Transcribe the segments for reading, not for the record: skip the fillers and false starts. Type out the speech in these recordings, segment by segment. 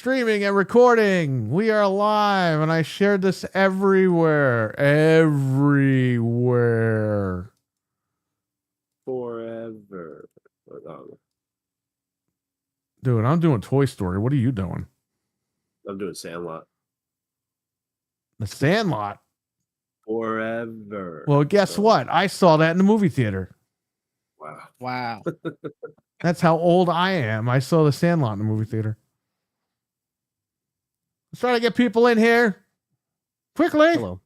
streaming and recording. We are live, and I shared this everywhere. Everywhere. Forever. Dude, I'm doing Toy Story. What are you doing? I'm doing Sandlot. The Sandlot. Forever. Well, guess what? I saw that in the movie theater. Wow. That's how old I am. I saw the Sandlot in the movie theater. Let's try to get people in here. Quickly. Hello.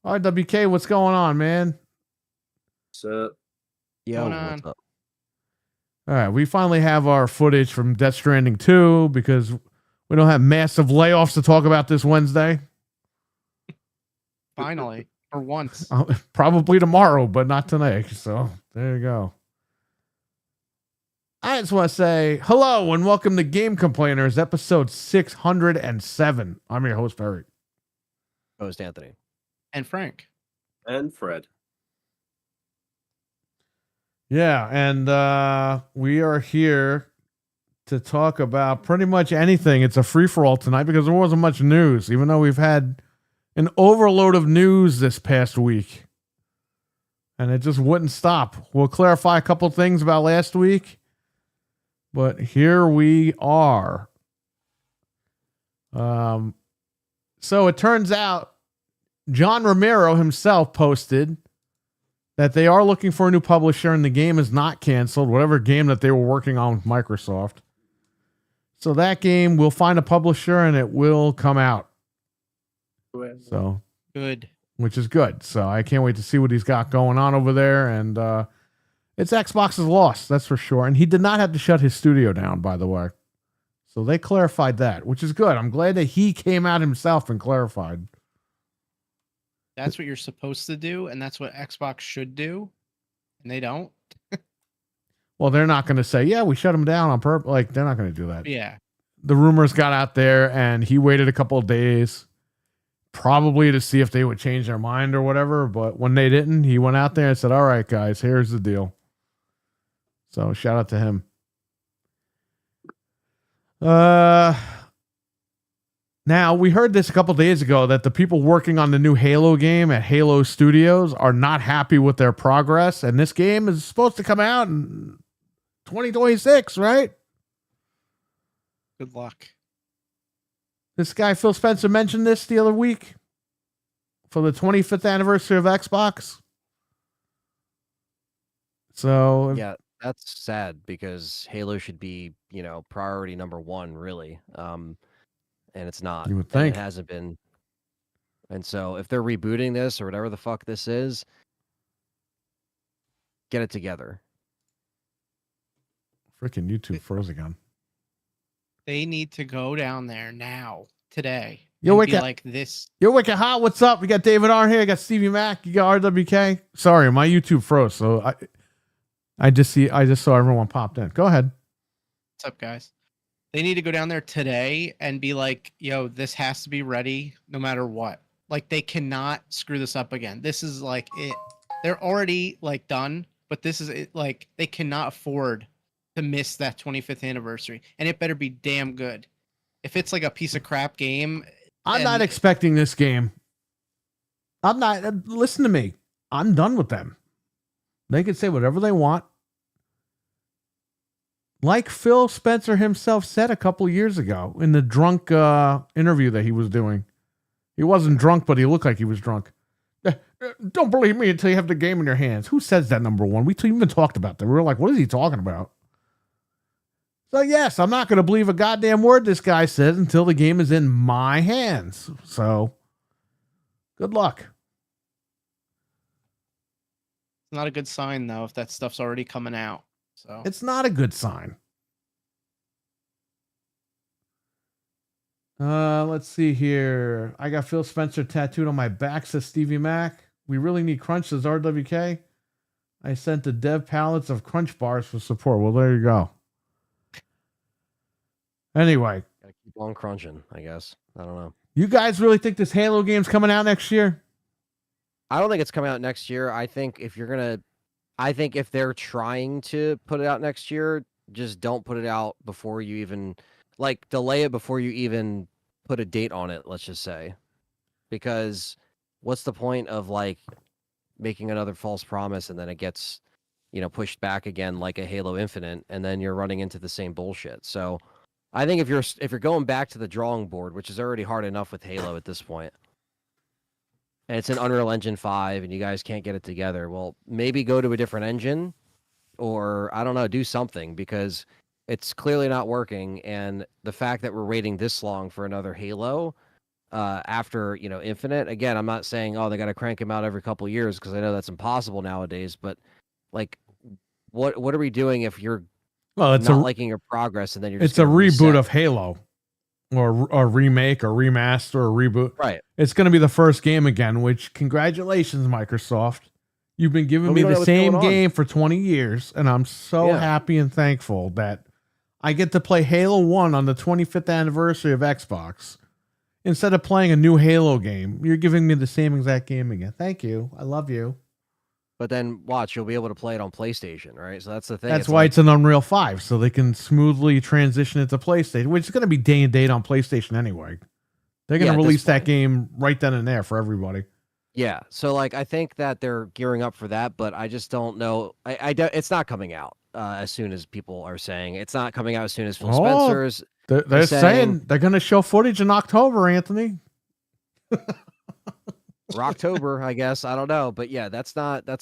RWK, what's going on, man? What's up? Yo, Going on? what's up? All right, we finally have our footage from Death Stranding 2 because we don't have massive layoffs to talk about this Wednesday. Finally, for once. Probably tomorrow, but not tonight. So there you go. I just want to say hello and welcome to Game Complainers, episode 607. I'm your host, Perry. Host Anthony. And Frank. And Fred. Yeah, and we are here to talk about pretty much anything. It's a free-for-all tonight because there wasn't much news, even though we've had an overload of news this past week. And it just wouldn't stop. We'll clarify a couple things about last week. But here we are. So it turns out John Romero himself posted that they are looking for a new publisher and the game is not canceled, whatever game that they were working on with Microsoft. So that game will find a publisher and it will come out. So Good. which is good. So I can't wait to see what he's got going on over there. And it's Xbox's loss, that's for sure. And he did not have to shut his studio down, by the way. So they clarified that, which is good. I'm glad that he came out himself and clarified. That's what you're supposed to do, and that's what Xbox should do. And they don't. Well, they're not going to say, yeah, we shut him down on purpose. Like, they're not going to do that. Yeah. The rumors got out there, and he waited a couple of days, probably to see if they would change their mind or whatever. But when they didn't, he went out there and said, all right, guys, here's the deal. So shout out to him. Now, we heard this a couple days ago that the people working on the new Halo game at Halo Studios are not happy with their progress. And this game is supposed to come out in 2026, right? Good luck. This guy, Phil Spencer, mentioned this the other week for the 25th anniversary of Xbox. So, Yeah, that's sad because Halo should be, priority number one, really. And it's not. You would And think. it hasn't been. And so if they're rebooting this or whatever the fuck this is, get it together. Freaking YouTube froze again. They need to go down there now, today. Yo, and wake be up. like this. Yo, Wicked Hot, what's up? We got David R here. I got Stevie Mac. You got RWK. Sorry, my YouTube froze. So I just saw everyone popped in. Go ahead. What's up, guys? They need to go down there today and be like, yo, this has to be ready no matter what. Like, they cannot screw this up again. This is like it. They're already like done, but this is it. Like, they cannot afford to miss that 25th anniversary. And it better be damn good. If it's like a piece of crap game. I'm not expecting this game. I'm not. Listen to me. I'm done with them. They can say whatever they want. Like Phil Spencer himself said a couple of years ago in the drunk interview that he was doing. He wasn't drunk, but he looked like he was drunk. Don't believe me until you have the game in your hands. Who says that, number one? We even talked about that. We were like, what is he talking about? So, yes, I'm not going to believe a goddamn word this guy says until the game is in my hands. So, good luck. It's not a good sign, though, if that stuff's already coming out. So It's not a good sign. Let's see here. I got Phil Spencer tattooed on my back, says Stevie Mac. We really need crunch, says RWK. I sent the dev pallets of crunch bars for support. Well, there you go. Anyway. Gotta keep on crunching, I guess. I don't know. You guys really think this Halo game's coming out next year? I don't think it's coming out next year. I think if they're trying to put it out next year, just don't put it out before you even like delay it before you even put a date on it, let's just say. Because what's the point of like making another false promise and then it gets, pushed back again like a Halo Infinite, and then you're running into the same bullshit. So I think if you're going back to the drawing board, which is already hard enough with Halo at this point, and it's an Unreal Engine 5 and you guys can't get it together, well, maybe go to a different engine, or I don't know, do something, because it's clearly not working. And the fact that we're waiting this long for another Halo after Infinite, again, I'm not saying they got to crank him out every couple of years, because I know that's impossible nowadays, but like what are we doing if you're it's not liking your progress and then you're it's just a gonna reboot reset? of Halo, or a remake or remaster or reboot. Right. It's going to be the first game again, which congratulations, Microsoft. You've been giving But me we don't know the what's same going on. game for 20 years, and I'm so Yeah. happy and thankful that I get to play Halo 1 on the 25th anniversary of Xbox. Instead of playing a new Halo game, you're giving me the same exact game again. Thank you. I love you. But then watch, you'll be able to play it on PlayStation, right? So that's the thing. That's why it's an Unreal 5, so they can smoothly transition it to PlayStation, which is going to be day and date on PlayStation anyway. They're going to Yeah, at this release that point. game right then and there for everybody. Yeah. So like, I think that they're gearing up for that, but I just don't know. It's not coming out as soon as people are saying. It's not coming out as soon as Phil Spencer's. They're saying they're going to show footage in October, Anthony. Rocktober, I guess. I don't know. But yeah, that's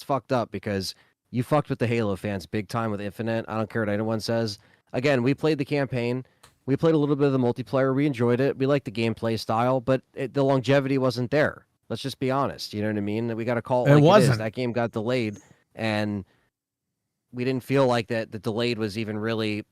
fucked up, because you fucked with the Halo fans big time with Infinite. I don't care what anyone says. Again, we played the campaign. We played a little bit of the multiplayer. We enjoyed it. We liked the gameplay style, but the longevity wasn't there. Let's just be honest. You know what I mean? We got to call it like wasn't. it is. That game got delayed, and we didn't feel like that the delayed was even really,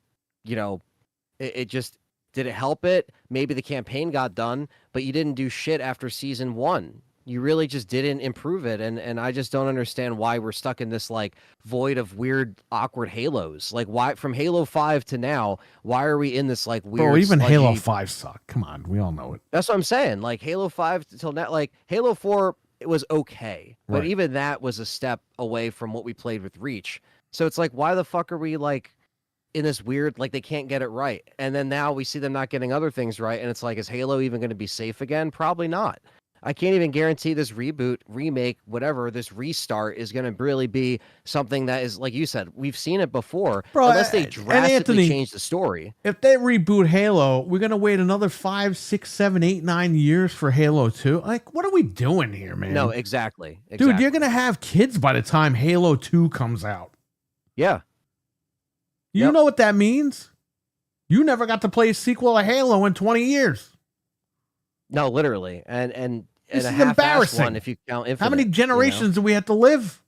it just, did it help it? Maybe the campaign got done, but you didn't do shit after season 1. You really just didn't improve it, and I just don't understand why we're stuck in this like void of weird, awkward Halos. Like, why from Halo 5 to now, why are we in this like weird? Bro, even sludgy... Halo 5 sucked. Come on, we all know it. That's what I'm saying. Like Halo 5 till now, like Halo 4, it was okay, but Right. even that was a step away from what we played with Reach. So it's like, why the fuck are we like in this weird, like they can't get it right? And then now we see them not getting other things right, and it's like, is Halo even going to be safe again? Probably not. I can't even guarantee this reboot, remake, whatever, this restart is going to really be something that is, like you said, we've seen it before, Bro, unless they and drastically Anthony, change the story. If they reboot Halo, we're going to wait another 5, 6, 7, 8, 9 years for Halo 2. Like, what are we doing here, man? No, exactly. Dude, you're going to have kids by the time Halo 2 comes out. Yeah. You Yep. know what that means? You never got to play a sequel of Halo in 20 years. No, literally. And This a is half-assed embarrassing. one if you count Infinite. How many generations do we have to live?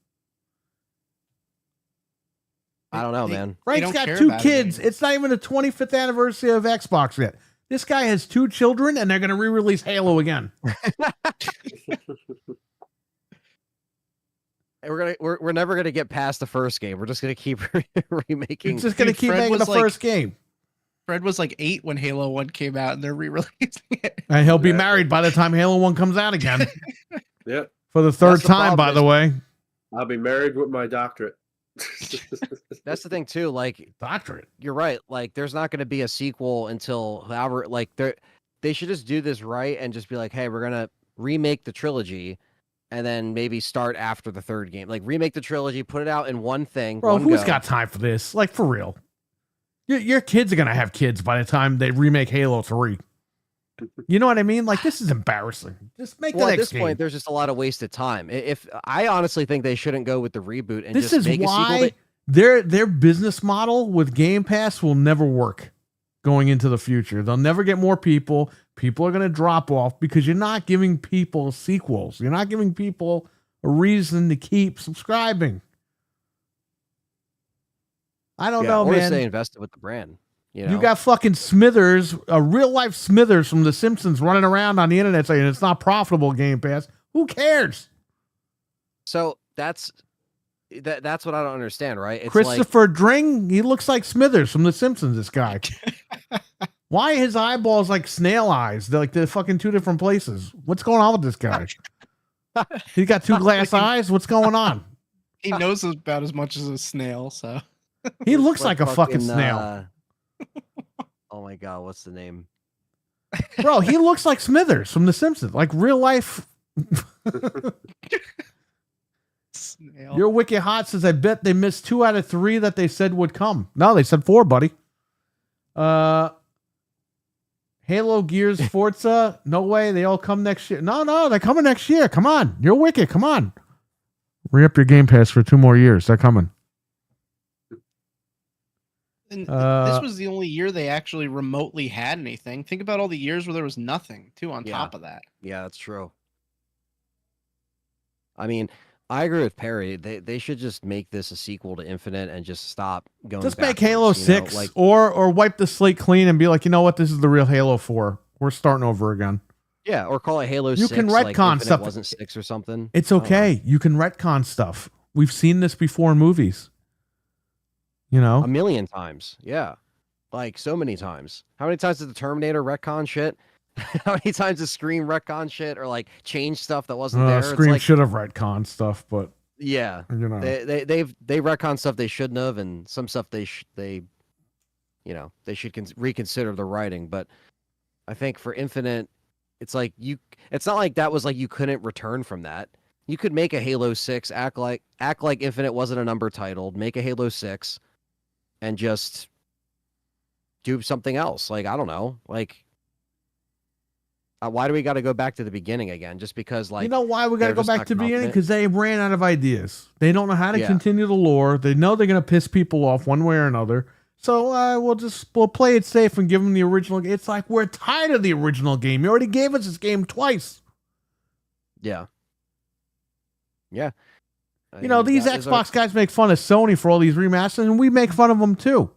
I don't know, man. Frank's don't got care 2 about it kids. anymore. It's not even the 25th anniversary of Xbox yet. This guy has 2 children, and they're going to re-release Halo again. And we're never gonna get past the first game. We're just gonna keep remaking. It's just going to Dude, keep Fred making the was like- first game. Fred was like 8 when Halo 1 came out, and they're re-releasing it. And he'll be Exactly. married by the time Halo 1 comes out again. Yep. For the third That's the time, by problem the way. I'll be married with my doctorate. That's the thing too. Like, Doctorate. you're right. Like, there's not gonna be a sequel until however. Like, they should just do this right and just be like, hey, we're gonna remake the trilogy, and then maybe start after the third game. Like, remake the trilogy, put it out in one thing. Bro, one who's go. got time for this? Like, for real. Your kids are going to have kids by the time they remake Halo 3. You know what I mean? Like, this is embarrassing. Just make Well, the at next this game. point, there's just a lot of wasted time. If I honestly think they shouldn't go with the reboot and This just is make a sequel. why their business model with Game Pass will never work going into the future. They'll never get more people. People are going to drop off because you're not giving people sequels. You're not giving people a reason to keep subscribing. I don't know, or man. stay invested with the brand. You know? You got fucking Smithers, a real life Smithers from The Simpsons running around on the internet saying it's not profitable, Game Pass. Who cares? So that's what I don't understand, right? It's Christopher Dring, he looks like Smithers from The Simpsons, this guy. Why are his eyeballs like snail eyes? They're like they're fucking 2 different places. What's going on with this guy? He got 2 glass eyes? What's going on? He knows about as much as a snail, so He looks like a fucking snail. Oh my god, what's the name? Bro, he looks like Smithers from The Simpsons. Like real life. Snail. Your Wiki Hot says, I bet they missed 2 out of 3 that they said would come. No, they said 4, buddy. Halo, Gears, Forza. No way. They all come next year. No, they're coming next year. Come on. You're Wiki. Come on. Re-up your Game Pass for 2 more years. They're coming. And this was the only year they actually remotely had anything. Think about all the years where there was nothing, too, on top of that. Yeah, that's true. I mean, I agree with Perry. They should just make this a sequel to Infinite and just stop going. Just backwards, make Halo 6 or wipe the slate clean and be like, you know what? This is the real Halo 4. We're starting over again. Yeah, or call it Halo 6. You can retcon like stuff. It wasn't 6 or something. It's okay. You can retcon stuff. We've seen this before in movies. You know? A million times. Yeah. Like so many times. How many times did the Terminator retcon shit? How many times did Scream retcon shit or like change stuff that wasn't there? Scream like, should have retcon stuff, but yeah, you know, they retcon stuff they shouldn't have, and some stuff they should reconsider the writing. But I think for Infinite, it's like it's not like that was like you couldn't return from that. You could make a Halo 6, act like Infinite wasn't a number title, make a Halo 6, and just do something else. Like I don't know, like. Why do we got to go back to the beginning again? Just because, like, you know why we got to go back to the beginning? Because they ran out of ideas. They don't know how to Yeah. continue the lore. They know they're going to piss people off one way or another. So we'll play it safe and give them the original. It's like we're tired of the original game. You already gave us this game twice. Yeah. Yeah. You know, these Xbox guys make fun of Sony for all these remasters, and we make fun of them too.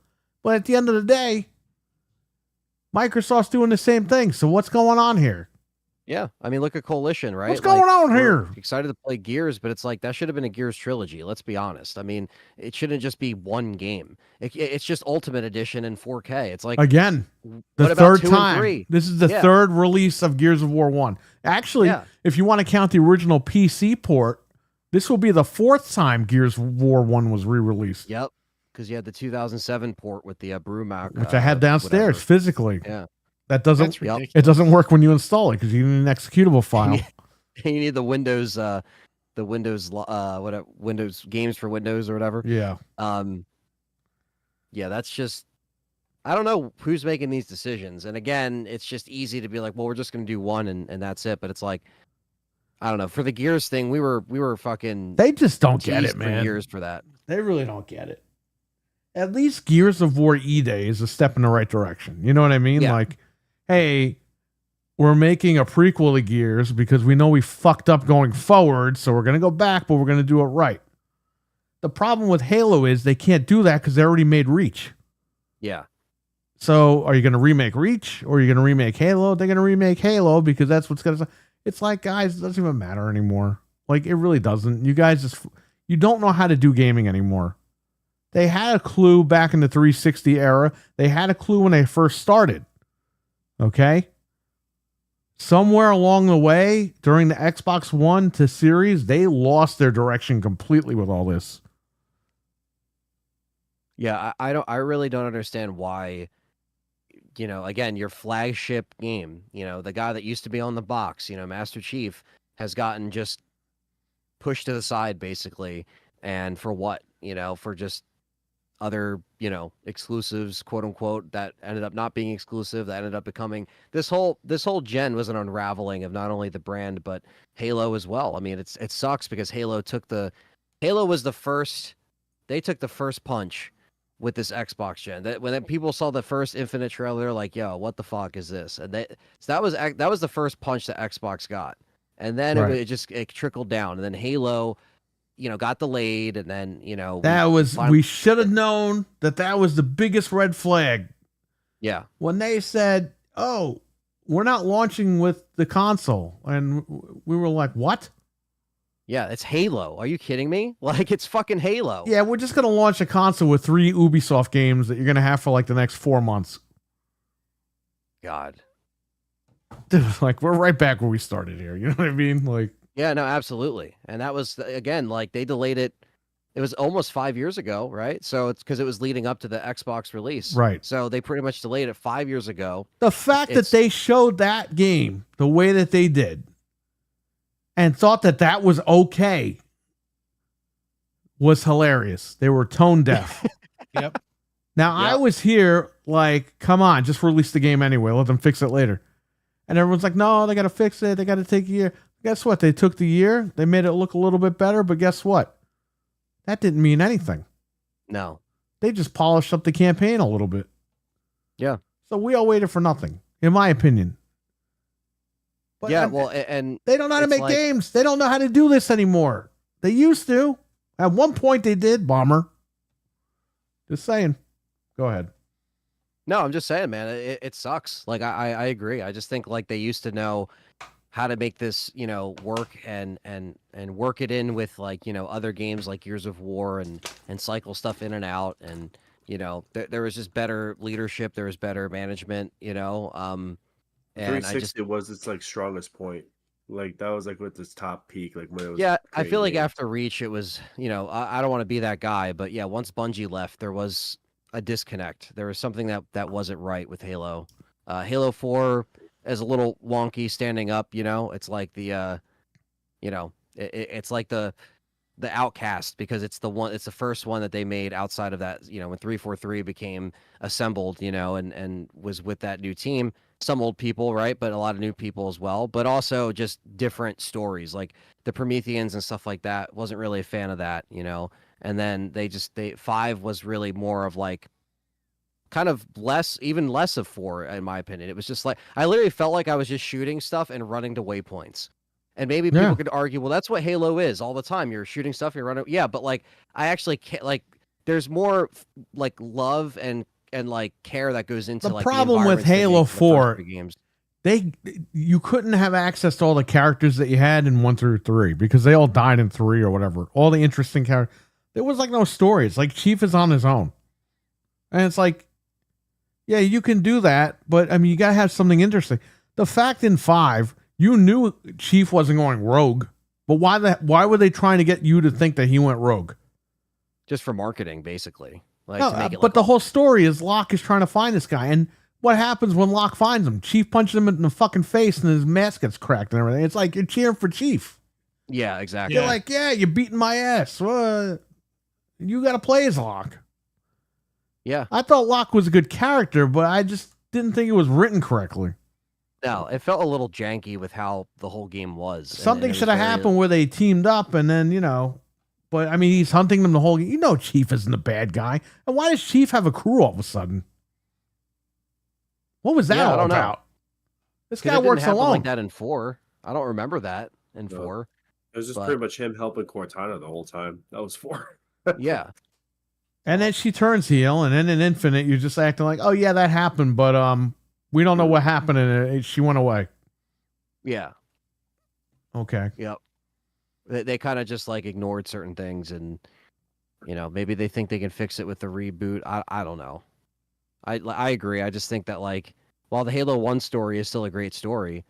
But at the end of the day, Microsoft's doing the same thing. So what's going on here? Yeah. I mean, look at Coalition, right? What's going on we're here? Excited to play Gears, but it's like that should have been a Gears trilogy. Let's be honest. I mean, it shouldn't just be one game. It's just Ultimate Edition in 4K. It's like Again, the what about third 2 and time. 3? This is the third release of Gears of War 1. Actually, if you want to count the original PC port, this will be the 4th time Gears of War 1 was re-released. Yep. Because you had the 2007 port with the Brumac, which I had downstairs physically. Yeah. That doesn't. Ridiculous. It doesn't work when you install it because you need an executable file. You need the Windows, Windows games for Windows or whatever. Yeah. Yeah, that's just. I don't know who's making these decisions, and again, it's just easy to be like, well, we're just gonna do one and that's it. But it's like, I don't know. For the Gears thing, we were fucking. They just don't get it, for man. years for that. They really don't get it. At least Gears of War E-Day is a step in the right direction. You know what I mean? Yeah. Like, hey, we're making a prequel to Gears because we know we fucked up going forward, so we're going to go back, but we're going to do it right. The problem with Halo is they can't do that because they already made Reach. Yeah. So are you going to remake Reach or are you going to remake Halo? They're going to remake Halo because that's what's going to... It's like, guys, it doesn't even matter anymore. Like, it really doesn't. You guys just... You don't know how to do gaming anymore. They had a clue back in the 360 era. They had a clue when they first started. Okay? Somewhere along the way, during the Xbox One to Series, they lost their direction completely with all this. Yeah, I really don't understand why, you know, again, your flagship game, you know, the guy that used to be on the box, you know, Master Chief, has gotten just pushed to the side, basically. And for what? You know, for just other, you know, exclusives, quote unquote, that ended up not being exclusive, that ended up becoming this whole gen was an unraveling of not only the brand but Halo as well. I mean, it sucks because Halo took the first punch with this Xbox gen. That when people saw the first Infinite trailer, like, yo, what the fuck is this? And that was the first punch that Xbox got, and then it trickled down, and then Halo, you know, got delayed, and then, you know, we should have known that was the biggest red flag. Yeah. When they said, "Oh, we're not launching with the console," and we were like, "What?" Yeah, it's Halo. Are you kidding me? Like, it's fucking Halo. Yeah, we're just gonna launch a console with 3 Ubisoft games that you're gonna have for like the next 4 months. God. Dude, like, we're right back where we started here. You know what I mean? Like. Yeah, no, absolutely. And that was, again, like, they delayed it It was almost 5 years ago, right? So it's because it was leading up to the Xbox release. Right. So they pretty much delayed it 5 years ago. The fact that It's- they showed that game the way that they did and thought that that was okay was hilarious. They were tone deaf. Yep. Now, I Yep. was here like, come on, just release the game anyway. Let them fix it later. And everyone's like, no, they got to fix it. They got to take a year. Guess what? They took the year. They made it look a little bit better. But guess what? That didn't mean anything. No. They just polished up the campaign a little bit. Yeah. So we all waited for nothing, in my opinion. But Yeah, well, and they don't know how to it's make like- games. They don't know how to do this anymore. They used to. At one point, they did. Bomber. Just saying. Go ahead. No, I'm just saying, man, it sucks. Like I agree. I just think like they used to know how to make this, work and work it in with like, other games like Gears of War and cycle stuff in and out. And, there was just better leadership. There was better management, and I just, 360 was its like strongest point. Like that was like with its top peak, like when it was. yeah, I great feel like games. after Reach, it was, I don't want to be that guy, but yeah, once Bungie left, there was a disconnect. There was something that wasn't right with Halo. Halo 4 is a little wonky standing up, it's like the, it's like the Outcast because it's the first one that they made outside of that, when 343 became assembled, and was with that new team. Some old people, right? But a lot of new people as well, but also just different stories like the Prometheans and stuff like that. Wasn't really a fan of that, and then 5 was really more of like kind of even less of 4 in my opinion. It was just like I literally felt like I was just shooting stuff and running to waypoints. And maybe Yeah. people could argue, well, that's what Halo is all the time. You're shooting stuff, you're running. Yeah, but like I actually can't, like there's more like love and like care that goes into The like problem with environments they Halo make in the first 4 three games. you couldn't have access to all the characters that you had in 1 through 3 because they all died in 3 or whatever. All the interesting characters. There was like no story. It's like Chief is on his own. And it's like, yeah, you can do that, but I mean, you got to have something interesting. The fact in 5, you knew Chief wasn't going rogue, but why were they trying to get you to think that he went rogue? Just for marketing, basically. Like, No, to make it but look the whole story is Locke is trying to find this guy. And what happens when Locke finds him? Chief punches him in the fucking face and his mask gets cracked and everything. It's like you're cheering for Chief. Yeah, exactly. You're like, yeah, you're beating my ass. You got to play as Locke. Yeah. I thought Locke was a good character, but I just didn't think it was written correctly. No, it felt a little janky with how the whole game was. Something it should have was very- happened where they teamed up and then, but I mean, he's hunting them the whole game. Chief isn't a bad guy. And why does Chief have a crew all of a sudden? What was that Yeah, I all don't know. about? This 'Cause it guy didn't works happen alone. like that in 4. I don't remember that in No. 4. It was just but- pretty much him helping Cortana the whole time. That was 4. Yeah. And then she turns heel, and then in Infinite, you're just acting like, oh yeah, that happened, but we don't know what happened, and she went away. Yeah. Okay. Yep. They kind of just like ignored certain things, and maybe they think they can fix it with the reboot. I don't know. I agree. I just think that like while the Halo 1 story is still a great story,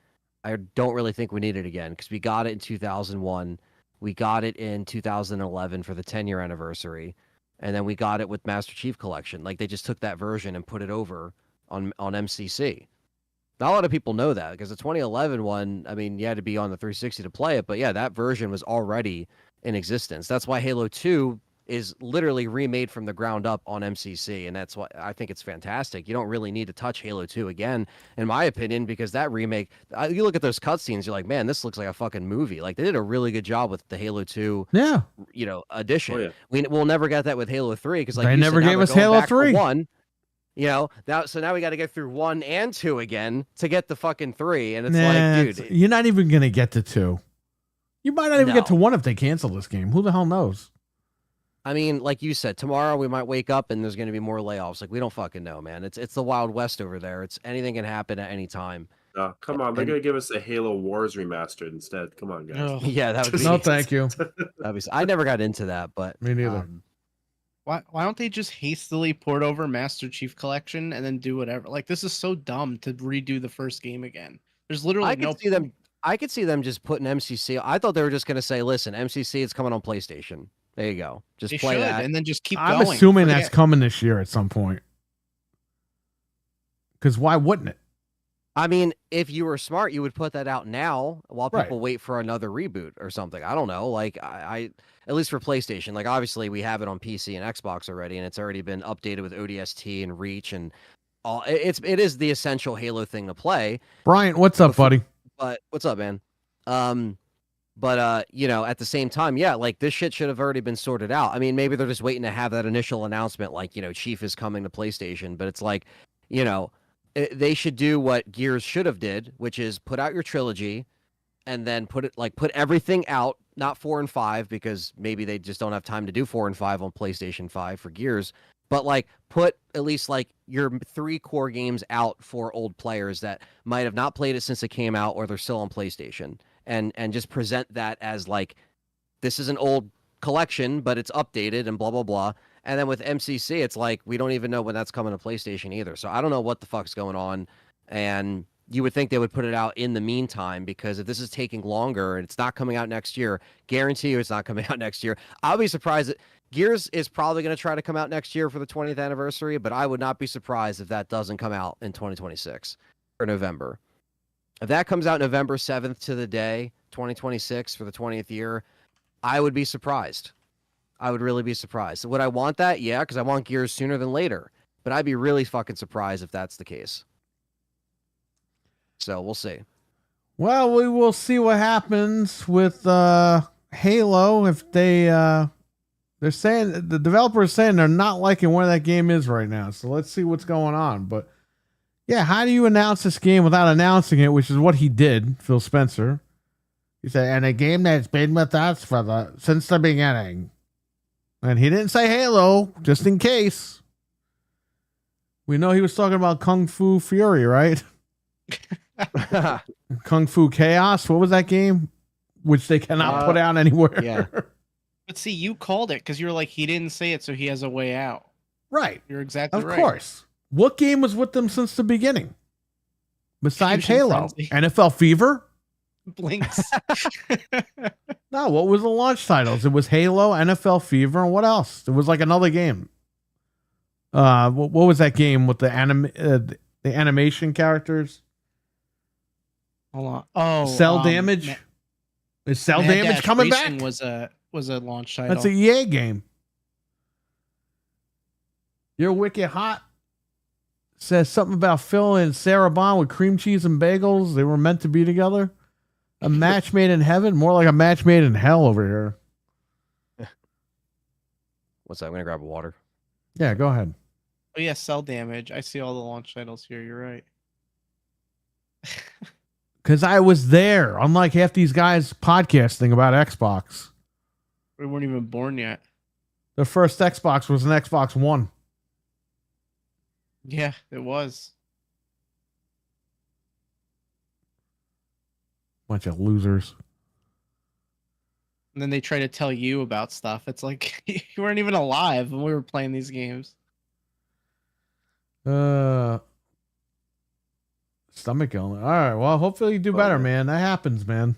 I don't really think we need it again because we got it in 2001, we got it in 2011 for the 10-year anniversary, and then we got it with Master Chief Collection. Like they just took that version and put it over on MCC. Not a lot of people know that because the 2011 one, I mean, you had to be on the 360 to play it, but yeah, that version was already in existence. That's why Halo 2 is literally remade from the ground up on MCC, and that's why I think it's fantastic. You don't really need to touch Halo 2 again, in my opinion, because that remake, you look at those cutscenes, you're like, man, this looks like a fucking movie. Like they did a really good job with the Halo 2, Yeah. edition. Oh, yeah. We'll never get that with Halo 3 because like They you never said, now gave they're us going Halo back to 3. 1. Now we got to get through 1 and 2 again to get the fucking 3, and it's like, dude, you're not even gonna get to 2. You might not even get to No. 1 if they cancel this game. Who the hell knows? I mean, like you said, tomorrow we might wake up and there's going to be more layoffs. Like we don't fucking know, man. It's the Wild West over there. It's anything can happen at any time. Come on, they're And- gonna give us a Halo Wars remastered instead. Come on, guys. Ugh. Yeah, that would be. No, thank you. I never got into that, but Me neither. Why don't they just hastily port over Master Chief Collection and then do whatever? Like this is so dumb to redo the first game again. There's literally I could no see them. I could see them just putting MCC. I thought they were just going to say, "Listen, MCC, it's coming on PlayStation." There you go. Just They play should, that. and then just keep I'm going. assuming that's Forget- coming this year at some point. Because why wouldn't it? I mean, if you were smart, you would put that out now while Right. people wait for another reboot or something. I don't know. Like I at least for PlayStation, like obviously we have it on PC and Xbox already, and it's already been updated with ODST and Reach and all. It is the essential Halo thing to play. Brian, what's up, Before- buddy? But what's up, man? But you know, at the same time, yeah, like this shit should have already been sorted out. I mean, maybe they're just waiting to have that initial announcement, like, you know, Chief is coming to PlayStation. But it's like, you know, they should do what Gears should have did, which is put out your trilogy, and then put everything out, not 4 and 5, because maybe they just don't have time to do 4 and 5 on PlayStation 5 for Gears. But like, put at least like your 3 core games out for old players that might have not played it since it came out, or they're still on PlayStation, and just present that as like, this is an old collection, but it's updated and blah blah blah. And then with MCC, it's like we don't even know when that's coming to PlayStation either. So I don't know what the fuck's going on. And you would think they would put it out in the meantime, because if this is taking longer and it's not coming out next year, guarantee you it's not coming out next year. I'll be surprised that Gears is probably going to try to come out next year for the 20th anniversary, but I would not be surprised if that doesn't come out in 2026 or November. If that comes out November 7th to the day, 2026 for the 20th year, I would be surprised. I would really be surprised. Would I want that? Yeah, because I want Gears sooner than later. But I'd be really fucking surprised if that's the case. So we'll see. Well, we will see what happens with Halo. If they're saying, the developer is saying they're not liking where that game is right now. So let's see what's going on. But yeah, how do you announce this game without announcing it, which is what he did, Phil Spencer. He said, and a game that's been with us since the beginning. And he didn't say Halo, just in case. We know he was talking about Kung Fu Fury, right? Kung Fu Chaos. What was that game? Which they cannot put out anywhere. Yeah. But see, you called it because you were like, he didn't say it, so he has a way out. Right. You're exactly Of right. course. What game was with them since the beginning? Besides Fusion Halo? Frenzy. NFL Fever? Blinks. No, what was the launch titles? It was Halo, NFL Fever, and what else? It was like another game. What was that game with the animation characters? Hold on. Oh, Cell Damage? Is Cell Mad Damage Dash coming Racing back? was a launch title. That's a EA game. You're Wicked Hot says something about Phil and Sarah Bond with cream cheese and bagels. They were meant to be together. A match made in heaven, more like a match made in hell over here. What's that? I'm going to grab a water. Yeah, go ahead. Oh yeah, Cell Damage. I see all the launch titles here. You're right. Because I was there, unlike half these guys podcasting about Xbox. We weren't even born yet. The first Xbox was an Xbox One. Yeah, it was. Bunch of losers. And then they try to tell you about stuff. It's like you weren't even alive when we were playing these games. Stomach ailment. All right. Well, hopefully you do better, man. That happens, man.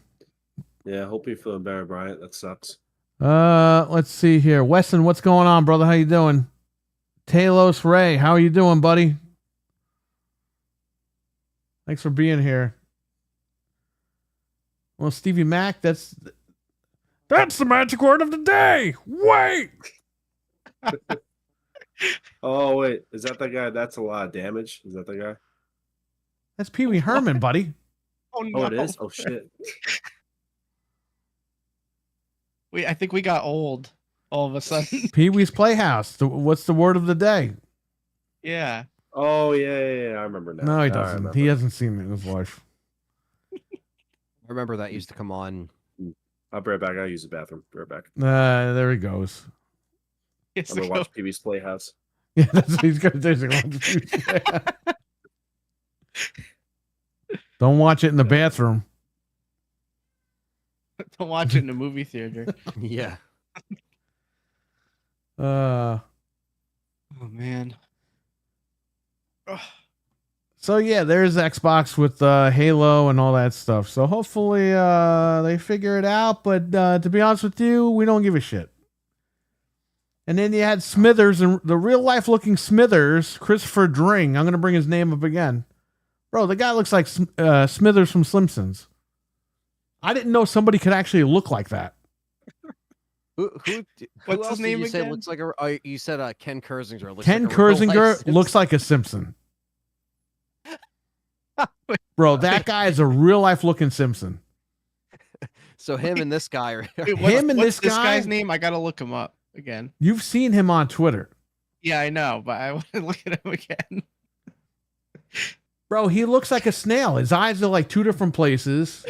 Yeah, hope you're feeling better, Bryant. That sucks. Let's see here. Weston, what's going on, brother? How you doing? Talos Ray, how are you doing, buddy? Thanks for being here. Well, Stevie Mac, that's the magic word of the day. Wait. Oh, wait. Is that the guy? That's a lot of damage. Is that the guy? That's Pee Wee Herman, buddy. Oh no! Oh, it is? Oh, shit. I think we got old all of a sudden. Pee Wee's Playhouse. What's the word of the day? Yeah. Oh, yeah. I remember now. No, he Now I doesn't. remember. He hasn't seen it in his life. I remember that used to come on. I'll be right back. I'll use the bathroom. Be right back. There he goes. Yes, I'm going to watch Pee-wee's Playhouse. Yeah, that's what he's gonna do. He's gonna watch Pee Wee's Playhouse. Don't watch it in the bathroom. Don't watch it in a movie theater. Yeah. Oh man. Ugh. So yeah, there's Xbox with Halo and all that stuff. So hopefully they figure it out. But to be honest with you, we don't give a shit. And then you had Smithers and the real life looking Smithers, Christopher Dring. I'm gonna bring his name up again, bro. The guy looks like Smithers from Simpsons. I didn't know somebody could actually look like that. Who What's else his name did you say again? looks like a? You said Ken Kersinger. Looks Ken like a real-life Kersinger Simpson. looks like a Simpson. Bro, that guy is a real life looking Simpson. So him and this guy are. Wait, Him and what's this guy? guy's name? I gotta look him up again. You've seen him on Twitter. Yeah, I know, but I want to look at him again. Bro, he looks like a snail. His eyes are like two different places.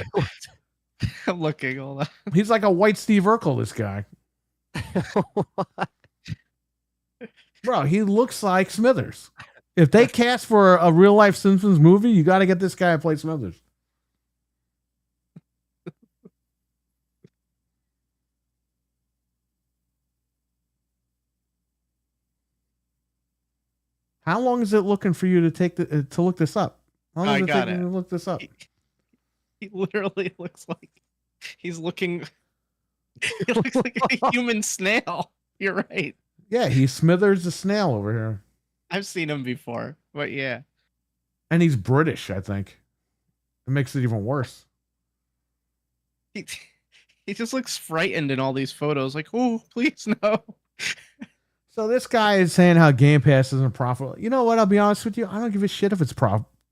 I'm looking. Hold on. He's like a white Steve Urkel, this guy. Bro, he looks like Smithers. If they cast for a real life Simpsons movie, you got to get this guy to play Smithers. How long is it looking for you to take to look this up? How long I is it got taking it. you to look this up? He literally looks like he's looking. He looks like a human snail. You're right. Yeah, he's Smithers the snail over here. I've seen him before, but yeah. And he's British, I think. It makes it even worse. He just looks frightened in all these photos. Like, oh, please no. So this guy is saying how Game Pass isn't profitable. You know what? I'll be honest with you. I don't give a shit if it's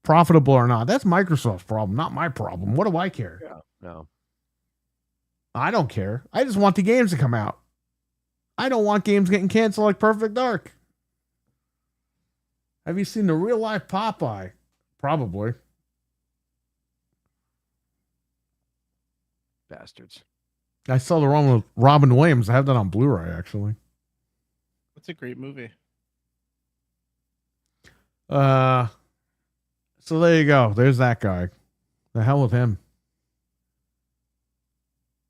profitable or not. That's Microsoft's problem, not my problem. What do I care? Yeah, no. I don't care. I just want the games to come out. I don't want games getting canceled like Perfect Dark. Have you seen the real life Popeye? Probably. Bastards. I saw the one with Robin Williams. I have that on Blu-ray, actually. It's a great movie. So there you go. There's that guy. The hell with him.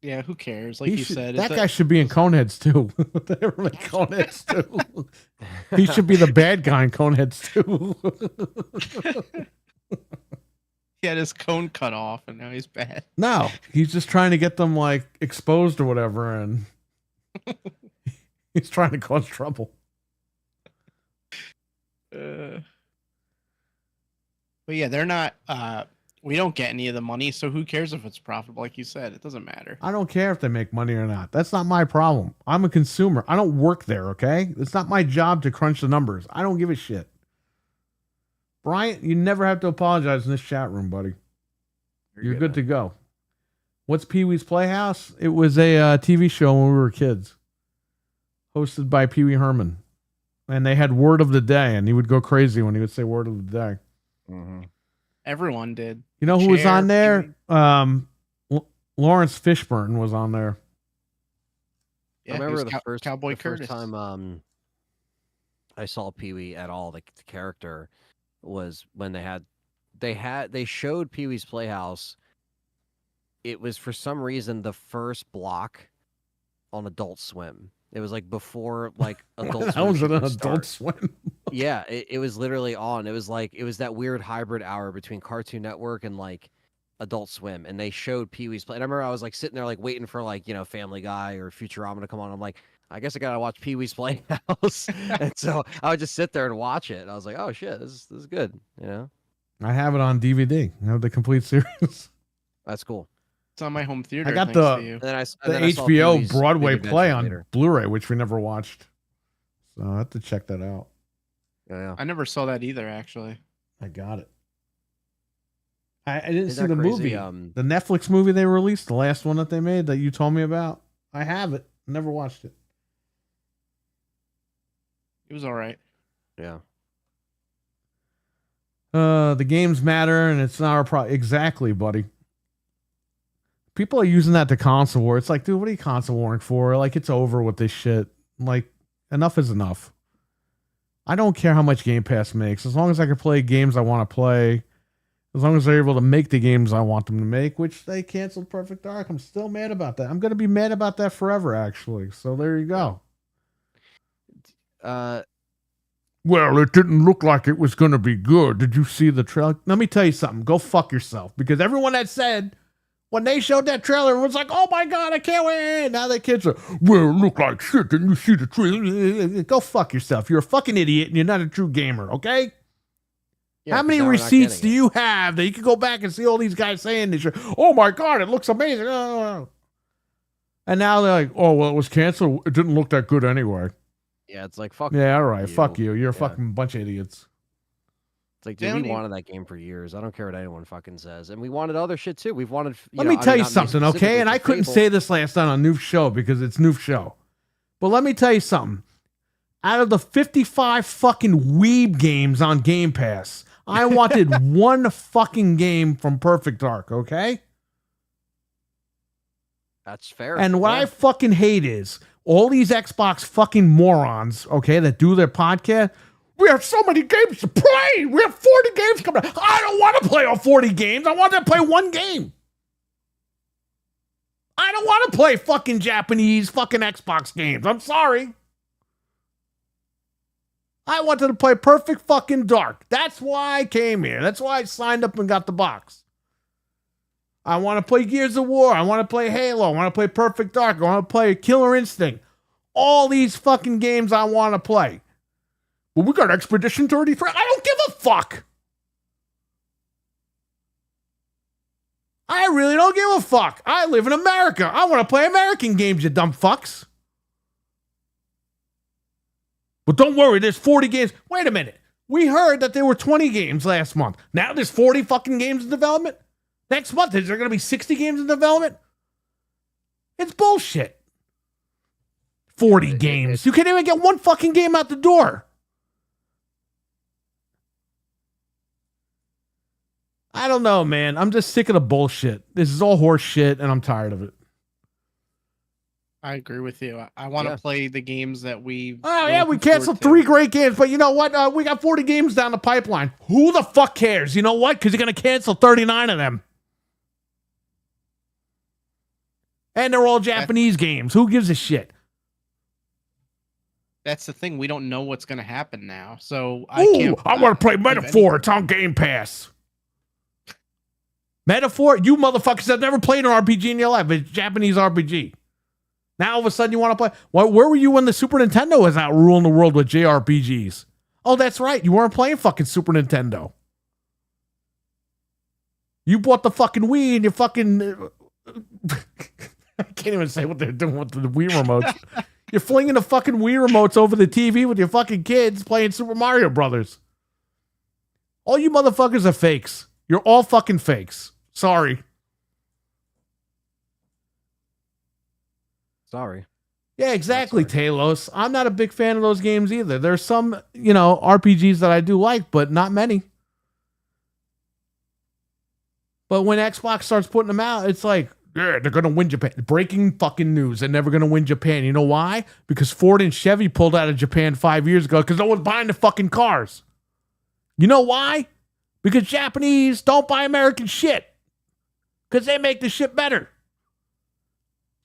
Yeah, who cares? Like you said, that guy should be in Coneheads too. They're like Coneheads too. He should be the bad guy in Coneheads too. He had his cone cut off, and now he's bad. No, he's just trying to get them like exposed or whatever, and he's trying to cause trouble. But yeah, they're not. We don't get any of the money, so who cares if it's profitable? Like you said, it doesn't matter. I don't care if they make money or not. That's not my problem. I'm a consumer. I don't work there, okay? It's not my job to crunch the numbers. I don't give a shit. Bryant, you never have to apologize in this chat room, buddy. You're good to go. What's Pee-wee's Playhouse? It was a TV show when we were kids, hosted by Pee Wee Herman. And they had Word of the Day, and he would go crazy when he would say Word of the Day. Mm-hmm. Everyone did. You know who was Cher, on there? Pee-wee. Lawrence Fishburne was on there. Yeah, I he remember was the first Cowboy the Curtis. first time I saw Pee Wee at all. The character was when they showed Pee Wee's Playhouse. It was for some reason the first block on Adult Swim. It was like before like Adult Swim. That was should an start. Adult Swim. Yeah, it was literally on. It was that weird hybrid hour between Cartoon Network and like Adult Swim, and they showed Pee Wee's Play. And I remember I was like sitting there like waiting for like Family Guy or Futurama to come on. I'm like, I guess I gotta watch Pee Wee's Playhouse, and so I would just sit there and watch it. And I was like, oh shit, this is good. I have it on DVD. I have the complete series. That's cool. It's on my home theater. I got thanks the- to you. And then I The saw HBO Pee-wee's Broadway Big play Adventure on later. Blu-ray, which we never watched. So I have to check that out. Yeah. I never saw that either, actually. I got it. I didn't Isn't see that the crazy? movie. The Netflix movie they released, the last one that they made that you told me about. I have it. Never watched it. It was all right. Yeah. The games matter, and it's not our problem. Exactly, buddy. People are using that to console war. It's like, dude, what are you console warring for? Like, it's over with this shit. Like, enough is enough. I don't care how much Game Pass makes. As long as I can play games I want to play. As long as they're able to make the games I want them to make, which they canceled Perfect Dark. I'm still mad about that. I'm going to be mad about that forever, actually. So there you go. Well, it didn't look like it was going to be good. Did you see the trailer? Let me tell you something. Go fuck yourself. Because everyone that said When they showed that trailer, it was like, oh my God, I can't wait. Now the kids are, well, it looked like shit. Didn't you see the trailer? Go fuck yourself. You're a fucking idiot and you're not a true gamer, okay? Yeah, How 'cause many now we're not receipts do getting it. you have that you can go back and see all these guys saying this shit? Oh my God, it looks amazing. Oh. And now they're like, oh, well, it was canceled. It didn't look that good anyway. Yeah, it's like fuck. Yeah, all right. you. Fuck you. You're a Yeah. fucking bunch of idiots. It's like, They dude, we don't even- wanted that game for years. I don't care what anyone fucking says, and we wanted other shit too. We've wanted. Let me tell you something, okay? And I couldn't say say this last night on Noof Show because it's Noof Show. But let me tell you something. Out of the 55 fucking weeb games on Game Pass, I wanted one fucking game from Perfect Dark, okay? That's fair. And what yeah. I fucking hate is all these Xbox fucking morons, okay, that do their podcast. We have so many games to play. We have 40 games coming out. I don't want to play all 40 games. I want to play one game. I don't want to play fucking Japanese fucking Xbox games. I'm sorry. I wanted to play Perfect fucking Dark. That's why I came here. That's why I signed up and got the box. I want to play Gears of War. I want to play Halo. I want to play Perfect Dark. I want to play Killer Instinct. All these fucking games I want to play. Well, we got Expedition 33. I don't give a fuck. I really don't give a fuck. I live in America. I want to play American games, you dumb fucks. But don't worry, there's 40 games. Wait a minute. We heard that there were 20 games last month. Now there's 40 fucking games in development? Next month, is there going to be 60 games in development? It's bullshit. 40 games. You can't even get one fucking game out the door. I don't know, man. I'm just sick of the bullshit. This is all horse shit, and I'm tired of it. I agree with you. I want to Yeah. play the games that we. Oh, yeah, we canceled 3 great games, but you know what? We got 40 games down the pipeline. Who the fuck cares? You know what? Because you're going to cancel 39 of them. And they're all Japanese games. Who gives a shit? That's the thing. We don't know what's going to happen now. So I want to play Metaphor. It's on Game Pass. Metaphor? You motherfuckers have never played an RPG in your life. It's a Japanese RPG. Now all of a sudden you want to play. Where were you when the Super Nintendo was out ruling the world with JRPGs? Oh, that's right. You weren't playing fucking Super Nintendo. You bought the fucking Wii and you fucking... I can't even say what they're doing with the Wii remotes. You're flinging the fucking Wii remotes over the TV with your fucking kids playing Super Mario Brothers. All you motherfuckers are fakes. You're all fucking fakes. Sorry. Sorry. Yeah, exactly, Talos. I'm not a big fan of those games either. There's some, RPGs that I do like, but not many. But when Xbox starts putting them out, it's like, yeah, they're going to win Japan. Breaking fucking news. They're never going to win Japan. You know why? Because Ford and Chevy pulled out of Japan 5 years ago because no one's buying the fucking cars. You know why? Because Japanese don't buy American shit. Because they make the shit better.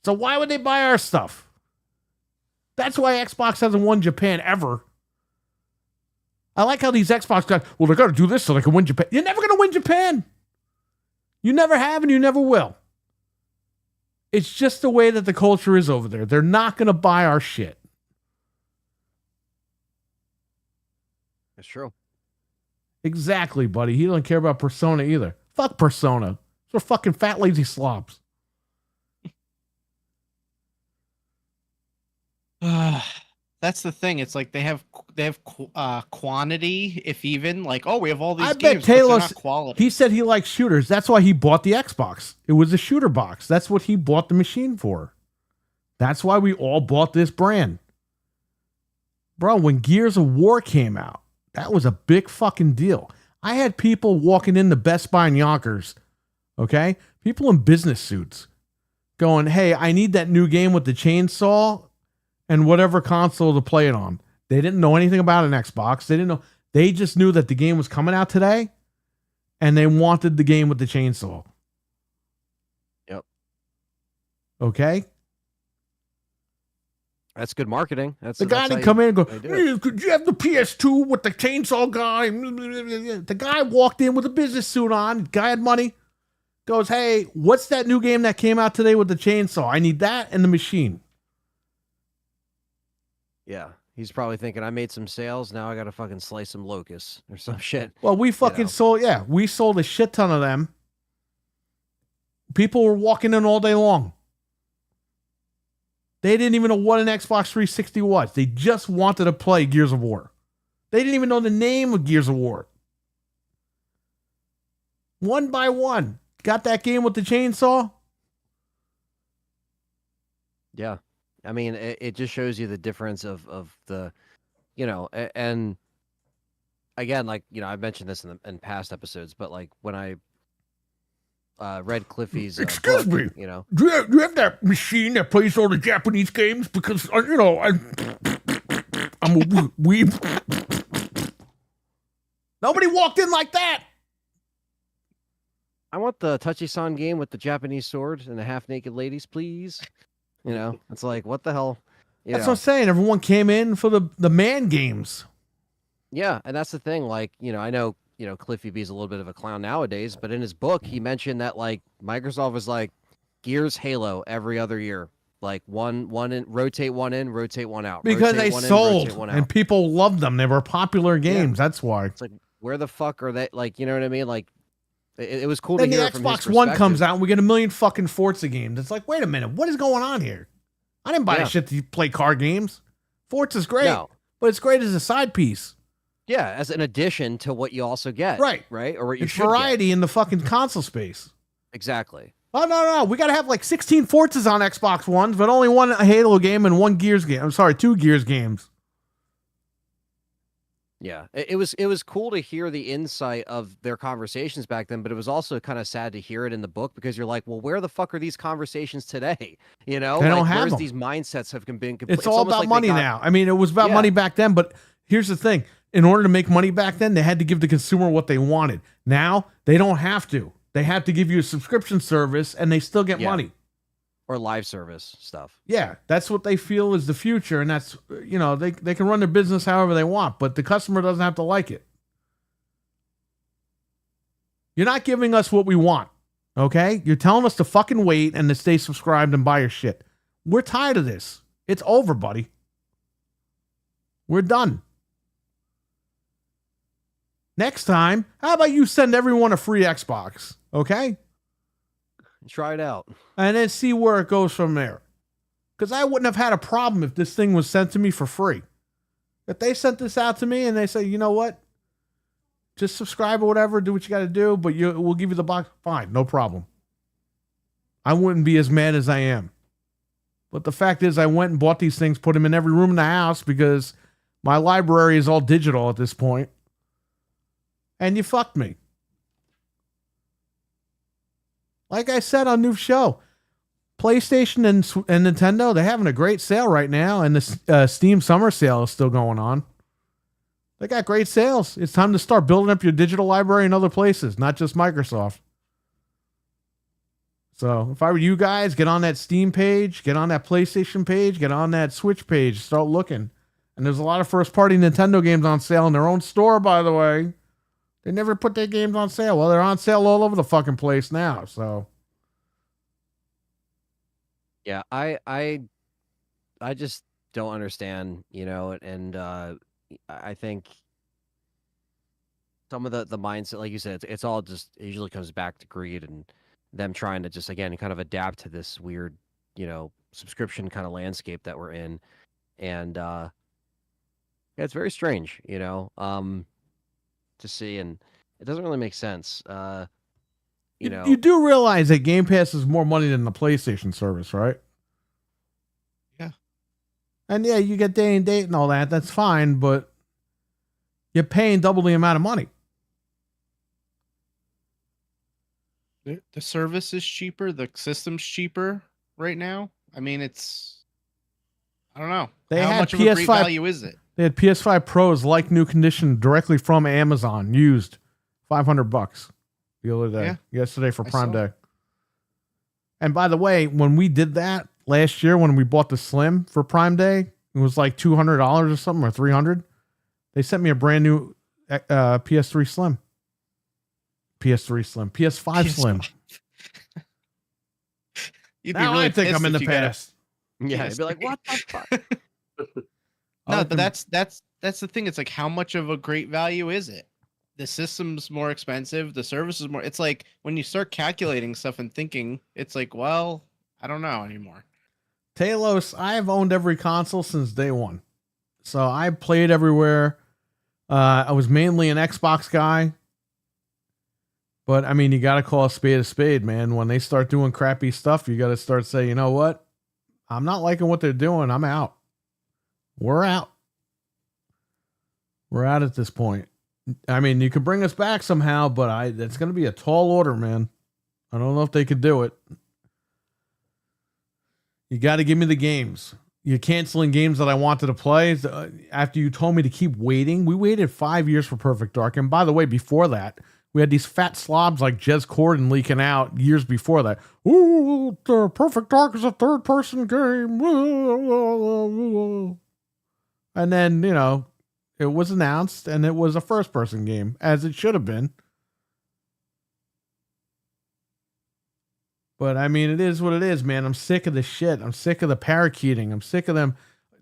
So why would they buy our stuff? That's why Xbox hasn't won Japan ever. I like how these Xbox guys, well, they got to do this so they can win Japan. You're never going to win Japan. You never have and you never will. It's just the way that the culture is over there. They're not going to buy our shit. It's true. Exactly, buddy. He doesn't care about Persona either. Fuck Persona. They're fucking fat, lazy slobs. That's the thing. It's like they have quantity, if even. Like, oh, we have all these I bet games, but they're Talos, not quality. he said he likes shooters. That's why he bought the Xbox. It was a shooter box. That's what he bought the machine for. That's why we all bought this brand. Bro, when Gears of War came out, that was a big fucking deal. I had people walking into Best Buy in Yonkers, okay? People in business suits going, hey, I need that new game with the chainsaw and whatever console to play it on. They didn't know anything about an Xbox. They didn't know. They just knew that the game was coming out today and they wanted the game with the chainsaw. Yep. Okay? That's good marketing. The guy didn't come in and go, they do it. "Hey, could you have the PS2 with the chainsaw guy?" The guy walked in with a business suit on. The guy had money. goes, hey, what's that new game that came out today with the chainsaw? I need that and the machine. Yeah. He's probably thinking, I made some sales. Now I got to fucking slice some locusts or some shit. Well, we fucking sold a shit ton of them. People were walking in all day long. They didn't even know what an Xbox 360 was. They just wanted to play Gears of War. They didn't even know the name of Gears of War. One by one. Got that game with the chainsaw? Yeah. I mean, it just shows you the difference of the, and again, like, I've mentioned this in past episodes, but like when I read Cliffy's Excuse book, me. Do you have that machine that plays all the Japanese games? Because, I'm a weeb. Nobody walked in like that. I want the Touchy-san game with the Japanese sword and the half-naked ladies, please. It's like, what the hell? That's what I'm saying. Everyone came in for the man games. Yeah, and that's the thing. Like, I know, Cliffy B's a little bit of a clown nowadays, but in his book, he mentioned that, like, Microsoft was like Gears, Halo every other year. Like, rotate one in, rotate one out. Because rotate they one sold, in, one and out. people loved them. They were popular games. That's why. It's like, where the fuck are they? Like, you know what I mean? Like, it was cool Then to hear the it from his Xbox One perspective. comes out and we get a million fucking Forza games. It's like, wait a minute, what is going on here? I didn't buy this shit to play car games. Forza's great, but it's great as a side piece. Yeah, as an addition to what you also get. Right. Or what you It's should variety in the fucking console space. Exactly. Oh, no. We got to have like 16 Forzas on Xbox Ones, but only one Halo game and one Gears game. I'm sorry, 2 Gears games. Yeah, it was cool to hear the insight of their conversations back then, but it was also kind of sad to hear it in the book because you're like, well, where the fuck are these conversations today? They don't have them. These mindsets have been. It's all about money now. I mean, it was about money back then, but here's the thing: in order to make money back then, they had to give the consumer what they wanted. Now they don't have to. They have to give you a subscription service, and they still get money. Or live service stuff. Yeah, that's what they feel is the future, and that's, they can run their business however they want, but the customer doesn't have to like it. You're not giving us what we want, okay? You're telling us to fucking wait and to stay subscribed and buy your shit. We're tired of this. It's over, buddy. We're done. Next time, how about you send everyone a free Xbox, okay? Try it out. And then see where it goes from there. Because I wouldn't have had a problem if this thing was sent to me for free. If they sent this out to me and they say, you know what? Just subscribe or whatever, do what you got to do, but we'll give you the box. Fine, no problem. I wouldn't be as mad as I am. But the fact is, I went and bought these things, put them in every room in the house because my library is all digital at this point. And you fucked me. Like I said on New Show, PlayStation and Nintendo, they're having a great sale right now, and the Steam Summer Sale is still going on. They got great sales. It's time to start building up your digital library in other places, not just Microsoft. So if I were you guys, get on that Steam page, get on that PlayStation page, get on that Switch page, start looking. And there's a lot of first-party Nintendo games on sale in their own store, by the way. They never put their games on sale. Well, they're on sale all over the fucking place now. So, yeah, I just don't understand, and I think some of the mindset, like you said, it's all just it usually comes back to greed and them trying to just again kind of adapt to this weird, subscription kind of landscape that we're in, and yeah, it's very strange, to see, and it doesn't really make sense. you do realize that Game Pass is more money than the PlayStation service, right? Yeah. And yeah, you get day and date and all that. That's fine, but you're paying double the amount of money. The service is cheaper. The system's cheaper right now. I mean, I don't know. How much of a great value is it? They had PS5 Pros like new condition directly from Amazon, used $500 the other day, yesterday for Prime Day. And by the way, when we did that last year, when we bought the Slim for Prime Day, it was like $200 or something, or $300. They sent me a brand new PS3 Slim. PS3 Slim. PS5 Slim. You'd Now be really I think pissed I'm in if the you got a past. Yeah, you'd be like, PS3. what the fuck? No, I but can- that's the thing. It's like, how much of a great value is it? The system's more expensive. The service is more. It's like when you start calculating stuff and thinking, it's like, well, I don't know anymore. Talos, I've owned every console since day one. So I played everywhere. I was mainly an Xbox guy. But I mean, you got to call a spade, man. When they start doing crappy stuff, you got to start saying, you know what? I'm not liking what they're doing. I'm out. We're out. We're out at this point. I mean, you could bring us back somehow, but that's going to be a tall order, man. I don't know if they could do it. You got to give me the games. You're canceling games that I wanted to play after you told me to keep waiting. We waited 5 years for Perfect Dark. And by the way, before that, we had these fat slobs like Jez Corden leaking out years before that. Ooh, the Perfect Dark is a third-person game. And then, it was announced, and it was a first-person game, as it should have been. But, I mean, it is what it is, man. I'm sick of the shit. I'm sick of the parakeeting. I'm sick of them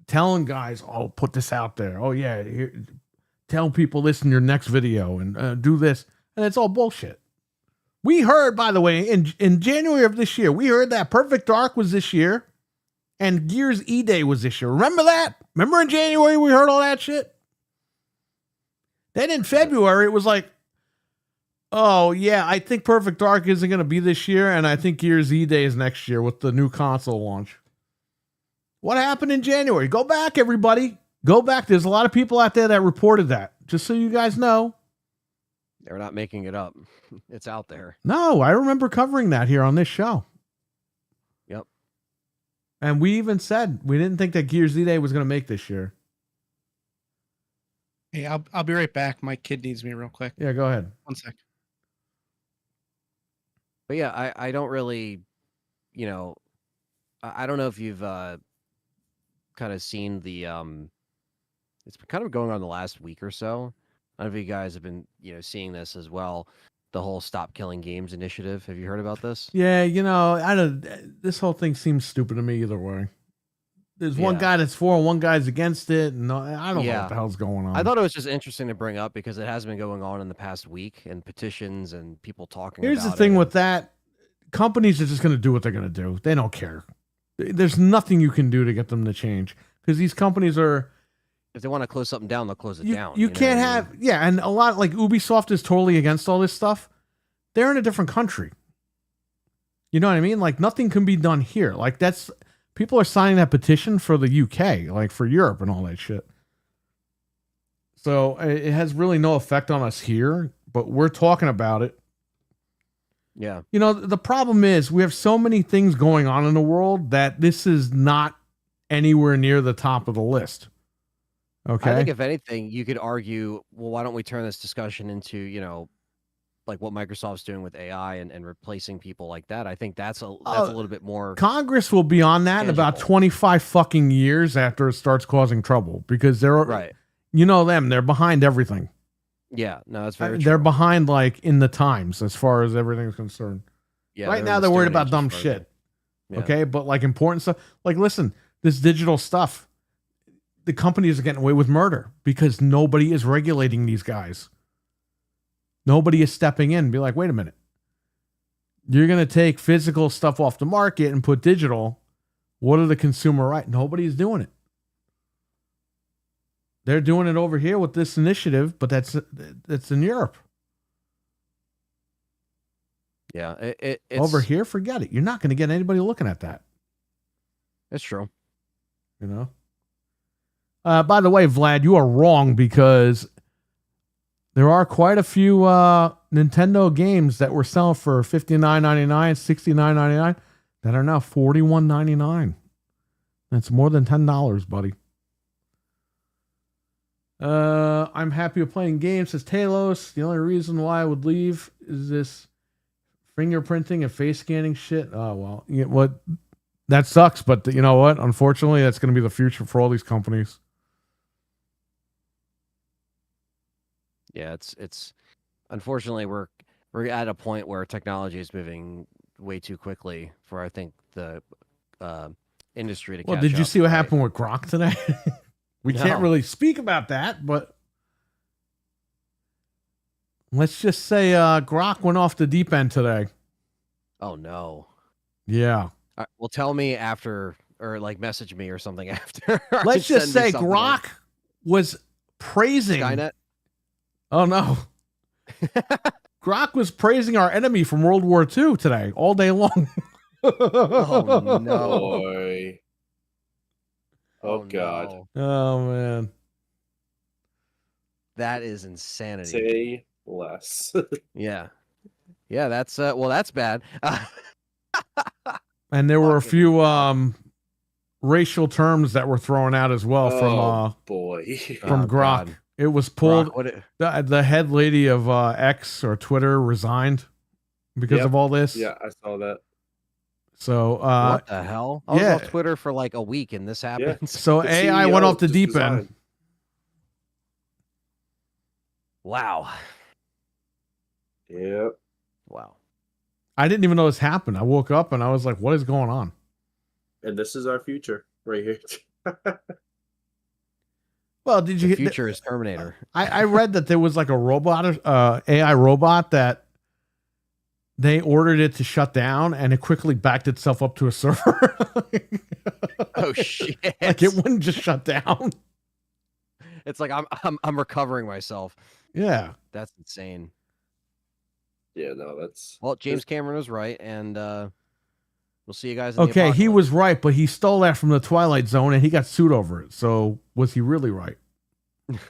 telling guys, oh, put this out there. Oh, yeah, tell people this in your next video and do this. And it's all bullshit. We heard, by the way, in January of this year, we heard that Perfect Dark was this year and Gears E-Day was this year. Remember that? Remember in January we heard all that shit? Then in February, it was like, oh, yeah, I think Perfect Dark isn't going to be this year, and I think Gears E-Day is next year with the new console launch. What happened in January? Go back, everybody. Go back. There's a lot of people out there that reported that, just so you guys know. They're not making it up. It's out there. No, I remember covering that here on this show. Yep. And we even said we didn't think that Gears E-Day was going to make this year. Hey, I'll be right back. My kid needs me real quick. Yeah, go ahead. 1 sec. But yeah, I don't really, I don't know if you've kind of seen the it's been kind of going on the last week or so. I don't know if you guys have been, seeing this as well. The whole Stop Killing Games initiative. Have you heard about this? Yeah, this whole thing seems stupid to me either way. There's one guy that's for and one guy's against it, and I don't know what the hell's going on. I thought it was just interesting to bring up because it has been going on in the past week and petitions and people talking Here's about it. the thing with that. Companies are just going to do what they're going to do. They don't care. There's nothing you can do to get them to change because these companies are... If they want to close something down, they'll close it down. You can't have... Yeah, and a lot like Ubisoft is totally against all this stuff. They're in a different country. You know what I mean? Like nothing can be done here. Like that's... People are signing that petition for the UK, like for Europe and all that shit. So it has really no effect on us here, but we're talking about it. Yeah. The problem is we have so many things going on in the world that this is not anywhere near the top of the list. Okay. I think if anything, you could argue, well, why don't we turn this discussion into, like what Microsoft's doing with AI and replacing people like that. I think that's a little bit more. Congress will be on that in about 25 fucking years after it starts causing trouble because they're right. They're behind everything. Yeah, no, that's very true. They're behind like in the times as far as everything's concerned. Yeah, right now they're worried about dumb shit. Yeah. Okay, but like important stuff. Like listen, this digital stuff, the companies are getting away with murder because nobody is regulating these guys. Nobody is stepping in and be like, wait a minute. You're going to take physical stuff off the market and put digital. What are the consumer rights? Nobody's doing it. They're doing it over here with this initiative, but that's in Europe. Yeah. It's over here, forget it. You're not going to get anybody looking at that. It's true. By the way, Vlad, you are wrong because there are quite a few Nintendo games that were selling for $59.99, $69.99 that are now $41.99. That's more than $10, buddy. I'm happy with playing games, says Talos. The only reason why I would leave is this fingerprinting and face scanning shit. Oh, well, what? That sucks, but you know what? Unfortunately, that's going to be the future for all these companies. Yeah, it's unfortunately we're at a point where technology is moving way too quickly for I think the industry to Well, catch did you up, see what right? happened with Grok today? We can't No. really speak about that, but let's just say Grok went off the deep end today. Oh no. Yeah. All right, well, tell me after, or like message me or something after. or Let's just send me say something like Grok was praising. Skynet. Oh, no. Grok was praising our enemy from World War II today, all day long. Oh, no. Boy. Oh, God. no. Oh, man. That is insanity. Say less. Yeah. Yeah, that's well, that's bad. And there were a Fucking few hell. racial terms that were thrown out as well Oh, boy. from Oh, Grok. God. It was pulled. Grok, what The head lady of X or Twitter resigned because Yep. of all this. Yeah, I saw that. So what the hell? I was yeah. off Twitter for like a week and this happens. so The AI went CEO off the just deep end. resigned. Wow. Yep. Wow. I didn't even know this happened. I woke up and I was like, what is going on? And this is our future right here. Well, did you The get future is Terminator. I read that there was like a robot, AI robot that they ordered it to shut down and it quickly backed itself up to a server. Oh shit. Like it wouldn't just shut down. It's like I'm recovering myself. Yeah. That's insane. Yeah, no, that's Well, James Cameron was right, and we'll see you guys in the Okay, he apocalypse. was right, but he stole that from the Twilight Zone and he got sued over it. So was he really right?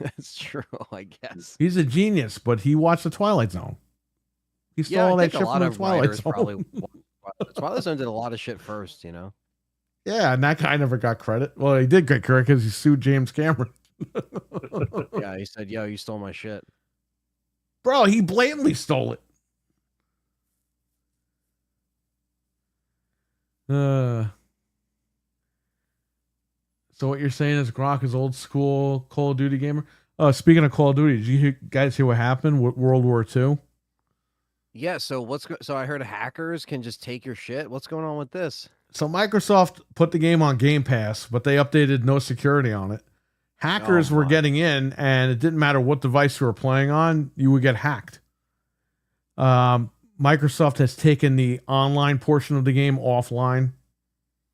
That's true, I guess. He's a genius, but he watched the Twilight Zone. He stole Yeah, all I that think a shit lot from the of Twilight writers Zone. probably Twilight Zone did a lot of shit first, you know. Yeah, and that guy never got credit. Well, he did get credit because he sued James Cameron. Yeah, he said, "Yo, you stole my shit." Bro, he blatantly stole it. So what you're saying is Grok is old school Call of Duty gamer? Speaking of Call of Duty, did you guys hear what happened with World War II? Yeah, so so I heard hackers can just take your shit. What's going on with this? So Microsoft put the game on Game Pass, but they updated no security on it. Hackers were my. getting in, and it didn't matter what device you were playing on, you would get hacked. Microsoft has taken the online portion of the game offline.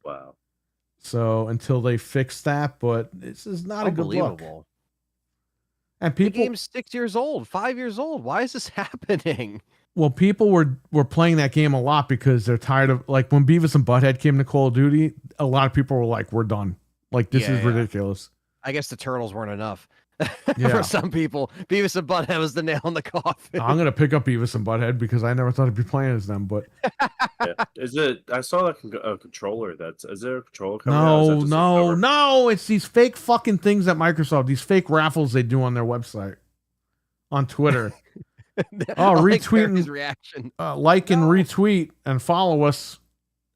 wow. So until they fix that, but this is not a good look. Unbelievable. And The people, game's 6 years old, 5 years old. Why is this happening? well, people were playing that game a lot because they're tired of, like, when Beavis and Butthead came to Call of Duty, a lot of people were like, "We're done. Like, this is Yeah. ridiculous." I guess the turtles weren't enough. Yeah. For some people, Beavis and Butthead was the nail in the coffin. I'm gonna pick up Beavis and Butthead because I never thought I'd be playing as them. But Yeah. Is it? I saw like a controller. Is there a controller coming out? Is that just a cover? no, it's these fake fucking things at Microsoft. These fake raffles they do on their website, on Twitter. I like retweeting- Barry's reaction. Like and retweet and follow us,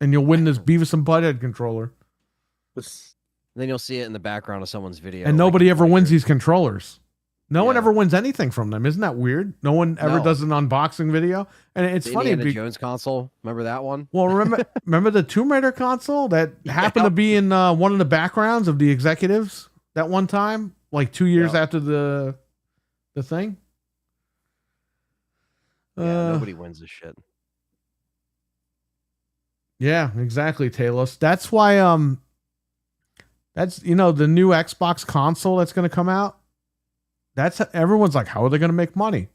and you'll win this Beavis and Butthead controller. Then you'll see it in the background of someone's video. And like, nobody ever wins later. these controllers. No one Yeah. ever wins anything from them. Isn't that weird? No one ever No. does an unboxing video. And it's The funny. Indiana Jones console. Remember that one? Well, remember the Tomb Raider console that happened to be in one of the backgrounds of the executives that one time, like 2 years Yeah. after the thing. Yeah, nobody wins this shit. Yeah, exactly, Talos. That's why that's the new Xbox console that's going to come out. That's everyone's like, how are they going to make money?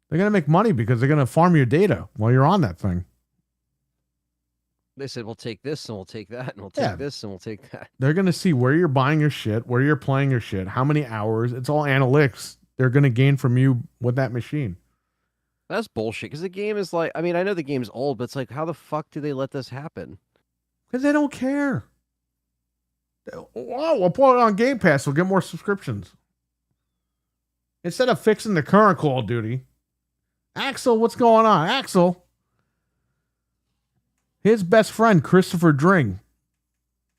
They're going to make money because they're going to farm your data while you're on that thing. They said we'll take this and we'll take that and we'll take Yeah. this and we'll take that. They're going to see where you're buying your shit, where you're playing your shit, how many hours. It's all analytics they're going to gain from you with that machine. That's bullshit. Because the game is like, I mean, I know the game's old, but it's like, how the fuck do they let this happen? Because they don't care. Oh, we'll put it on Game Pass. We'll get more subscriptions. Instead of fixing the current Call of Duty. Axel, what's going on? Axel. His best friend, Christopher Dring,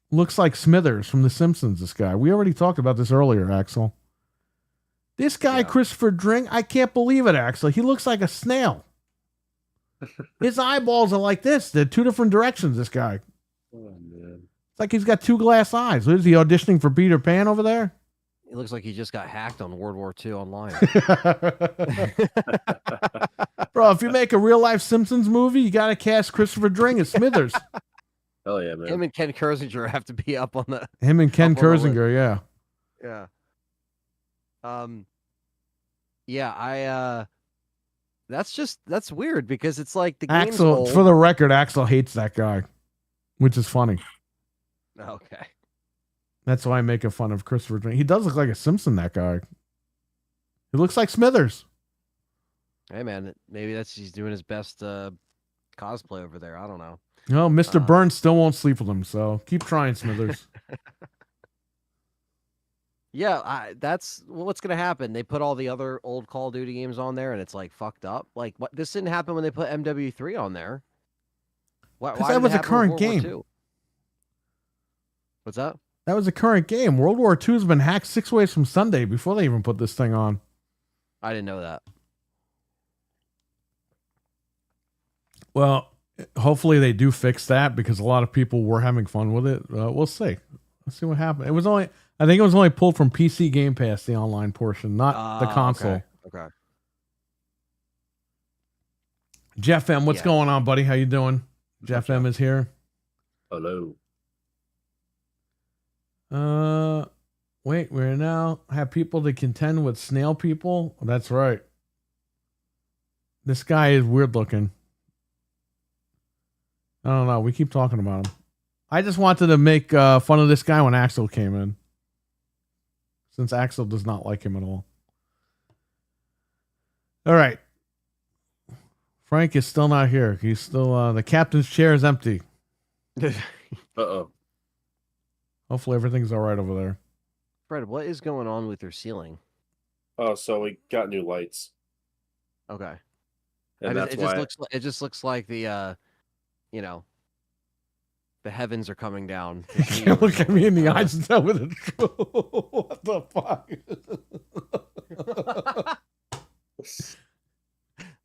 looks like Smithers from The Simpsons, this guy. We already talked about this earlier, Axel. This guy, Yeah. Christopher Dring, I can't believe it, Axel. He looks like a snail. His eyeballs are like this. They're two different directions, this guy. Oh man. It's like he's got two glass eyes. What is he auditioning for Peter Pan over there? It looks like he just got hacked on World War II online. Bro, if you make a real life Simpsons movie, you gotta cast Christopher Dring as Smithers. Hell yeah, man. Him and Ken Kersinger have to be up on the. Him and Ken Up on the list. Kersinger, yeah. Yeah. Yeah, that's weird because it's like the game's Axel, old. for the record, Axel hates that guy, which is funny. Okay. That's why I'm making fun of Christopher Dring. He does look like a Simpson, that guy. He looks like Smithers. Hey man, maybe he's doing his best cosplay over there. I don't know. No, Mr. Burns still won't sleep with him, so keep trying, Smithers. Yeah, that's what's gonna happen. They put all the other old Call of Duty games on there, and it's like fucked up. Like, what? This didn't happen when they put MW3 on there. Why? Because Why that did it was a happen with current World War game. II? What's that? That was a current game. World War II has been hacked 6 ways from Sunday before they even put this thing on. I didn't know that. Well, hopefully they do fix that because a lot of people were having fun with it. We'll see. Let's see what happens. I think it was only pulled from PC Game Pass, the online portion, not the console. Okay. Jeff M, what's Yeah. going on, buddy? How you doing? Jeff M is here. Hello. Wait, we now have people to contend with snail people. That's right. This guy is weird looking. I don't know. We keep talking about him. I just wanted to make fun of this guy when Axel came in, since Axel does not like him at all. All right. Frank is still not here. He's still the captain's chair is empty. Uh-oh. Hopefully everything's all right over there. Fred, what is going on with your ceiling? Oh, so we got new lights. Okay. And that's why It just looks like the the heavens are coming down. You can't look at me in the eyes and tell me the truth. What the fuck?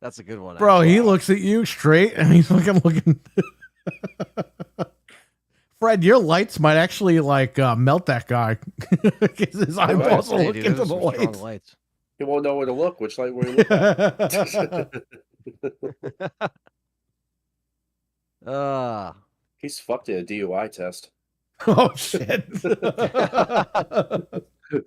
That's a good one. Bro, actually. he looks at you straight and he's fucking looking. Fred, your lights might actually like melt that guy. His eyeballs are Hey, looking dude, to those the are strong lights. lights. he won't know where to look. Which light will he look at? He's fucked in a DUI test. Oh shit.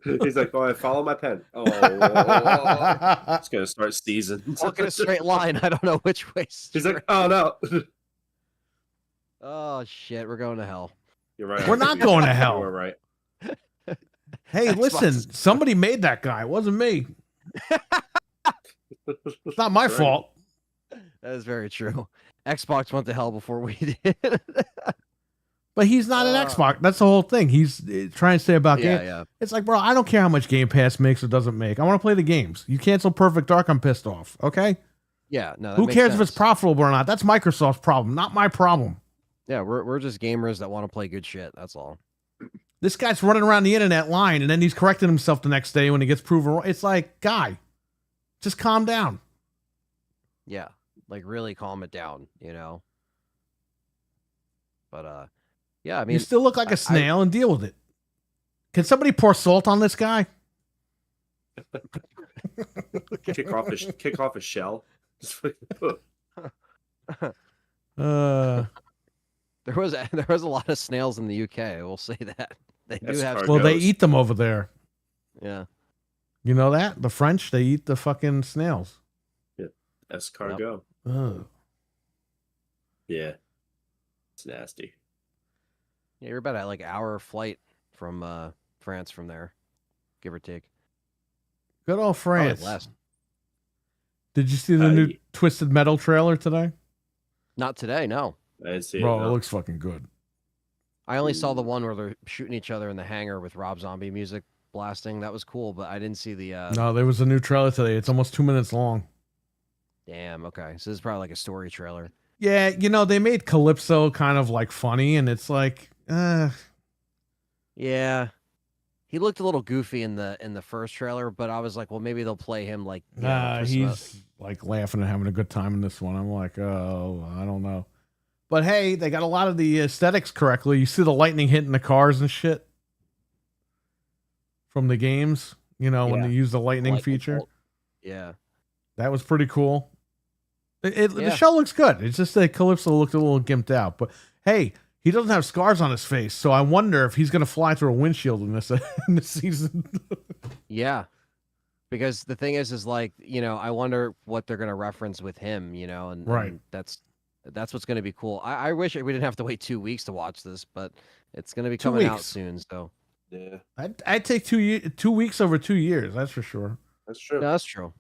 He's like, oh, I follow my pen. Oh, it's gonna start season. Walk in a straight line. I don't know which way. He's like, oh no. Oh shit, we're going to hell. You're right. We're not going to hell. We're right. Hey, Xbox. listen, somebody made that guy. It wasn't me. It's not my Right. fault. That is very true. Xbox went to hell before we did. But he's not an Xbox. That's the whole thing. He's trying to say about Yeah, game. yeah. It's like, bro, I don't care how much Game Pass makes or doesn't make. I want to play the games. You cancel Perfect Dark, I'm pissed off. Okay? Yeah, no. that Who makes cares if sense. it's profitable or not? That's Microsoft's problem, not my problem. Yeah, we're just gamers that want to play good shit. That's all. This guy's running around the internet lying, and then he's correcting himself the next day when he gets proven wrong. It's like, guy, just calm down. Yeah, like really calm it down, you know. But yeah, I mean, You still look like a snail and deal with it. Can somebody pour salt on this guy? Kick off his shell. there was a lot of snails in the UK. I will say that they do have. Escargot. Well, they eat them over there. Yeah, You know that? The French, they eat the fucking snails. Escargot. Ugh. Yeah. It's nasty. yeah, you're about a like hour flight from France from there, give or take. Good old Probably France. less. Did you see the new Twisted Metal trailer today? Not today, no. I didn't see Bro, it. it No. looks fucking good. I only saw the one where they're shooting each other in the hangar with Rob Zombie music blasting. That was cool, but I didn't see the. No, there was a new trailer today. It's almost 2 minutes long. Damn. Okay, so this is probably like a story trailer. Yeah, you know, they made Calypso kind of like funny, and it's like, Yeah. he looked a little goofy in the first trailer, but I was like, well, maybe they'll play him like He's like laughing and having a good time in this one. I'm like, oh, I don't know. But hey, they got a lot of the aesthetics correctly. You see the lightning hitting the cars and shit from the games, when they use the lightning feature. bolt. Yeah. That was pretty cool. The show looks good. It's just that Calypso looked a little gimped out. But hey, he doesn't have scars on his face, so I wonder if he's going to fly through a windshield in this season. Yeah. Because the thing is like, I wonder what they're going to reference with him, and that's what's going to be cool. I wish we didn't have to wait 2 weeks to watch this, but it's going to be coming out soon. So yeah, I'd take 2 weeks over 2 years. That's for sure. That's true. No, that's true.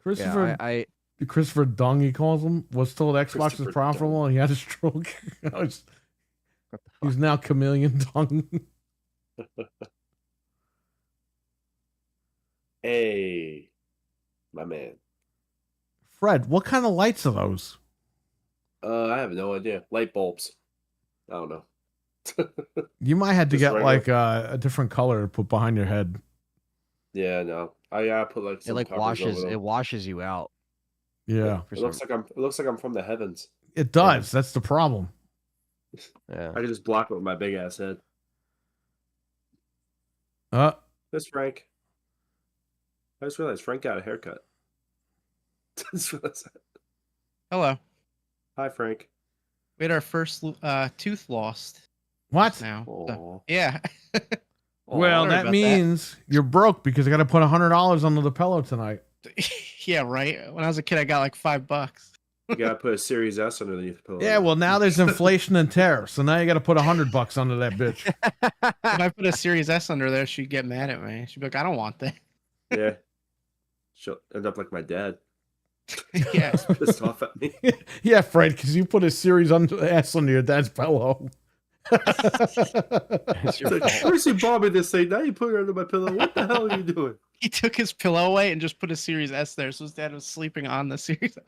Christopher, Christopher Dung, he calls him, was told Xbox is profitable and he had a stroke. He's now Chameleon Dung. Hey, my man. Fred, what kind of lights are those? I have no idea. Light bulbs. I don't know. You might have to Just get regular. like a different color to put behind your head. Yeah, no. I put like some it covers over them. washes you out. Yeah. It looks like I'm from the heavens. It does. That's the problem. Yeah. I can just block it with my big ass head. That's Frank. I just realized Frank got a haircut. Just realized that. Hello. Hi, Frank. We had our first tooth lost. What? Now. Aw. So, yeah. Well, Sorry that about means you're broke because I got to put $100 under the pillow tonight. Yeah, right. When I was a kid, I got like $5. You gotta put a Series S underneath the pillow. Yeah, well, now there's inflation and tariffs, so now you got to put $100 under that bitch. If I put a Series S under there, she'd get mad at me. She'd be like, I don't want that. Yeah. She'll end up like my dad. Yeah. Pissed off at me. Yeah, Fred, because you put a Series S under your dad's pillow. It's your It's like, fault. first you bought me this thing, now you put it under my pillow. What the hell are you doing? He took his pillow away and just put a Series S there, so his dad was sleeping on the Series S.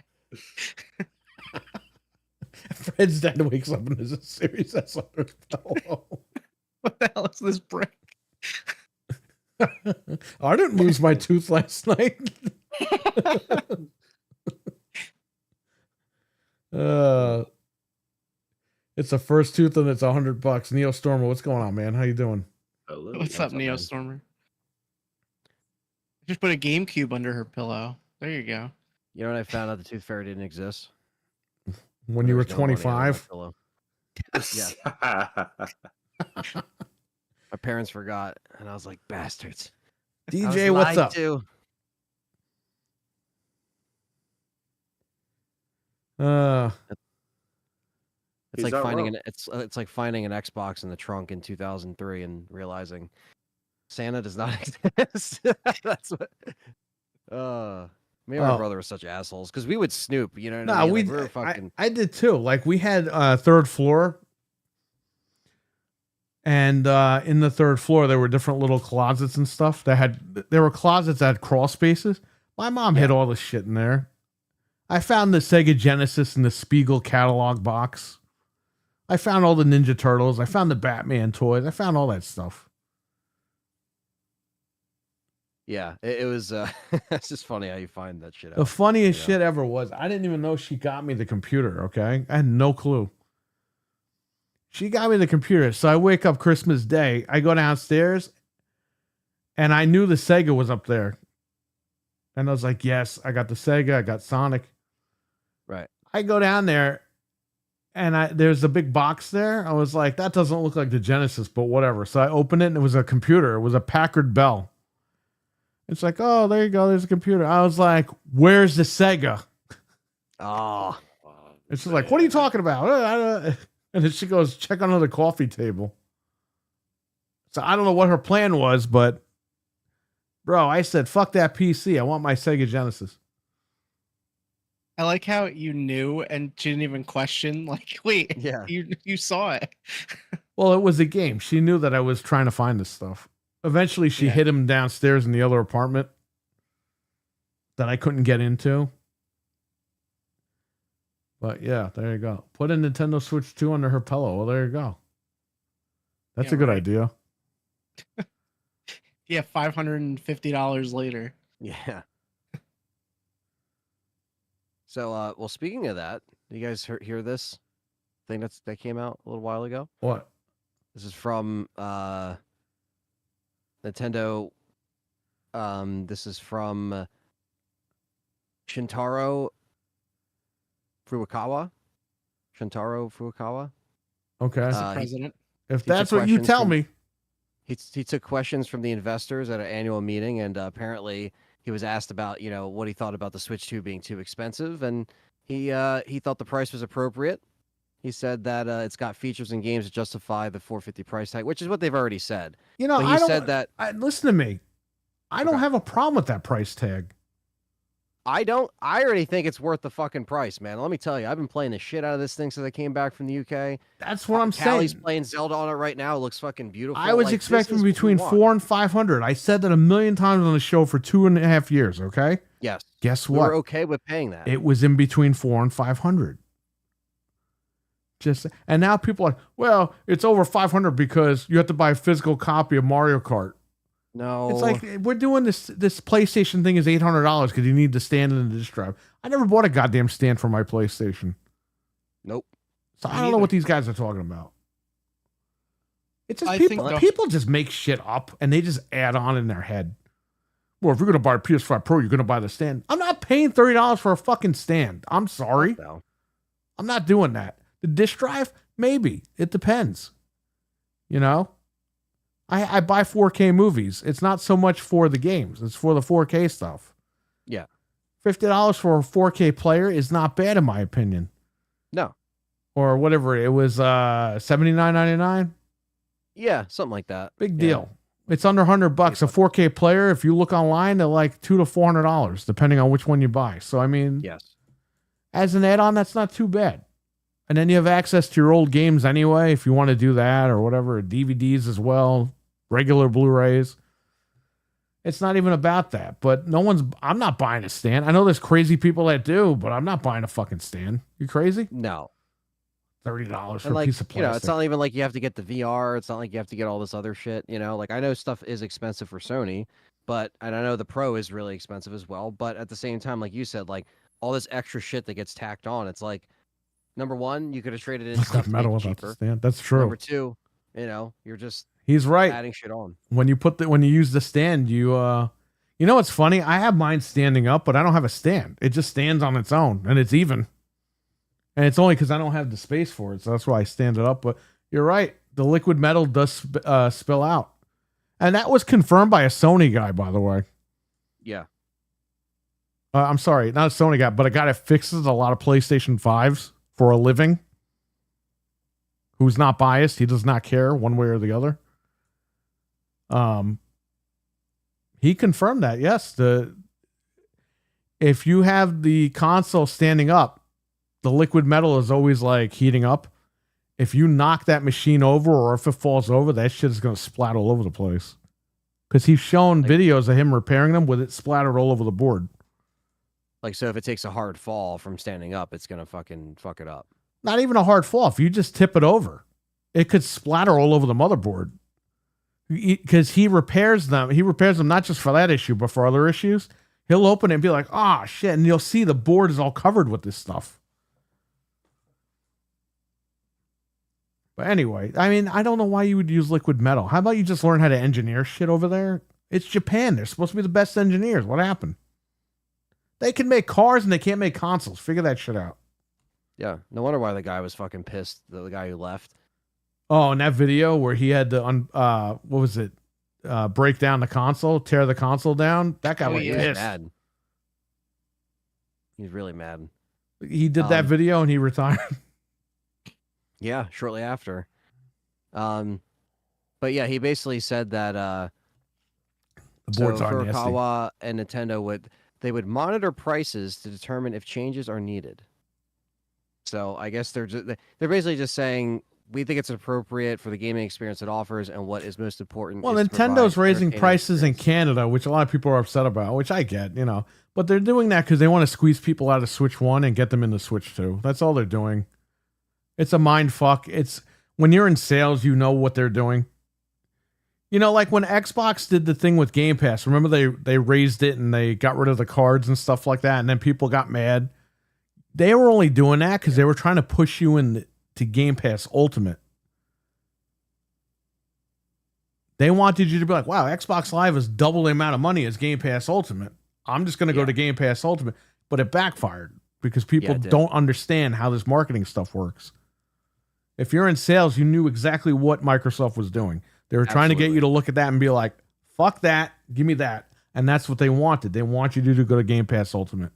Fred's dad wakes up and there's a Series S under his pillow. What the hell is this brick? I didn't lose my tooth last night. It's the first tooth and it's $100. Neo Stormer, what's going on, man? How you doing? Hello. What's up, Neo man? Stormer? Just put a GameCube under her pillow. There you go. You know when I found out the Tooth Fairy didn't exist? When you were There was no money under my 25? pillow. Yeah. My parents forgot, and I was like, bastards. I DJ, was what's lied up? to. It's He's like not finding wrong. it's like finding an Xbox in the trunk in 2003 and realizing Santa does not exist. That's what. Me and my Oh. brother were such assholes because we would snoop. You know what No, I mean? we Like, were fucking. I did too. Like we had third floor, and in the third floor there were different little closets and stuff. There were closets that had crawl spaces. My mom hid all the shit in there. I found the Sega Genesis in the Spiegel catalog box. I found all the Ninja Turtles. I found the Batman toys. I found all that stuff. Yeah, it was. It's just funny how you find that shit The out. funniest Yeah. shit ever was I didn't even know she got me the computer, okay? I had no clue. She got me the computer. So I wake up Christmas Day. I go downstairs and I knew the Sega was up there. And I was like, yes, I got the Sega. I got Sonic. Right. I go down there and there's a big box there. I was like, that doesn't look like the Genesis, but whatever. So I opened it and it was a computer. It was a Packard Bell. It's like, oh, there you go. There's a computer. I was like, where's the Sega? Oh, And she's like, what are you talking about? And then she goes, check under the coffee table. So I don't know what her plan was, but bro, I said, fuck that PC. I want my Sega Genesis. I like how you knew and she didn't even question. Like, wait, yeah. you saw it. Well, it was a game. She knew that I was trying to find this stuff. Eventually, she Yeah. hid him downstairs in the other apartment that I couldn't get into. But yeah, there you go. Put a Nintendo Switch 2 under her pillow. Well, there you go. That's Yeah, a good right. idea. Yeah, $550 later. Yeah. So, well, speaking of that, you guys hear this thing that came out a little while ago? What? This is from Nintendo. This is from Shintaro Furukawa. Okay. That's the he- president. If took that's what you questions tell from- me. He took questions from the investors at an annual meeting, and apparently he was asked about what he thought about the Switch 2 being too expensive, and he thought the price was appropriate. He said that it's got features and games that justify the $450 price tag, which is what they've already said. But he I don't, said that listen to me. I don't Okay. have a problem with that price tag. I already think it's worth the fucking price, man. Let me tell you, I've been playing the shit out of this thing since I came back from the UK. That's what I'm Callie's saying. playing Zelda on it right now. It looks fucking beautiful. I was Like, this expecting is what we between want. 400 and 500. I said that a million times on the show for 2.5 years. Okay. Yes. Guess We what? were okay with paying that. It was in between 400 and 500. And now people are like, well, it's over 500 because you have to buy a physical copy of Mario Kart. No. It's like we're doing this PlayStation thing is $800 because you need the stand and the disc drive. I never bought a goddamn stand for my PlayStation. Nope. So Me I don't know neither. what these guys are talking about. It's just I people. think the- People just make shit up and they just add on in their head. Well, if you're gonna buy a PS5 Pro, you're gonna buy the stand. I'm not paying $30 for a fucking stand. I'm sorry. No. I'm not doing that. The disc drive, maybe. It depends. You know? I buy 4K movies. It's not so much for the games. It's for the 4K stuff. Yeah. $50 for a 4K player is not bad in my opinion. No. Or whatever. It was $79.99. Yeah, something like that. Big Yeah. deal. It's under $100. A 4K player, if you look online, they're like $200 to $400, depending on which one you buy. So I mean, Yes. as an add-on, that's not too bad. And then you have access to your old games anyway, if you want to do that or whatever, DVDs as well, regular Blu-rays. It's not even about that. But I'm not buying a stand. I know there's crazy people that do, but I'm not buying a fucking stand. You crazy? No. $30 for And a piece of plastic. it's not even like you have to get the VR. It's not like you have to get all this other shit. Like I know stuff is expensive for Sony, and I know the Pro is really expensive as well. But at the same time, like you said, like all this extra shit that gets tacked on, it's like, number one, you could have traded in stuff to metal make it without the cheaper. stand. That's true. Number two, you're just He's right. adding shit on. When you use the stand, you know what's funny? I have mine standing up, but I don't have a stand. It just stands on its own, and it's even. And it's only because I don't have the space for it, so that's why I stand it up. But you're right. The liquid metal does spill out. And that was confirmed by a Sony guy, by the way. Yeah. I'm sorry, not a Sony guy, but a guy that fixes a lot of PlayStation 5s for a living. Who's not biased. He does not care one way or the other. He confirmed that, yes. If you have the console standing up, the liquid metal is always like heating up. If you knock that machine over or if it falls over, that shit is going to splat all over the place. Because he's shown videos of him repairing them with it splattered all over the board. Like, so if it takes a hard fall from standing up, it's going to fucking fuck it up. Not even a hard fall. If you just tip it over, it could splatter all over the motherboard. Because he repairs them. He repairs them not just for that issue, but for other issues. He'll open it and be like, ah, shit. And you'll see the board is all covered with this stuff. But anyway, I mean, I don't know why you would use liquid metal. How about you just learn how to engineer shit over there? It's Japan. They're supposed to be the best engineers. What happened? They can make cars and they can't make consoles. Figure that shit out. Yeah. No wonder why the guy was fucking pissed. The guy who left. Oh, and that video where he had to, what was it? Break down the console, tear the console down. That guy was He's pissed. mad. He's really mad. He did that video and he retired. Yeah, shortly after. But yeah, he basically said that The boards are nasty. Furukawa and Nintendo would monitor prices to determine if changes are needed. So I guess they're basically just saying we think it's appropriate for the gaming experience it offers and what is most important. Well, is to Nintendo's provide raising entertaining prices in experience. Canada, which a lot of people are upset about, which I get, but they're doing that because they want to squeeze people out of Switch 1 and get them into Switch 2. That's all they're doing. It's a mind fuck. It's when you're in sales, you know what they're doing. You know, like when Xbox did the thing with Game Pass, remember they raised it and they got rid of the cards and stuff like that, and then people got mad. They were only doing that because they were trying to push you in to Game Pass Ultimate. They wanted you to be like, wow, Xbox Live is double the amount of money as Game Pass Ultimate. I'm just going to go to Game Pass Ultimate. But it backfired because people don't understand how this marketing stuff works. If you're in sales, you knew exactly what Microsoft was doing. They were trying to get you to look at that and be like, fuck that, give me that. And that's what they wanted. They want you to go to Game Pass Ultimate.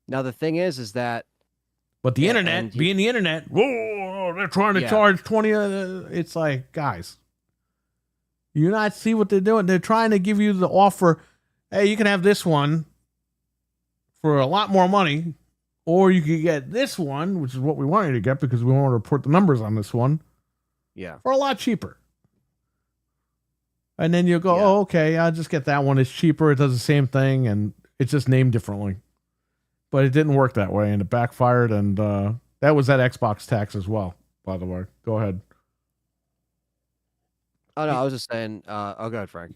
Now, the thing is that... But the internet, being the internet, whoa, they're trying to charge 20. It's like, guys, you not see what they're doing? They're trying to give you the offer. Hey, you can have this one for a lot more money, or you could get this one, which is what we wanted to get because we want to report the numbers on this one. Yeah. For a lot cheaper. And then you go, oh, okay, I'll just get that one. It's cheaper. It does the same thing, and it's just named differently. But it didn't work that way, and it backfired, and that was that Xbox tax as well, by the way. Go ahead. Oh, no, I was just saying, go ahead, Frank.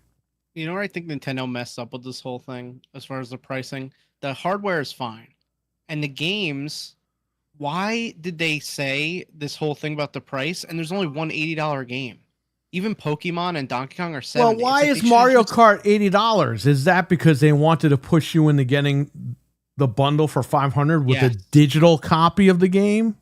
You know where I think Nintendo messed up with this whole thing as far as the pricing? The hardware is fine. And the games, why did they say this whole thing about the price? And there's only one $80 game. Even Pokemon and Donkey Kong are $70. Well, why is Mario Kart $80? Is that because they wanted to push you into getting the bundle for $500 with a digital copy of the game?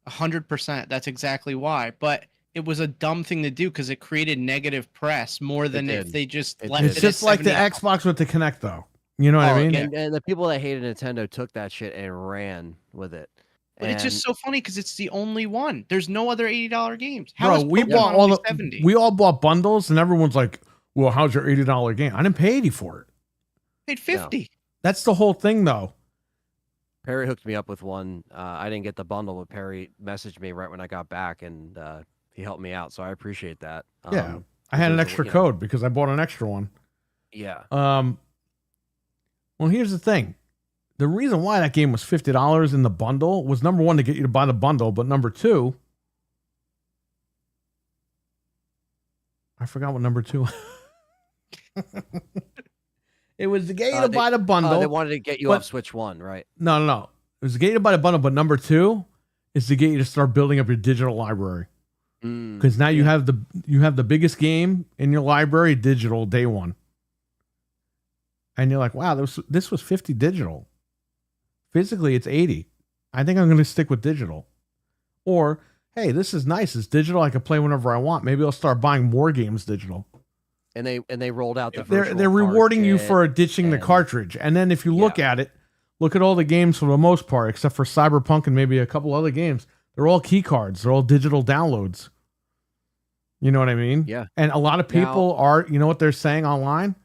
100%. That's exactly why. But it was a dumb thing to do because it created negative press more than if they just left it. It's just like the Xbox with the Kinect, though. You know what I mean? And the people that hated Nintendo took that shit and ran with it. But it's just so funny because it's the only one. There's no other $80 games. Bro, we all bought bundles, and everyone's like, "Well, how's your $80 game?" I didn't pay 80 for it. Paid 50. No. That's the whole thing, though. Perry hooked me up with one. I didn't get the bundle, but Perry messaged me right when I got back, and he helped me out. So I appreciate that. Yeah, I had an extra code because I bought an extra one. Yeah. Well, here's the thing. The reason why that game was $50 in the bundle was, number one, to get you to buy the bundle, but number two, I forgot what number two. It was to get you to buy the bundle. They wanted to get you off Switch 1, right? No. It was to get you to buy the bundle, but number two is to get you to start building up your digital library. Because now you have the biggest game in your library digital day one. And you're like, wow, this was 50 digital. Physically, it's 80. I think I'm going to stick with digital. Or, hey, this is nice. It's digital. I can play whenever I want. Maybe I'll start buying more games digital. And they rolled out the they're rewarding you for ditching the cartridge. And then if you look at it, look at all the games for the most part, except for Cyberpunk and maybe a couple other games. They're all key cards. They're all digital downloads. You know what I mean? Yeah. And a lot of people are, you know what they're saying online?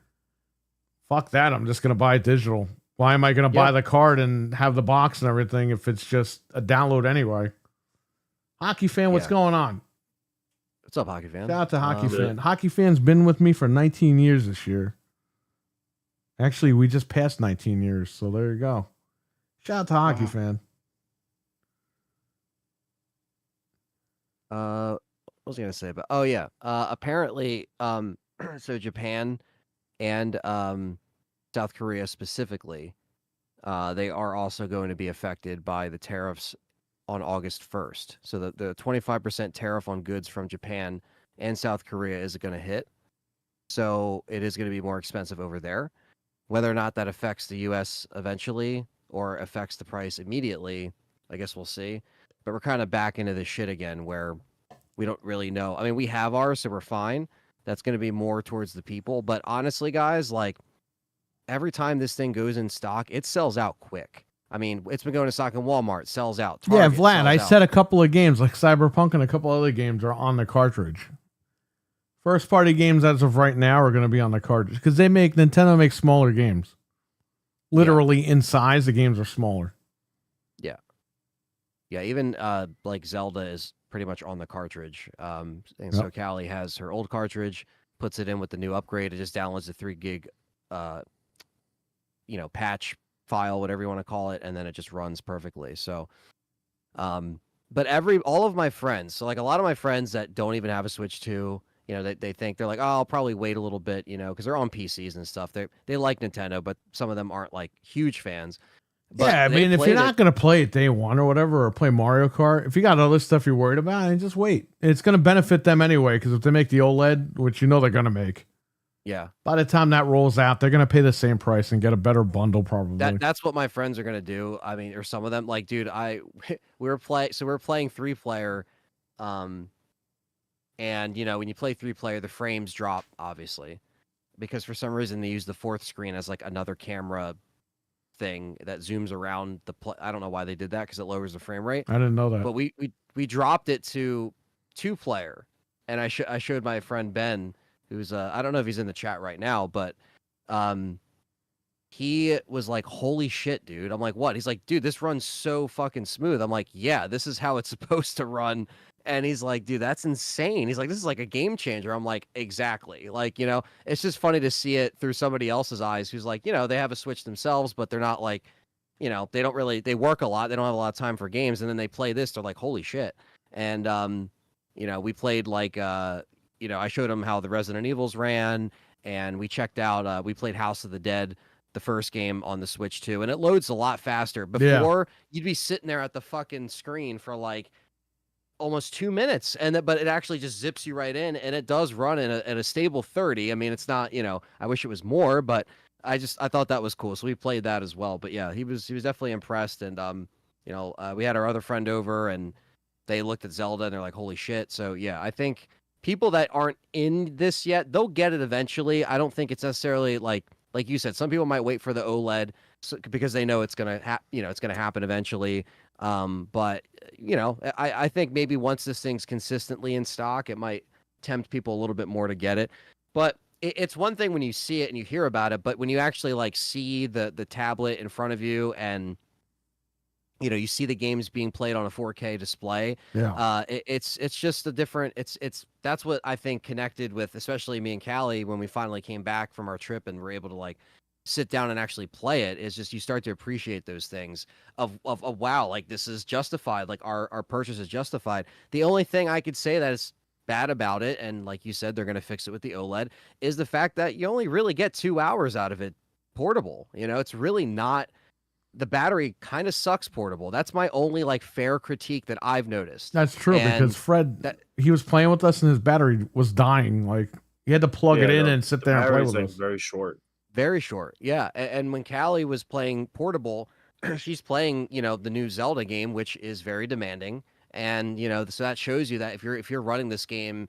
Fuck that. I'm just going to buy it digital. Why am I going to buy the card and have the box and everything if it's just a download anyway? Hockey fan, what's going on? What's up, Hockey fan? Shout out to Hockey fan. Hockey fan's been with me for 19 years this year. Actually, we just passed 19 years, so there you go. Shout out to Hockey fan. What was I going to say about? Oh yeah. Apparently, so Japan and South Korea specifically, they are also going to be affected by the tariffs on August 1st. So the 25% tariff on goods from Japan and South Korea is going to hit. So it is going to be more expensive over there. Whether or not that affects the U.S. eventually or affects the price immediately, I guess we'll see. But we're kind of back into this shit again where we don't really know. I mean, we have ours, so we're fine. That's going to be more towards the people. But honestly, guys, like every time this thing goes in stock, it sells out quick. I mean, it's been going to stock in Walmart, sells out. Target, Vlad, I said a couple of games like Cyberpunk and a couple other games are on the cartridge. First party games as of right now are going to be on the cartridge because Nintendo makes smaller games. Literally in size, the games are smaller. Yeah. Yeah, even like Zelda is pretty much on the cartridge. And so Callie has her old cartridge, puts it in with the new upgrade. It just downloads the 3 gig, patch file, whatever you want to call it, and then it just runs perfectly. So, but all of my friends, so like a lot of my friends that don't even have a Switch 2, they think they're like, oh, I'll probably wait a little bit, because they're on PCs and stuff. They like Nintendo, but some of them aren't like huge fans. But yeah, I they mean, if you're played not it- going to play it day one or whatever, or play Mario Kart, if you got other stuff you're worried about, then just wait. It's going to benefit them anyway, because if they make the OLED, which they're going to make, yeah, by the time that rolls out, they're going to pay the same price and get a better bundle probably. that's what my friends are gonna do. I mean, or some of them, like, dude, we were playing 3-player, and when you play 3-player, the frames drop obviously because for some reason they use the fourth screen as like another camera thing that zooms around the play. I don't know why they did that because it lowers the frame rate. I didn't know that. But we dropped it to 2-player, and I showed my friend Ben, who's I don't know if he's in the chat right now, but he was like, "Holy shit, dude!" I'm like, "What?" He's like, "Dude, this runs so fucking smooth." I'm like, "Yeah, this is how it's supposed to run." And he's like, "Dude, that's insane." He's like, "This is like a game changer." I'm like, "Exactly." Like, it's just funny to see it through somebody else's eyes who's like, they have a Switch themselves, but they're not like, they don't really, they work a lot. They don't have a lot of time for games. And then they play this. They're like, holy shit. And, we played like, I showed them how the Resident Evils ran, and we checked out, we played House of the Dead, the first game on the Switch too. And it loads a lot faster. Before, you'd be sitting there at the fucking screen for like almost 2 minutes, but it actually just zips you right in, and it does run at a stable 30. I mean, it's not, I wish it was more, but I thought that was cool. So we played that as well. But yeah, he was definitely impressed. And we had our other friend over, and they looked at Zelda and they're like, holy shit. So yeah, I think people that aren't in this yet, they'll get it eventually. I don't think it's necessarily like you said, some people might wait for the OLED because they know it's gonna it's gonna happen eventually. But I think maybe once this thing's consistently in stock, it might tempt people a little bit more to get it. But it's one thing when you see it and you hear about it, but when you actually like see the tablet in front of you, and you see the games being played on a 4K display, it's just a different. That's what I think connected with, especially me and Callie, when we finally came back from our trip and were able to like sit down and actually play it. Is just you start to appreciate those things of wow, like this is justified, like our purchase is justified. The only thing I could say that is bad about it, and like you said, they're going to fix it with the OLED, is the fact that you only really get 2 hours out of it portable. It's really not, the battery kind of sucks portable. That's my only like fair critique that I've noticed. That's true, because Fred, he was playing with us and his battery was dying. Like he had to plug it in and sit there and play with us. Very short. Very short, yeah. And when Callie was playing portable, she's playing, the new Zelda game, which is very demanding. And so that shows you that if you're running this game,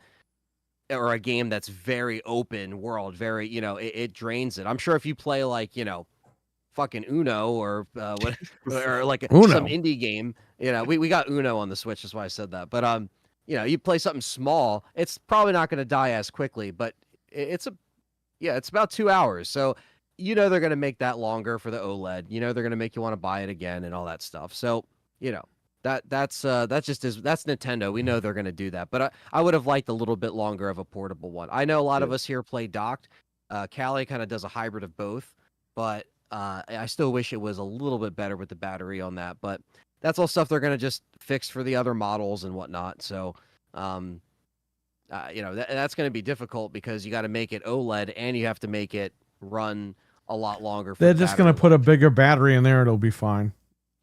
or a game that's very open world, very it drains it. I'm sure if you play like fucking Uno or what or like some indie game, we got Uno on the Switch, that's why I said that. But you play something small, it's probably not going to die as quickly. But it's about 2 hours, so they're going to make that longer for the OLED. They're going to make you want to buy it again and all that stuff. So that's Nintendo. We know they're going to do that. But I would have liked a little bit longer of a portable one. I know a lot of us here play docked. Callie kind of does a hybrid of both, but I still wish it was a little bit better with the battery on that. But that's all stuff they're going to just fix for the other models and whatnot. So that's going to be difficult because you got to make it OLED and you have to make it run a lot longer. They're just going to put a bigger battery in there. It'll be fine.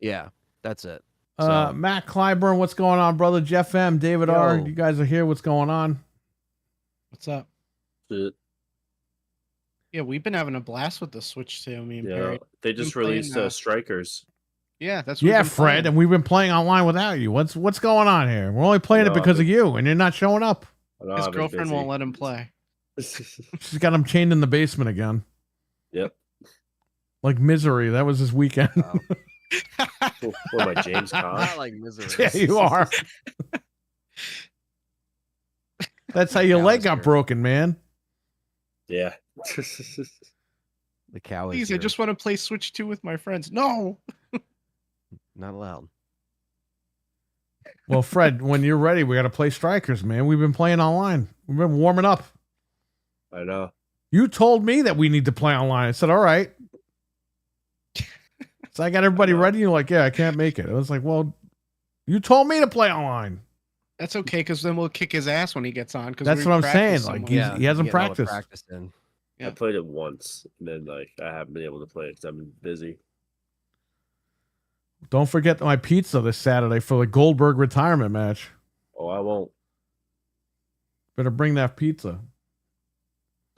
Yeah, that's it. Matt Clyburn, what's going on, brother? Jeff M, David R, you guys are here. What's going on? What's up? Yeah, we've been having a blast with the Switch too. Me and Perry. They just released Strikers. Yeah, that's what Fred, playing. And we've been playing online without you. What's going on here? We're only playing it because of you, and you're not showing up. His girlfriend won't let him play. She's got him chained in the basement again. Yep. Like Misery. That was his weekend. Wow. What am I, James Caan? Not like Misery. Yeah, you are. That's how your leg got broken, man. Yeah. The cow. Please, I just want to play Switch 2 with my friends. No. Not allowed. Well, Fred, when you're ready, we got to play Strikers, man. We've been playing online. We've been warming up. I know. You told me that we need to play online. I said, all right. So I got everybody ready. You're like, yeah, I can't make it. I was like, well, you told me to play online. That's okay, because then we'll kick his ass when he gets on. Because That's what I'm saying. Like, he hasn't getting all the practiced. practice in. Yeah. I played it once, and then like I haven't been able to play it because I've been busy. Don't forget my pizza this Saturday for the Goldberg retirement match. Oh, I won't. Better bring that pizza.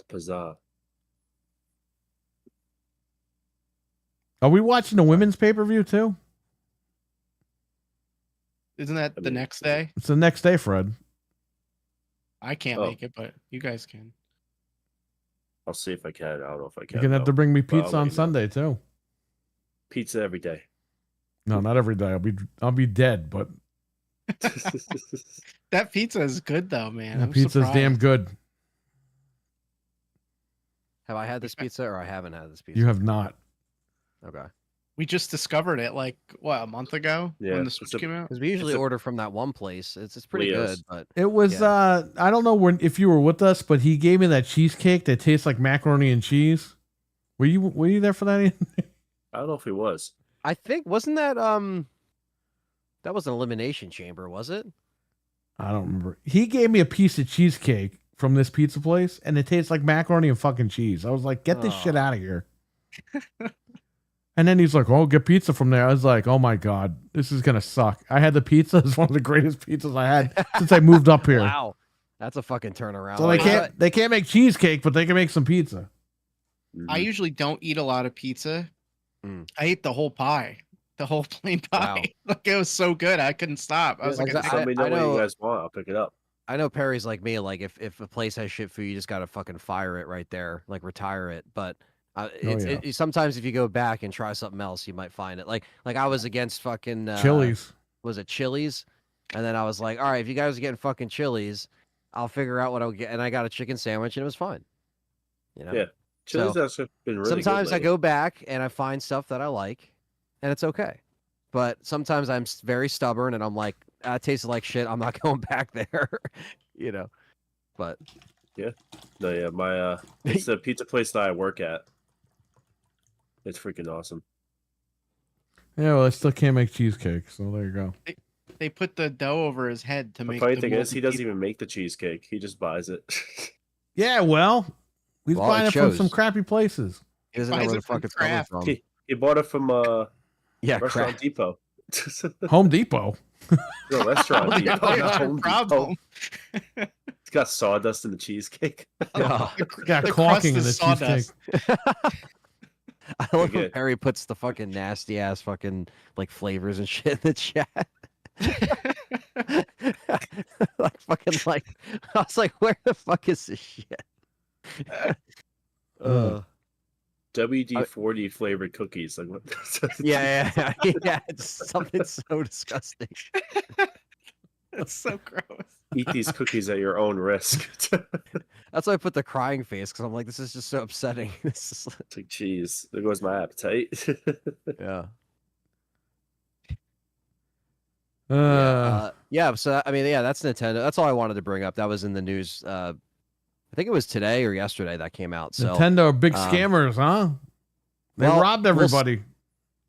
Pizzazz. Are we watching the women's pay-per-view too? Isn't that I the mean, next day? It's the next day, Fred. I can't Oh. make it, but you guys can. I'll see if I can. I don't know if I can. You're gonna have to though. bring me But I'll pizza let on you know. Sunday too. Pizza every day. No, not every day. I'll be dead, but That pizza is good though, man. the I'm pizza's damn surprised. good. Have I had this pizza or I haven't had this pizza? You have not. Okay. We just discovered it like what, a month ago Yeah, when the it's Switch a- came out. Because we usually It's a- order from that one place. It's pretty Leo's. good, but It was Yeah. I don't know if you were with us, but he gave me that cheesecake that tastes like macaroni and cheese. Were you there for that, Ian? I don't know if he was. I think wasn't that that was an elimination chamber, was it? I don't remember. He gave me a piece of cheesecake from this pizza place, and it tastes like macaroni and fucking cheese. I was like, get this shit Oh. out of here. And then he's like, oh, get pizza from there. I was like, oh my God, this is going to suck. I had the pizza. It's one of the greatest pizzas I had since I moved up here. Wow. That's a fucking turnaround. So they Like, can't make cheesecake, but they can make some pizza. I Mhm. usually don't eat a lot of pizza. Mm. I ate the whole pie, the whole plain pie. Wow. Like it was so good, I couldn't stop. I was Yeah, like, like I I- Let me know what know- you guys want. I'll pick it up. I know Perry's like me. Like if a place has shit food, you just gotta fucking fire it right there, like retire it. But sometimes if you go back and try something else, you might find it. Like I was against fucking Chili's. Was it Chili's? And then I was like, all right, if you guys are getting fucking Chili's, I'll figure out what I'll get. And I got a chicken sandwich, and it was fine. You know. Yeah. Chili's actually been really good Sometimes I lately. go back and I find stuff that I like, and it's okay. But sometimes I'm very stubborn, and I'm like, it tasted like shit. I'm not going back there. You know. But No, yeah, my it's the pizza place that I work at. It's freaking awesome. Yeah, well, I still can't make cheesecake, so there you go. they put the dough over his head to The make funny the thing is, he moldy doesn't pizza. even make the cheesecake. He just buys it. Yeah, well, he's Well, buying it it from some shows. crappy places. he doesn't know Buys where the it from fuck it's coming Kraft. from. he bought it from Yeah, Restaurant crap. Depot. Home Depot. No, Restaurant Depot. Oh, not Home Depot. problem. It's got sawdust in the cheesecake. Yeah. Got The caulking crust in the is sawdust. cheesecake. I love when good. Perry puts the fucking nasty ass fucking like flavors and shit in the chat. like fucking like I was like, where the fuck is this shit? WD-40 flavored cookies. Like what? yeah, it's something so disgusting. That's so gross. Eat these cookies at your own risk. That's why I put the crying face because I'm like, this is just so upsetting. This is It's like, geez, there goes my appetite. yeah. Uh, Yeah, so I mean, yeah, that's Nintendo. That's all I wanted to bring up. That was in the news. I think it was today or yesterday that came out. So Nintendo are big um, scammers, huh? They well, robbed everybody.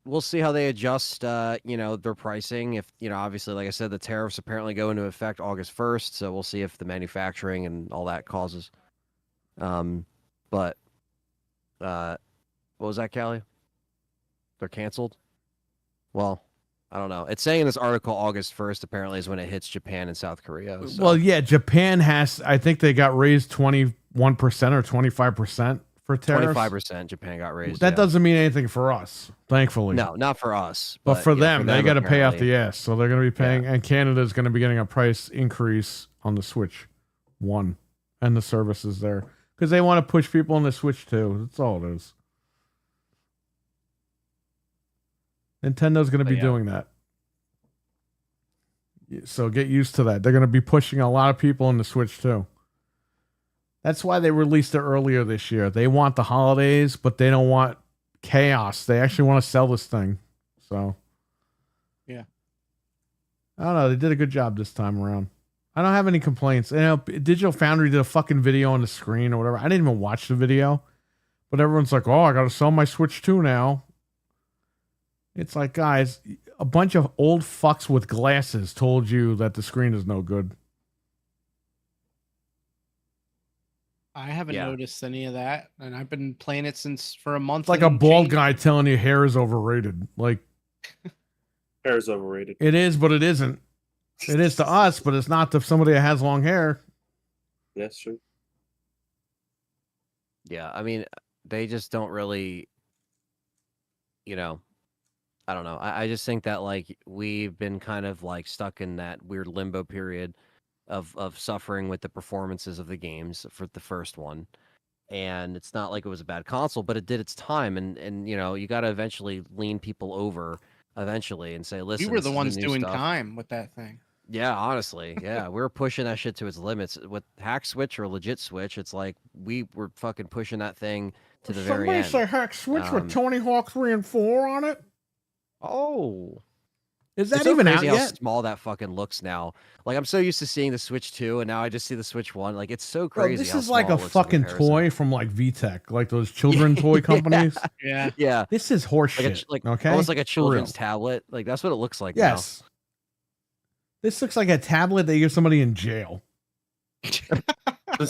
we'll see how they adjust, their pricing. If, obviously, like I said, the tariffs apparently go into effect August 1st. So we'll see if the manufacturing and all that causes. But what was that, Callie? They're canceled? Well, I don't know. It's saying in this article August 1st apparently is when it hits Japan and South Korea. So. Well, yeah, Japan has, I think they got raised 21% or 25% for tariffs. 25% Japan got raised. That yeah. doesn't mean anything for us, thankfully. No, not for us. But for yeah, them, they got to pay out apparently. the ass. So they're going to be paying, and Canada's going to be getting a price increase on the Switch 1 and the services there because they want to push people on the Switch 2. That's all it is. Nintendo's going to be Yeah. doing that. So get used to that. They're going to be pushing a lot of people in the Switch 2. That's why they released it earlier this year. They want the holidays, but they don't want chaos. They actually want to sell this thing. So, Yeah. I don't know. They did a good job this time around. I don't have any complaints. Digital Foundry did a fucking video on the screen or whatever. I didn't even watch the video, but everyone's like, "Oh, I got to sell my Switch 2 now." It's like, guys, a bunch of old fucks with glasses told you that the screen is no good. I haven't Yeah. noticed any of that, and I've been playing it for a month. It's like a and bald change. guy telling you hair is overrated. Like, Hair is overrated. it is, but it isn't. It is to us, but it's not to somebody that has long hair. That's true. Yeah, I mean, they just don't really, you know, I don't know. I just think that like we've been kind of like stuck in that weird limbo period of suffering with the performances of the games for the first one. And it's not like it was a bad console, but it did its time, and you know, you got to eventually lean people over eventually and say, We listen, were this the is ones new doing stuff. time with that thing. Yeah, honestly, yeah, we were pushing that shit to its limits. With Hack Switch or Legit Switch, it's like we were fucking pushing that thing to the very Somebody end. say Hack Switch with Um, Tony Hawk 3 and 4 on it? Oh, Is that it's so even out crazy how yet? small that fucking looks now. Like I'm so used to seeing the Switch 2, and now I just see the Switch 1. Like it's so Bro, crazy. this how is like small a it looks in fucking comparison. toy from like VTech, like those children toy companies. Yeah. Yeah, This is horseshit. like okay, almost like a For children's real. tablet. Like that's what it looks like Yes. This looks like a tablet they give somebody in jail. now.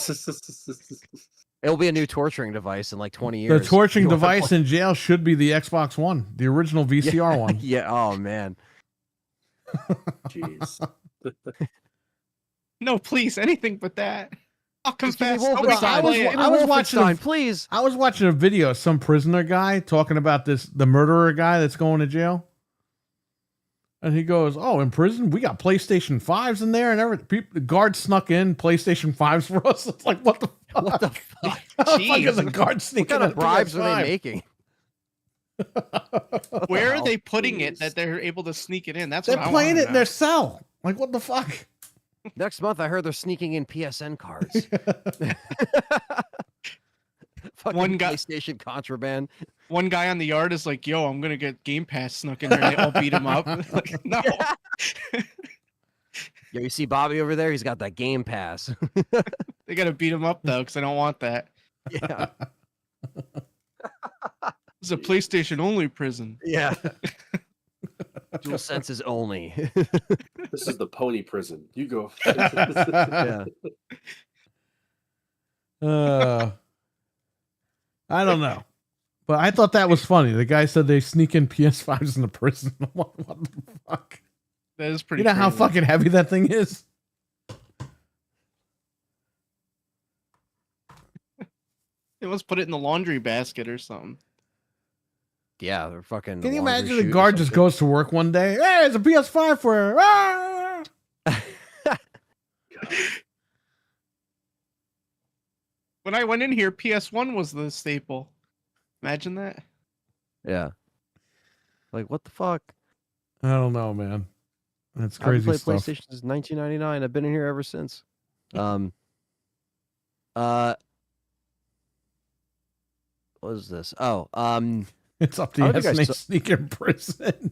It'll be a new torturing device in like 20 The years. torturing You wanna device play- in jail should be the Xbox One, the original VCR one. Yeah. Oh man. Jeez. No, please, anything but that. I'll Just give me confess. Wolfenstein. Nobody's I was- playing it. I was watching a- Wolfenstein, please. I was watching a video of some prisoner guy talking about the murderer guy that's going to jail. And he goes, "Oh, in prison, we got PlayStation 5s in there and everything. The guard snuck in PlayStation 5s for us." It's like, what the fuck? What the fuck? How the fuck is a Jeez. guard What sneaking kind of in a bribes are they PS5? making? Where are hell? they putting it Jeez. that they're able to sneak it in? That's They're what I playing wanna it in their know. cell. Like, what the fuck? Next month, I heard they're sneaking in PSN cards. Fucking One guy- PlayStation contraband. One guy on the yard is like, "Yo, I'm gonna get Game Pass snuck in there and they all beat him up." Like, no. Yo, you see Bobby over there? He's got that Game Pass. They gotta beat him up though, because I don't want that. Yeah, It's a PlayStation only prison. yeah. Dual senses only. This is the pony prison. You go. Yeah. I don't know. But I thought that was funny. The guy said they sneak in PS5s in the prison. What the fuck? That is pretty. You know how crazy. fucking heavy that thing is? They must put it in the laundry basket or something. Yeah, they're fucking. Can you laundry imagine the chute or guard just something. goes to work one day? Hey, it's a PS5 for her. Ah! When I went in here, PS1 was the staple. Imagine that. Yeah. Like what the fuck? I don't know, man. That's I haven't crazy played stuff. PlayStation since 1999. I've been in here ever since. What is this? Oh, It's up to How you. do you guys They so- sneak in prison.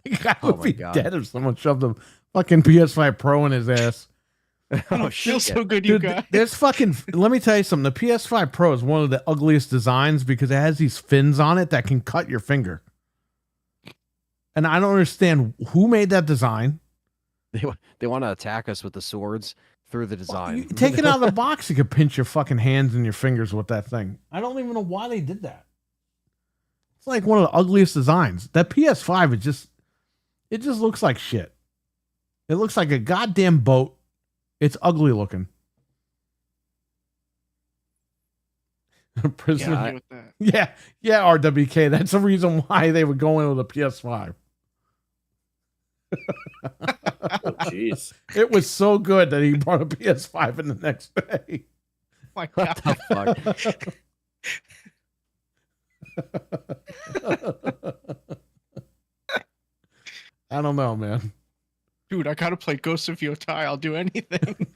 The guy Oh would my be God. dead if someone shoved a fucking PS5 Pro in his ass. oh Feels shit. so good, you Dude, guys. there's fucking. Let me tell you something. The PS5 Pro is one of the ugliest designs because it has these fins on it that can cut your finger. And I don't understand who made that design. They want to attack us with the swords through the design. You take it out of the box, you could pinch your fucking hands and your fingers with that thing. I don't even know why they did that. It's like one of the ugliest designs. That PS5 it just looks like shit. It looks like a goddamn boat. It's ugly looking. Prisoner. Yeah, I- with that. Yeah, RWK. That's the reason why they would go in with a PS5. Oh, jeez. It was so good that he brought a PS5 in the next day. Oh my What God. the fuck? I don't know, man. Dude, I gotta play Ghost of Yotai. I'll do anything.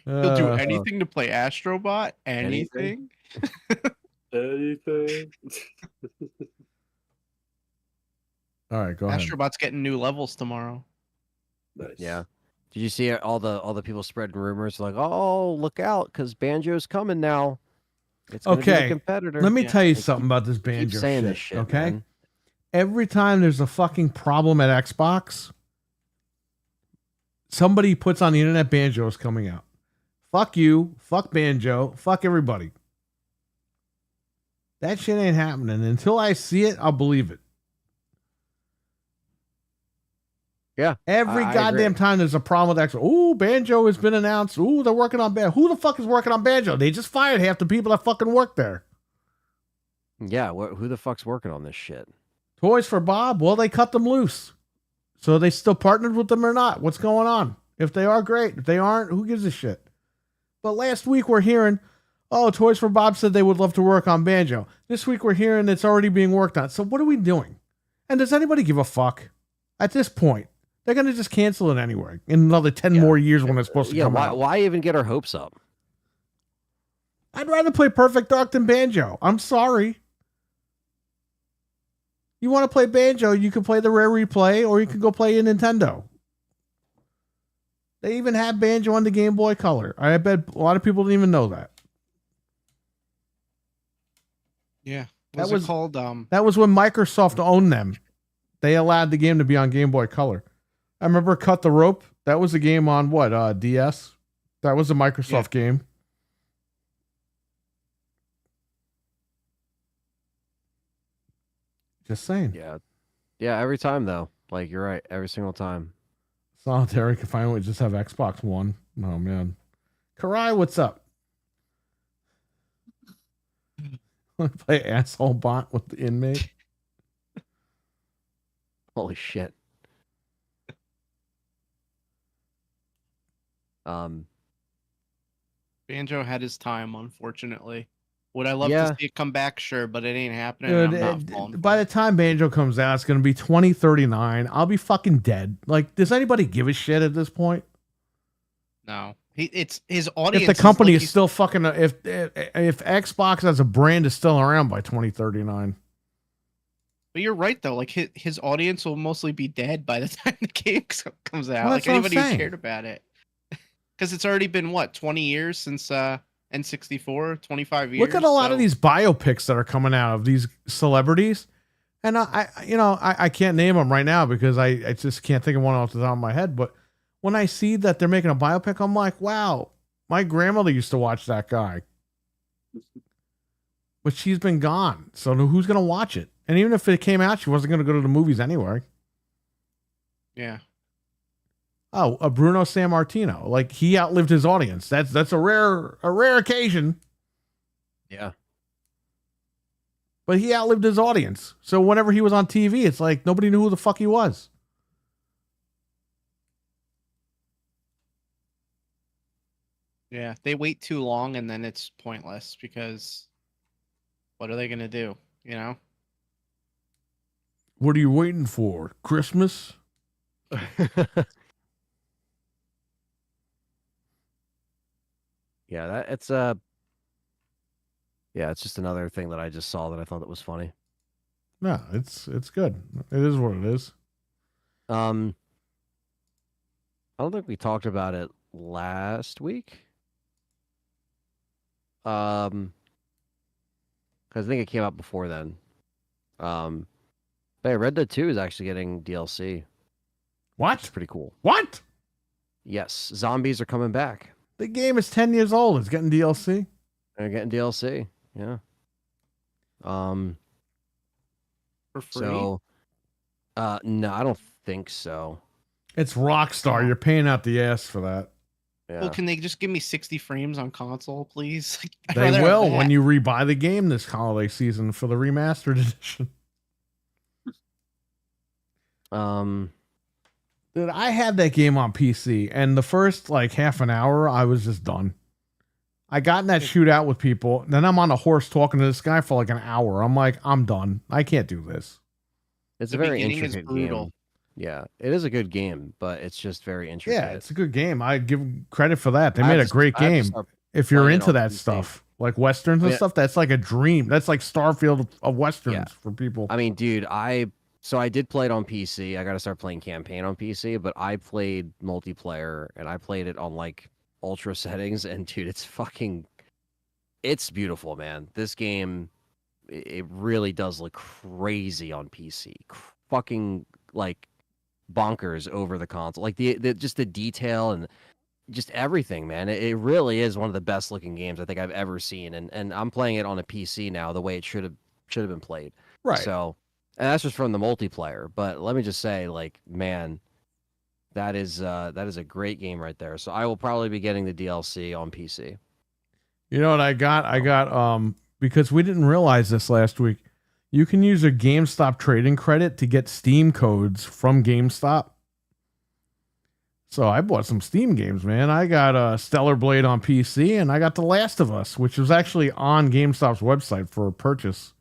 He'll do Uh, anything to play Astrobot. Anything? Anything. Anything? all right, go ahead. Astrobot's getting new levels tomorrow. Nice. Yeah. Did you see all the people spreading rumors like, oh, look out, because Banjo's coming now. It's gonna be Okay, a competitor. let me Yeah. tell you They something about this Keep Banjo saying shit. this shit, Okay, man. every time there's a fucking problem at Xbox, somebody puts on the internet Banjo is coming out. Fuck you, fuck Banjo, fuck everybody. That shit ain't happening. Until I see it, I'll believe it. Yeah. Every I goddamn agree. time there's a problem with Xbox. Ooh, Banjo has been announced. Ooh, they're working on Banjo. Who the fuck is working on Banjo? They just fired half the people that fucking work there. Yeah, who the fuck's working on this shit? Toys for Bob? Well, they cut them loose. So they still partnered with them or not? What's going on? If they are, great. If they aren't, who gives a shit? But last week we're hearing, oh, Toys for Bob said they would love to work on Banjo. This week we're hearing it's already being worked on. So what are we doing? And does anybody give a fuck? At this point, they're going to just cancel it anyway in another 10 more years when it's supposed to come out. Why even get our hopes up? I'd rather play Perfect Dark than Banjo. I'm sorry. You want to play Banjo, you can play the Rare Replay, or you can go play a Nintendo. They even have Banjo on the Game Boy Color. I bet a lot of people didn't even know that. Yeah. That What's was- it called? That was when Microsoft owned them. They allowed the game to be on Game Boy Color. I remember Cut the Rope. That was a game on what? DS? That was a Microsoft game. Just saying. Yeah. Yeah, every time though. Like you're right, every single time. Solitary can finally just have Xbox One. Oh man. Karai, what's up? Want to play asshole bot with the inmate? Holy shit. Banjo had his time, unfortunately. Would I love Yeah. to see it come back? Sure, but it ain't happening. Dude, and I'm not falling for by it. the time Banjo comes out, it's going to be 2039. I'll be fucking dead. Like, does anybody give a shit at this point? No, it's his audience. If the company like is he's- still fucking, if Xbox as a brand is still around by 2039. But you're right though. Like his audience will mostly be dead by the time the game comes out. Well, like that's what I'm anybody who saying. cared about it, because it's already been what 20 years since N64, 25 years. Look at a lot of so- these biopics that are coming out of these celebrities, and I can't name them right now because I just can't think of one off the top of my head. But when I see that they're making a biopic, I'm like, wow, my grandmother used to watch that guy, but she's been gone. So who's gonna watch it? And even if it came out, she wasn't gonna go to the movies anyway. Yeah. Oh, a Bruno Sammartino, like he outlived his audience. That's a rare occasion. Yeah. But he outlived his audience. So whenever he was on TV, it's like nobody knew who the fuck he was. Yeah, they wait too long and then it's pointless because what are they gonna do? You know? What are you waiting for? Christmas? Yeah, it's just another thing that I just saw that I thought that was funny. No, it's good. It is what it is. I don't think we talked about it last week. Because I think it came out before then. But yeah, Red Dead 2 is actually getting DLC. What? It's pretty cool. What? Yes, zombies are coming back. The game is 10 years old. It's getting DLC. They're getting DLC. Yeah. For free. So, no, I don't think so. It's Rockstar. You're paying out the ass for that. Yeah. Well, can they just give me 60 frames on console, please? I'd They rather have will that. when you rebuy the game this holiday season for the remastered edition. Dude, I had that game on PC, and the first like half an hour, I was just done. I got in that shootout with people, then I'm on a horse talking to this guy for like an hour. I'm like, I'm done. I can't do this. It's The a very beginning is intricate brutal. game. Yeah, it is a good game, but it's just very intricate. Yeah, it's a good game. I give credit for that. They I made have a to- great I have to game. start If you're playing it into on that PC. stuff, like westerns and Yeah. stuff, that's like a dream. That's like Starfield of westerns Yeah. for people. I mean, dude, I So I did play it on PC. I got to start playing campaign on PC, but I played multiplayer and I played it on like ultra settings. And dude, it's beautiful, man. This game, it really does look crazy on PC. Fucking like bonkers over the console. Like the just the detail and just everything, man. It really is one of the best looking games I think I've ever seen. And I'm playing it on a PC now, the way it should have been played. Right. So, and that's just from the multiplayer. But let me just say, like, man, that is a great game right there. So I will probably be getting the DLC on PC. You know what I got? I got because we didn't realize this last week. You can use a GameStop trading credit to get Steam codes from GameStop. So I bought some Steam games, man. I got Stellar Blade on PC, and I got The Last of Us, which was actually on GameStop's website for a purchase.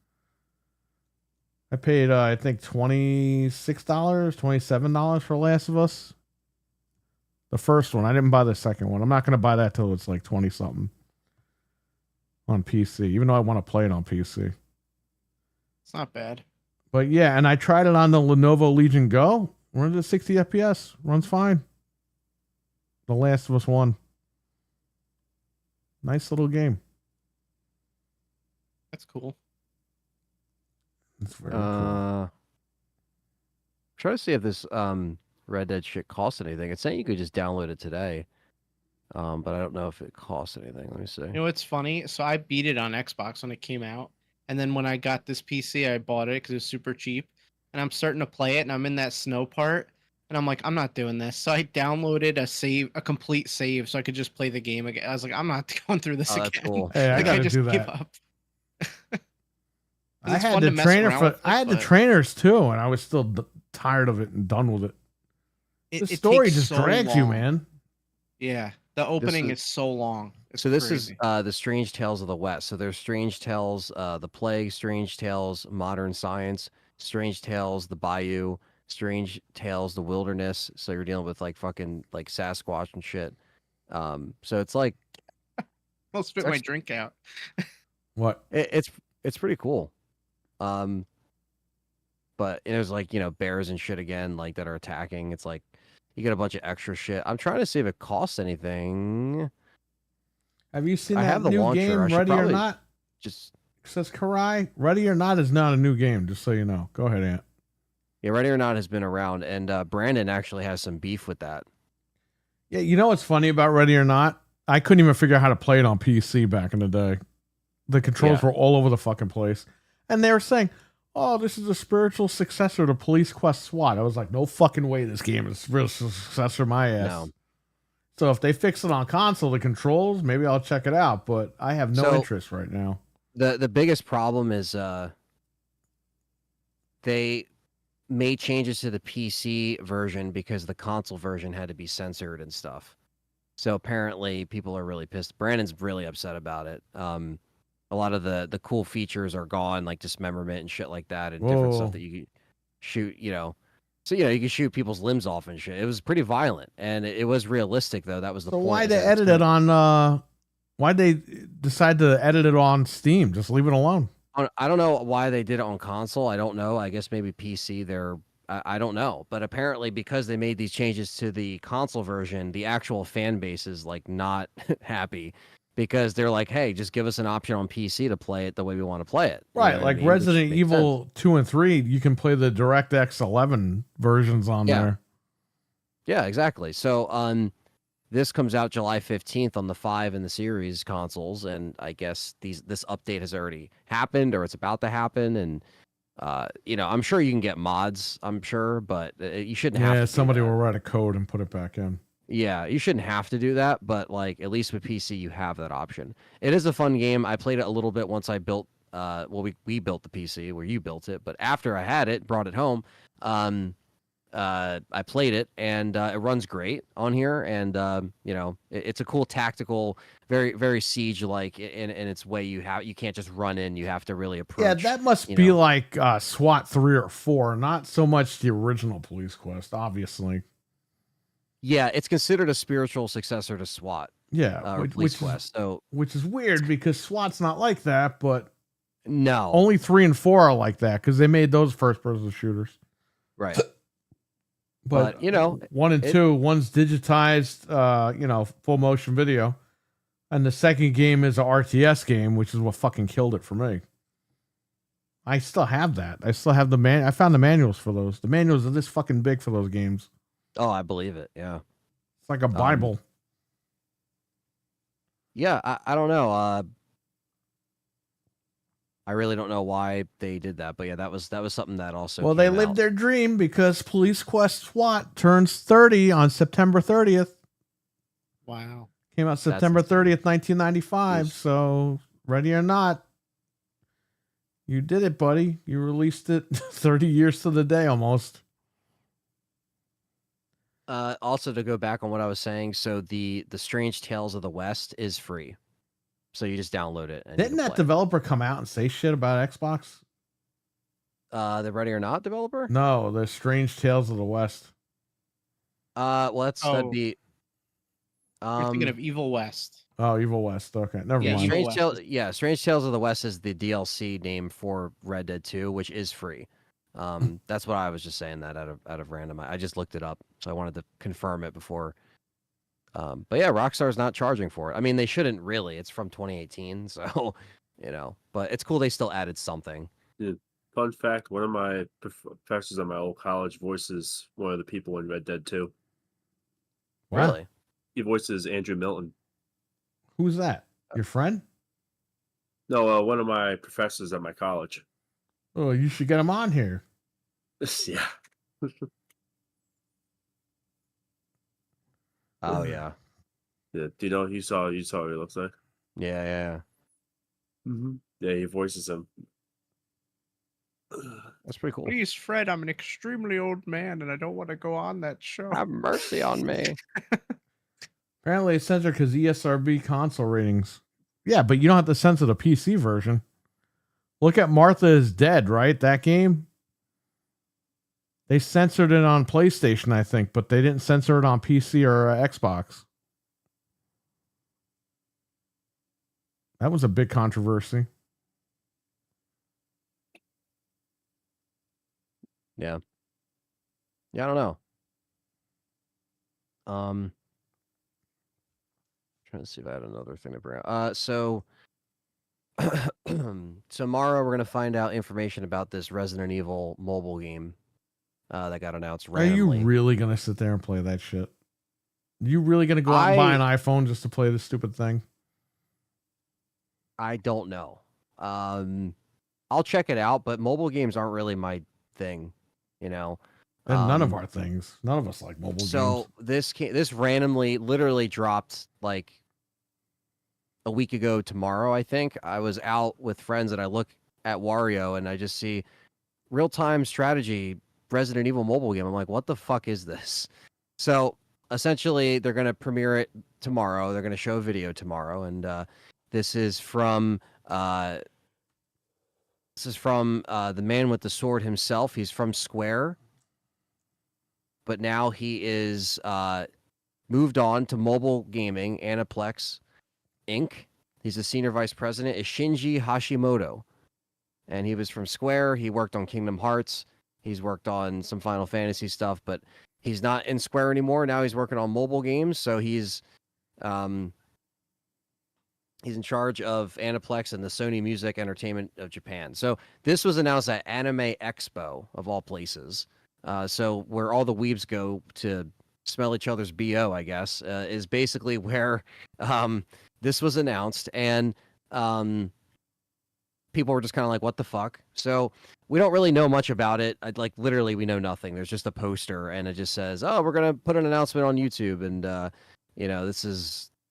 I paid, I think, $26, $27 for Last of Us. The first one. I didn't buy the second one. I'm not going to buy that till it's like 20-something on PC, even though I want to play it on PC. It's not bad. But yeah, and I tried it on the Lenovo Legion Go. Runs at 60 FPS. Runs fine. The Last of Us 1. Nice little game. That's cool. It's very cool. Try to see if this Red Dead shit costs anything. It's saying you could just download it today. But I don't know if it costs anything. Let me see. You know what's funny? So I beat it on Xbox when it came out. And then when I got this PC, I bought it because it was super cheap. And I'm starting to play it, and I'm in that snow part. And I'm like, I'm not doing this. So I downloaded a complete save, so I could just play the game again. I was like, I'm not going through this again. That's cool. Hey, I Like, gotta just do give that. up. I It's had fun the to mess trainer around for. with I it, had the but trainers too, and I was still tired of it and done with it. The it story takes just so drags you, long. man. Yeah, the opening is- is so long. It's So this crazy. is the Strange Tales of the West. So there's Strange Tales, the Plague, Strange Tales, Modern Science, Strange Tales, the Bayou, Strange Tales, the Wilderness. So you're dealing with like fucking like Sasquatch and shit. So it's like I'll spit it's my actually- drink out. What? it's pretty cool. But there's like, bears and shit again, like that are attacking. It's like you get a bunch of extra shit. I'm trying to see if it costs anything. Have you seen I that have the new launcher. game, I should Ready or probably Not? Just It says Karai. Ready or Not is not a new game, just so you know. Go ahead, Ant. yeah, Ready or Not has been around, and Brandon actually has some beef with that. Yeah, you know what's funny about Ready or Not? I couldn't even figure out how to play it on PC back in the day. The controls Yeah. were all over the fucking place. And they were saying, oh, this is a spiritual successor to Police Quest SWAT. I was like, no fucking way this game is a spiritual successor my ass. No. So if they fix it on console, the controls, maybe I'll check it out. But I have no So- interest right now. The biggest problem is they made changes to the PC version because the console version had to be censored and stuff. So apparently people are really pissed. Brandon's really upset about it. A lot of the cool features are gone, like dismemberment and shit like that, and different Whoa. stuff that you could shoot, So, you can shoot people's limbs off and shit. It was pretty violent, and it was realistic, though. That was the So point. why is they that it's edit it gonna- on why'd they decide to edit it on Steam? Just leave it alone. I don't know why they did it on console. I don't know. I guess maybe PC. I don't know. But apparently, because they made these changes to the console version, the actual fan base is like not happy because they're like, "Hey, just give us an option on PC to play it the way we want to play it." You know Right, what I like mean? Which Resident makes Evil 2 and 3, you can play the DirectX 11 versions on Yeah. there. Yeah, exactly. So, this comes out July 15th on the 5 and the series consoles, and I guess this update has already happened or it's about to happen, and I'm sure you can get mods. I'm sure, but you shouldn't have. Yeah, to do somebody that. will write a code and put it back in. Yeah, you shouldn't have to do that, but like at least with PC you have that option. It is a fun game. I played it a little bit once I built we built the PC where you built it, but after I had it, brought it home, I played it and it runs great on here, and it's a cool tactical, very very siege like in its way. You can't just run in, you have to really approach. Yeah, that must you be know. like SWAT 3 or 4, not so much the original Police Quest, obviously. Yeah, it's considered a spiritual successor to SWAT Yeah, or Police Quest. So which is weird because SWAT's not like that, but no, only 3 and 4 are like that because they made those first-person shooters. Right. But you know, 1 and 2, one's digitized, full motion video, and the second game is a RTS game, which is what fucking killed it for me. I still have that. I still have I found the manuals for those. The manuals are this fucking big for those games. Oh, I believe it. Yeah. It's like a Bible. Yeah, I don't know. I really don't know why they did that, but yeah, that was something that also. Well, they came lived out. their dream because Police Quest SWAT turns 30 on September 30th. Wow. Came out September insane. 30th, 1995. So, ready or not, you did it, buddy. You released it 30 years to the day almost. Also, to go back on what I was saying, so the Strange Tales of the West is free, so you just download it. And Didn't that developer come out and say shit about Xbox? The Ready or Not developer? No, the Strange Tales of the West. Well, that'd be. You're thinking of Evil West. Oh, Evil West. Okay, never Yeah, mind. Evil Strange Tales of the West is the DLC name for Red Dead 2, which is free. That's what I was just saying that out of random. I just looked it up, so I wanted to confirm it before. But yeah, Rockstar's not charging for it. I mean, they shouldn't really. It's from 2018, so But it's cool they still added something. Dude, fun fact: one of my professors at my old college voices one of the people in Red Dead 2. Wow. Really? He voices Andrew Milton. Who's that? Your friend? No, one of my professors at my college. Oh, you should get him on here. Yeah. Oh yeah. Yeah. Do you know you saw what he looks like? Yeah. Mm-hmm. Yeah, he voices him. That's pretty cool. Please, Fred, I'm an extremely old man and I don't want to go on that show. Have mercy on me. Apparently, it's censored because ESRB console ratings. Yeah, but you don't have to censor the PC version. Look at Martha is Dead, right? That game. They censored it on PlayStation, I think, but they didn't censor it on PC or Xbox. That was a big controversy. Yeah. Yeah, I don't know. Trying to see if I had another thing to bring up. So tomorrow we're gonna find out information about this Resident Evil mobile game that got announced randomly. Are you really gonna sit there and play that shit? You really gonna go out and buy an iPhone just to play this stupid thing? I don't know. I'll check it out, but mobile games aren't really my thing, And none of our things. None of us like mobile games. So this randomly, literally dropped like a week ago tomorrow, I think. I was out with friends and I look at Wario and I just see real-time strategy Resident Evil mobile game. I'm like, what the fuck is this? So essentially, they're going to premiere it tomorrow. They're going to show a video tomorrow, and this is from the man with the sword himself. He's from Square, but now he is moved on to mobile gaming, Aniplex Inc. He's the senior vice president, is Shinji Hashimoto. And he was from Square. He worked on Kingdom Hearts. He's worked on some Final Fantasy stuff, but he's not in Square anymore. Now he's working on mobile games. So he's in charge of Aniplex and the Sony Music Entertainment of Japan. So this was announced at Anime Expo, of all places. So where all the weebs go to smell each other's BO, I guess, is basically where this was announced. And people were just kind of like, what the fuck? So we don't really know much about it. Literally, we know nothing. There's just a poster, and it just says, oh, we're going to put an announcement on YouTube. And,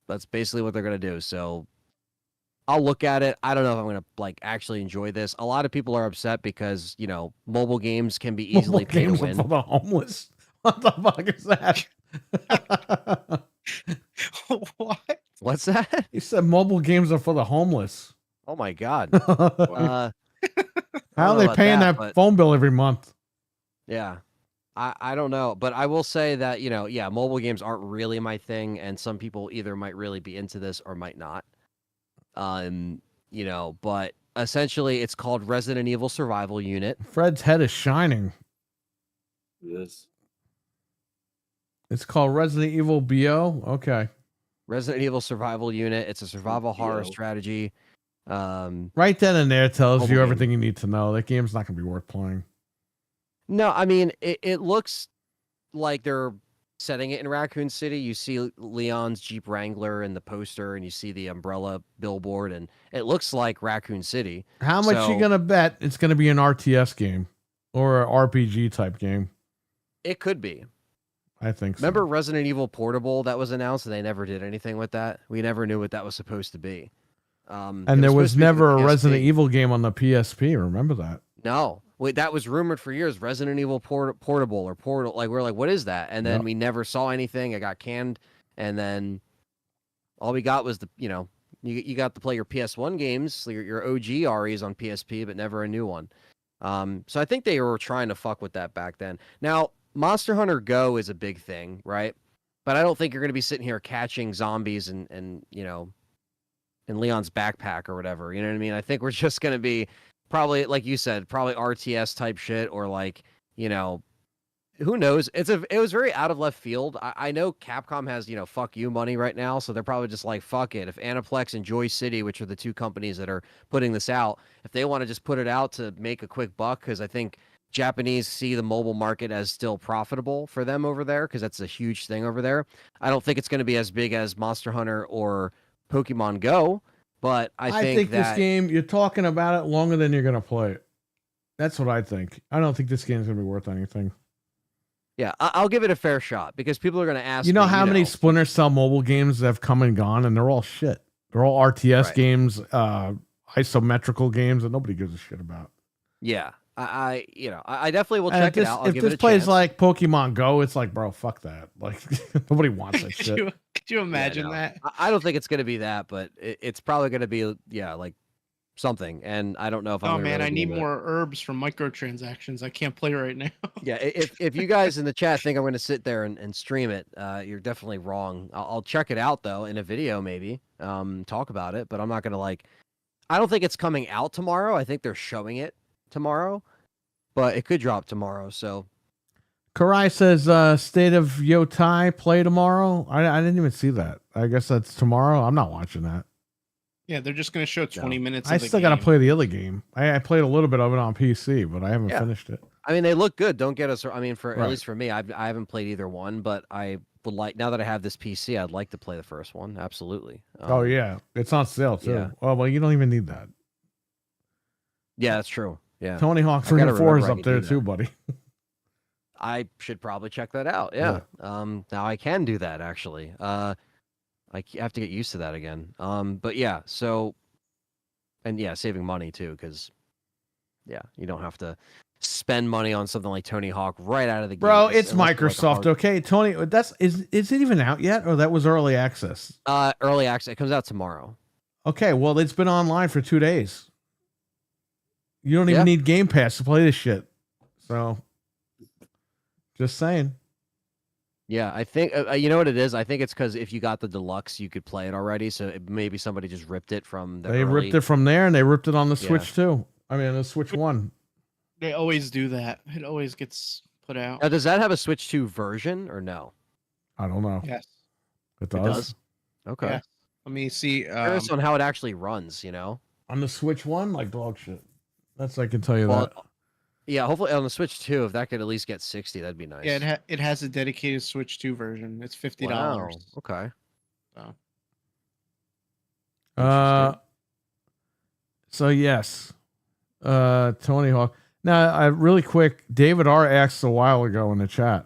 that's basically what they're going to do. So I'll look at it. I don't know if I'm going to actually enjoy this. A lot of people are upset because, mobile games can be easily pay to win. For the homeless. What the fuck is that? What? What's that? He said mobile games are for the homeless. Oh my God. How are they paying that phone bill every month? Yeah. I don't know, but I will say that, mobile games aren't really my thing, and some people either might really be into this or might not. But essentially it's called Resident Evil Survival Unit. Fred's head is shining. Yes. It's called Resident Evil BO. Okay. Resident Evil Survival Unit. It's a survival horror BO. strategy. Right then and there tells Mobile you game. everything you need to know. That game's not going to be worth playing. No, I mean it looks like they're setting it in Raccoon City. You see Leon's Jeep Wrangler in the poster, and you see the umbrella billboard, and it looks like Raccoon City. How much you So- going to bet it's going to be an RTS game or an RPG type game? It could be. I think so. Remember Resident Evil Portable that was announced, and they never did anything with that. We never knew what that was supposed to be. And there was supposed to be for never the a Resident PSP. Evil game on the PSP. Remember that? No, wait, that was rumored for years. Resident Evil Portable or Portal. Like we're like, what is that? And then Yep. we never saw anything. It got canned, and then all we got was you got to play your PS1 games, your OG REs on PSP, but never a new one. So I think they were trying to fuck with that back then. Now Monster Hunter Go is a big thing, right? But I don't think you're going to be sitting here catching zombies and in Leon's backpack or whatever. You know what I mean? I think we're just going to be probably, like you said, probably RTS type shit, or like, who knows? It was very out of left field. I know Capcom has, fuck you money right now, so they're probably just like, fuck it. If Aniplex and Joy City, which are the two companies that are putting this out, if they want to just put it out to make a quick buck, because I think Japanese see the mobile market as still profitable for them over there, because that's a huge thing over there. I don't think it's going to be as big as Monster Hunter or Pokemon Go, but I think that this game, you're talking about it longer than you're going to play it. That's what I think. I don't think this game's going to be worth anything. yeah, I'll give it a fair shot, because people are going to ask You know me, how many Splinter Cell mobile games have come and gone, and they're all shit. They're all RTS Right. games, isometrical games that nobody gives a shit about. Yeah, I definitely will And check it out. I'll if give this it a plays chance. like Pokemon Go, it's like, bro, fuck that. Like nobody wants that shit. Could you imagine no. that? I don't think it's going to be that, but it's probably going to be like something. And I don't know if I'm. Oh gonna man, really I be need into it. more herbs from microtransactions. I can't play right now. Yeah, if you guys in the chat think I'm going to sit there and stream it, you're definitely wrong. I'll check it out though in a video maybe, talk about it, but I'm not going to I don't think it's coming out tomorrow. I think they're showing it tomorrow, but it could drop tomorrow. So Karai says, State of Yotai play tomorrow. I didn't even see that. I guess that's tomorrow. I'm not watching that. Yeah, they're just gonna show 20 minutes. I Of the still got to game. play the other game. I played a little bit of it on PC, but I haven't Yeah. finished it. I mean, they look good. Don't get us. I mean, at Right. least for me, I haven't played either one, but I would like, now that I have this PC, I'd like to play the first one. Absolutely. Oh yeah, it's on sale too. yeah. Oh well, you don't even need that. Yeah, that's true. Yeah, Tony Hawk I 3 gotta and 4 is remember I up can there do too, that. buddy. I should probably check that out. Yeah. Now I can do that actually. I have to get used to that again. But yeah. So, and yeah, saving money too, because yeah, you don't have to spend money on something like Tony Hawk right out of the gate. Bro, it's unless you're, like, a Microsoft, hard- okay? Tony, is it even out yet, or that was early access? Early access. It comes out tomorrow. Okay, well, it's been online for 2 days. You don't even Yeah. need Game Pass to play this shit. So, just saying. Yeah, I think you know what it is. I think it's because if you got the deluxe, you could play it already. So maybe somebody just ripped it from the. They early... ripped it from there, and they ripped it on the Yeah. Switch too. I mean, the Switch 1. They always do that. It always gets put out. Now, does that have a Switch 2 version or no? I don't know. Yes. It It does. does. Okay. Yes. Let me see. Curious on how it actually runs. On the Switch 1, like dog shit. That's I can tell you Well, that. yeah. Hopefully on the Switch 2, if that could at least get 60, that'd be nice. Yeah, it has a dedicated Switch 2 version. It's $50. Wow. Okay. So. So yes, Tony Hawk. Now, really quick, David R asked a while ago in the chat,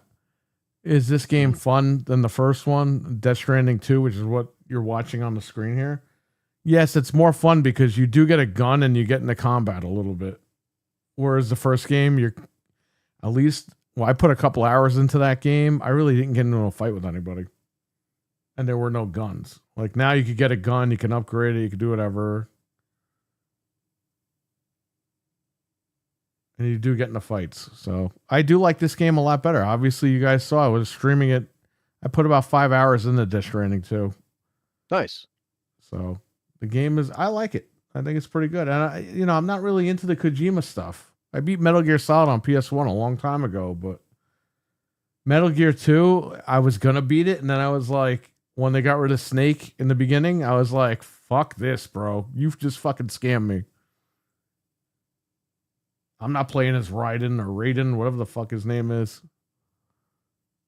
is this game fun than the first one, Death Stranding 2, which is what you're watching on the screen here? Yes, it's more fun because you do get a gun and you get into combat a little bit. Whereas the first game, you're at least, well, I put a couple hours into that game. I really didn't get into a fight with anybody. And there were no guns. Like now you could get a gun, you can upgrade it, you can do whatever. And you do get into fights. So I do like this game a lot better. Obviously, you guys saw I was streaming it. I put about 5 hours into Death Stranding 2. Nice. So the game is, I like it. I think it's pretty good. And I'm not really into the Kojima stuff. I beat Metal Gear Solid on PS1 a long time ago, but Metal Gear 2, I was gonna beat it, and then I was like, when they got rid of Snake in the beginning, I was like, fuck this, bro. You've just fucking scammed me. I'm not playing as Raiden or Raiden, whatever the fuck his name is.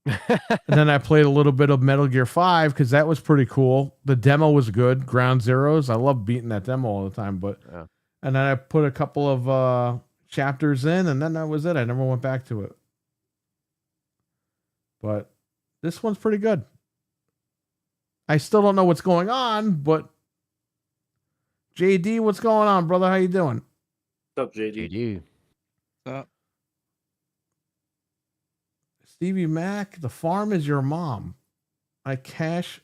And then I played a little bit of Metal Gear 5 because that was pretty cool. The demo was good. Ground Zeroes. I love beating that demo all the time. But Yeah. and then I put a couple of chapters in, and then that was it. I never went back to it. But this one's pretty good. I still don't know what's going on, but JD, what's going on, brother? How you doing? What's up, JD? GG. Stevie Mac, the farm is your mom. I crash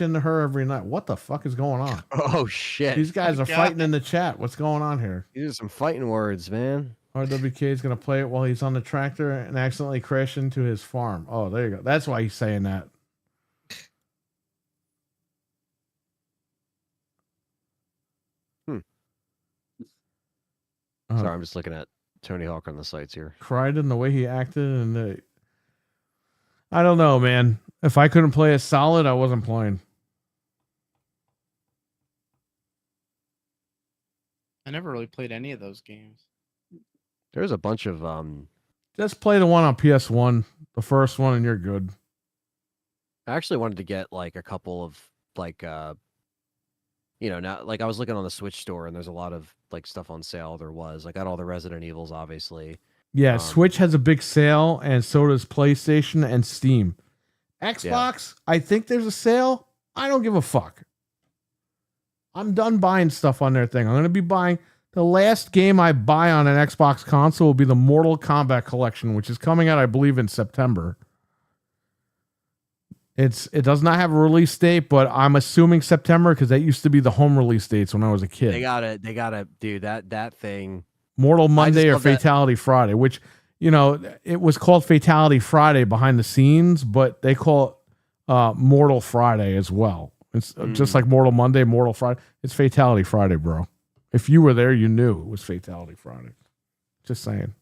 into her every night. What the fuck is going on? Oh shit! These guys are fighting in the chat. What's going on here? These are some fighting words, man. RWK is going to play it while he's on the tractor and accidentally crash into his farm. Oh, there you go. That's why he's saying that. Sorry, I'm just looking at Tony Hawk on the sites here. Cried in the way he acted, and I don't know, man. If I couldn't play a solid, I wasn't playing. I never really played any of those games. There's a bunch of Just play the one on PS1, the first one, and you're good. I actually wanted to get like a couple of like now like I was looking on the Switch store and there's a lot of like stuff on sale. There was. I got all the Resident Evils, obviously. Yeah, Switch has a big sale, and so does PlayStation and Steam. Xbox, I think there's a sale. I don't give a fuck. I'm done buying stuff on their thing. I'm going to be buying the last game I buy on an Xbox console will be the Mortal Kombat collection, which is coming out, I believe, in September. It does not have a release date, but I'm assuming September because that used to be the home release dates when I was a kid. They gotta do that thing. Mortal Monday or Fatality Friday, which, it was called Fatality Friday behind the scenes, but they call it Mortal Friday as well. It's just like Mortal Monday, Mortal Friday. It's Fatality Friday, bro. If you were there, you knew it was Fatality Friday. Just saying.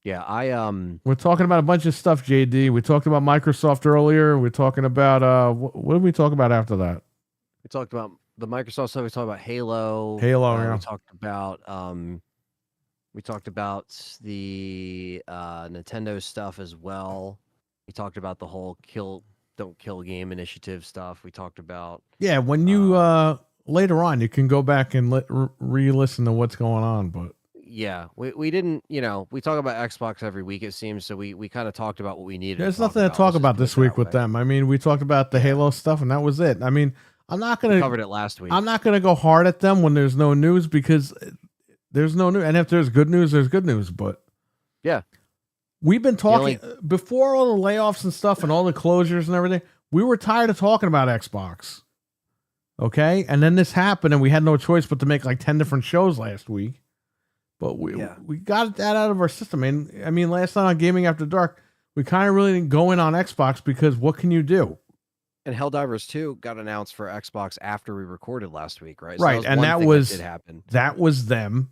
Yeah, we're talking about a bunch of stuff, JD. We talked about Microsoft earlier. We're talking about what did we talk about after that? We talked about the Microsoft stuff. We talked about Halo. Yeah. We talked about the Nintendo stuff as well. We talked about the whole don't kill game initiative stuff. We talked about when you later on you can go back and re-listen to what's going on, but yeah, we didn't, we talk about Xbox every week, it seems. So we kind of talked about what we needed. There's nothing to talk about this week with them. I mean, we talked about the Halo stuff and that was it. I mean, I'm not going to covered it last week. I'm not going to go hard at them when there's no news because there's no news. And if there's good news, there's good news. But yeah, we've been talking before all the layoffs and stuff and all the closures and everything. We were tired of talking about Xbox. Okay. And then this happened and we had no choice but to make like 10 different shows last week. But we got that out of our system. And I mean, last night on Gaming After Dark, we kind of really didn't go in on Xbox because what can you do? And Helldivers 2 got announced for Xbox after we recorded last week, right? Right, So and that did happen. That was them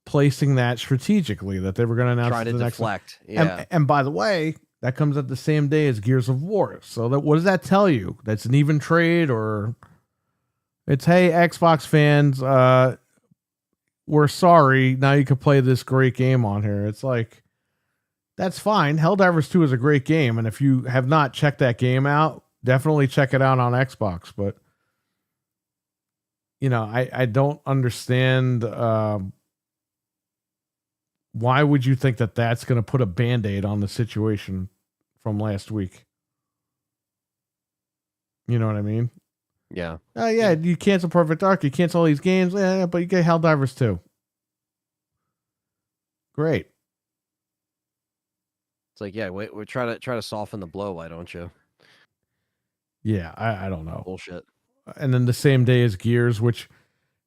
placing that strategically that they were going to announce trying to deflect. Yeah. And by the way, that comes at the same day as Gears of War. So what does that tell you? That's an even trade, or it's, hey, Xbox fans, we're sorry. Now you can play this great game on here. It's like, that's fine. Helldivers 2 is a great game. And if you have not checked that game out, definitely check it out on Xbox. But, I don't understand. Why would you think that that's going to put a Band-Aid on the situation from last week? You know what I mean? Yeah. Oh, yeah, you cancel Perfect Dark, you cancel all these games, but you get Helldivers 2. Great. It's like, yeah, we're trying to soften the blow, why don't you? Yeah, I don't know. Bullshit. And then the same day as Gears, which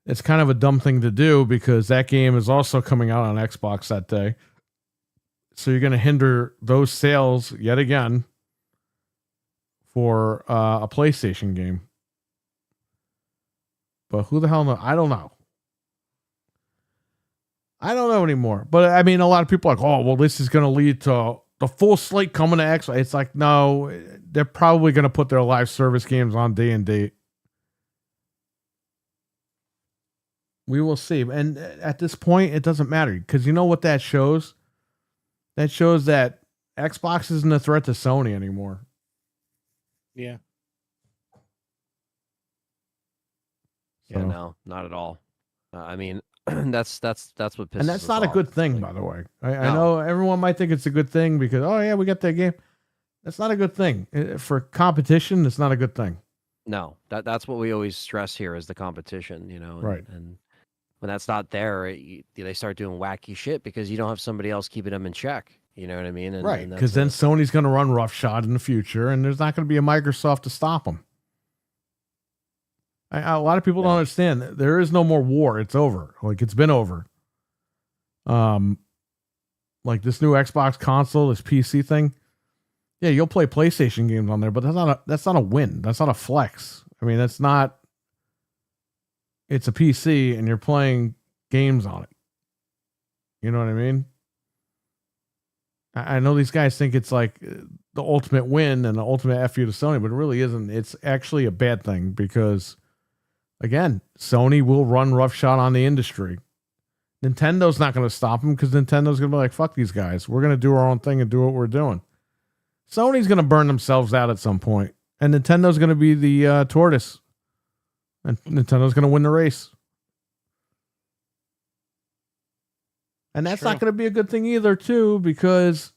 it's kind of a dumb thing to do because that game is also coming out on Xbox that day. So you're going to hinder those sales yet again for a PlayStation game. But who the hell knows? I don't know. I don't know anymore. But I mean, a lot of people are like, oh, well, this is going to lead to the full slate coming to Xbox. It's like, no, they're probably going to put their live service games on day and date. We will see. And at this point, it doesn't matter because you know what that shows? That shows that Xbox isn't a threat to Sony anymore. Yeah. Yeah, So- no, not at all. I mean, that's what pisses And that's us not a off. good thing, Like, by the way. I No. know everyone might think it's a good thing because, oh, yeah, we got that game. That's not a good thing. For competition, it's not a good thing. No, that's what we always stress here is the competition, and, Right. And when that's not there, they start doing wacky shit because you don't have somebody else keeping them in check. You know what I mean? Right. And Because that's then Sony's going to run roughshod in the future, and there's not going to be a Microsoft to stop them. A lot of people don't understand. There is no more war. It's over. Like, it's been over. Like this new Xbox console, this PC thing. Yeah, you'll play PlayStation games on there, but that's not a win. That's not a flex. I mean, that's not. It's a PC, and you're playing games on it. You know what I mean? I know these guys think it's like the ultimate win and the ultimate FU to Sony, but it really isn't. It's actually a bad thing because, again, Sony will run roughshod on the industry. Nintendo's not going to stop them because Nintendo's going to be like, fuck these guys. We're going to do our own thing and do what we're doing. Sony's going to burn themselves out at some point, and Nintendo's going to be the tortoise, and Nintendo's going to win the race. And that's not going to be a good thing either, too, because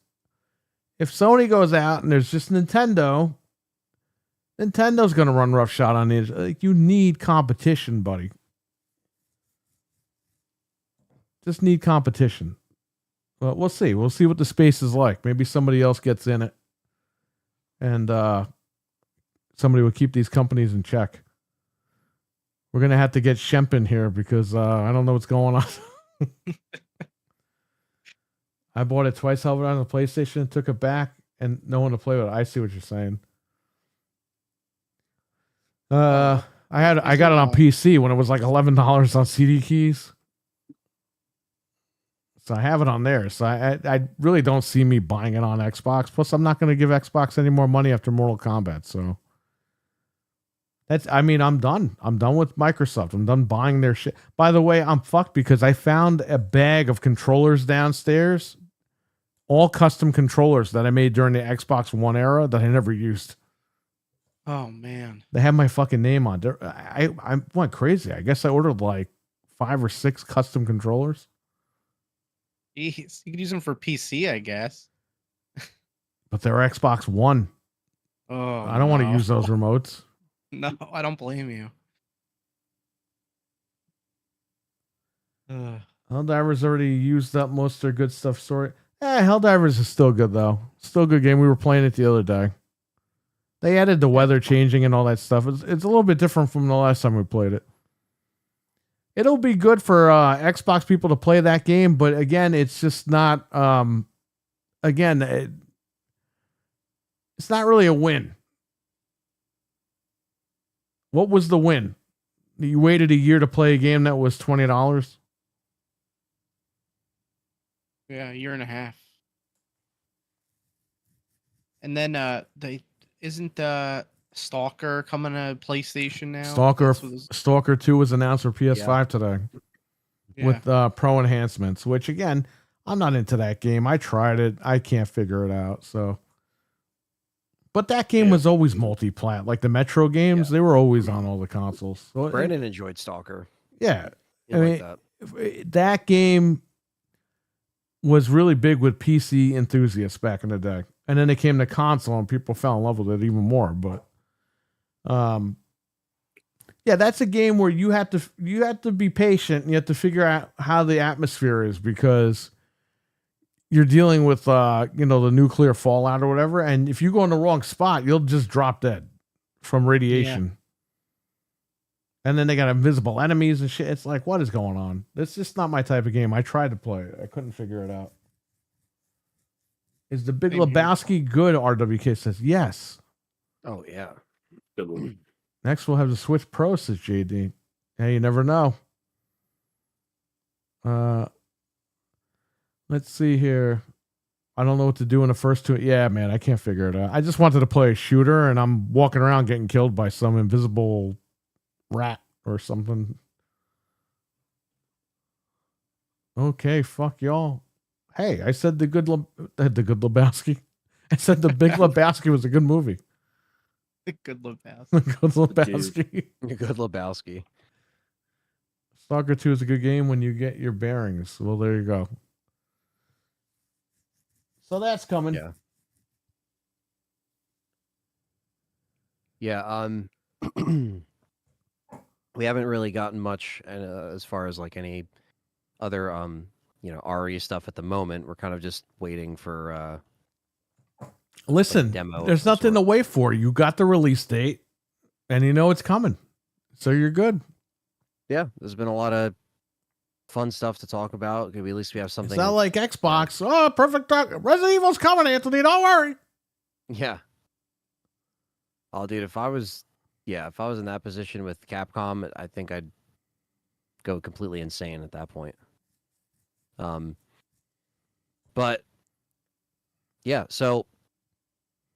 if Sony goes out and there's just Nintendo's going to run roughshod on it. Like, you need competition, buddy. Just need competition. Well, we'll see. We'll see what the space is like. Maybe somebody else gets in it. And somebody will keep these companies in check. We're going to have to get Shemp in here because I don't know what's going on. I bought it twice, held it on the PlayStation, took it back, and no one to play with it. I see what you're saying. I got it on PC when it was like $11 on CD keys. So I have it on there. So I really don't see me buying it on Xbox. Plus, I'm not going to give Xbox any more money after Mortal Kombat. So I'm done. I'm done with Microsoft. I'm done buying their shit. By the way, I'm fucked because I found a bag of controllers downstairs. All custom controllers that I made during the Xbox One era that I never used. Oh man, they have my fucking name on. I went crazy. I guess I ordered like 5 or 6 custom controllers. jeez, you could use them for PC, I guess. But they're Xbox One. Oh, I don't want to use those remotes. No, I don't blame you. Helldivers already used up most of their good stuff. Sorry. Helldivers is still good though. Still a good game. We were playing it the other day. They added the weather changing and all that stuff. It's a little bit different from the last time we played it. It'll be good for Xbox people to play that game, but again, it's just not. It's not really a win. What was the win? You waited a year to play a game that was $20. Yeah, a year and a half. And then isn't Stalker coming to PlayStation now? Stalker 2 was announced for PS5 today with pro enhancements, which again, I'm not into that game. I tried it. I can't figure it out. So, but that game was always multi-plat. Like the Metro games, they were always on all the consoles. So Brandon enjoyed Stalker. Yeah. I mean, that game was really big with PC enthusiasts back in the day. And then it came to console and people fell in love with it even more. But that's a game where you have to be patient and you have to figure out how the atmosphere is because you're dealing with the nuclear fallout or whatever. And if you go in the wrong spot, you'll just drop dead from radiation. Yeah. And then they got invisible enemies and shit. It's like, what is going on? It's just not my type of game. I tried to play it. I couldn't figure it out. Is the Big Lebowski good? RWK says yes. Oh, yeah. Good one. Next, we'll have the Switch Pro, says JD. Hey, you never know. Let's see here. I don't know what to do in the first two. Yeah, man, I can't figure it out. I just wanted to play a shooter, and I'm walking around getting killed by some invisible rat or something. Okay, fuck y'all. Hey, I said the good Lebowski. I said the Big Lebowski was a good movie. The good Lebowski. The Good Lebowski. Good Lebowski. Stalker 2 is a good game when you get your bearings. Well, there you go. So that's coming. Yeah. Yeah. We haven't really gotten much as far as like any other RE stuff at the moment. We're kind of just waiting for Listen, like demo there's of some nothing to sort. wait for. You got the release date, and you know it's coming. So you're good. Yeah, there's been a lot of fun stuff to talk about. At least we have something. It's not like Xbox. Oh, perfect. Resident Evil's coming, Anthony. Don't worry. Yeah. Oh, dude, if I was in that position with Capcom, I think I'd go completely insane at that point. But yeah, so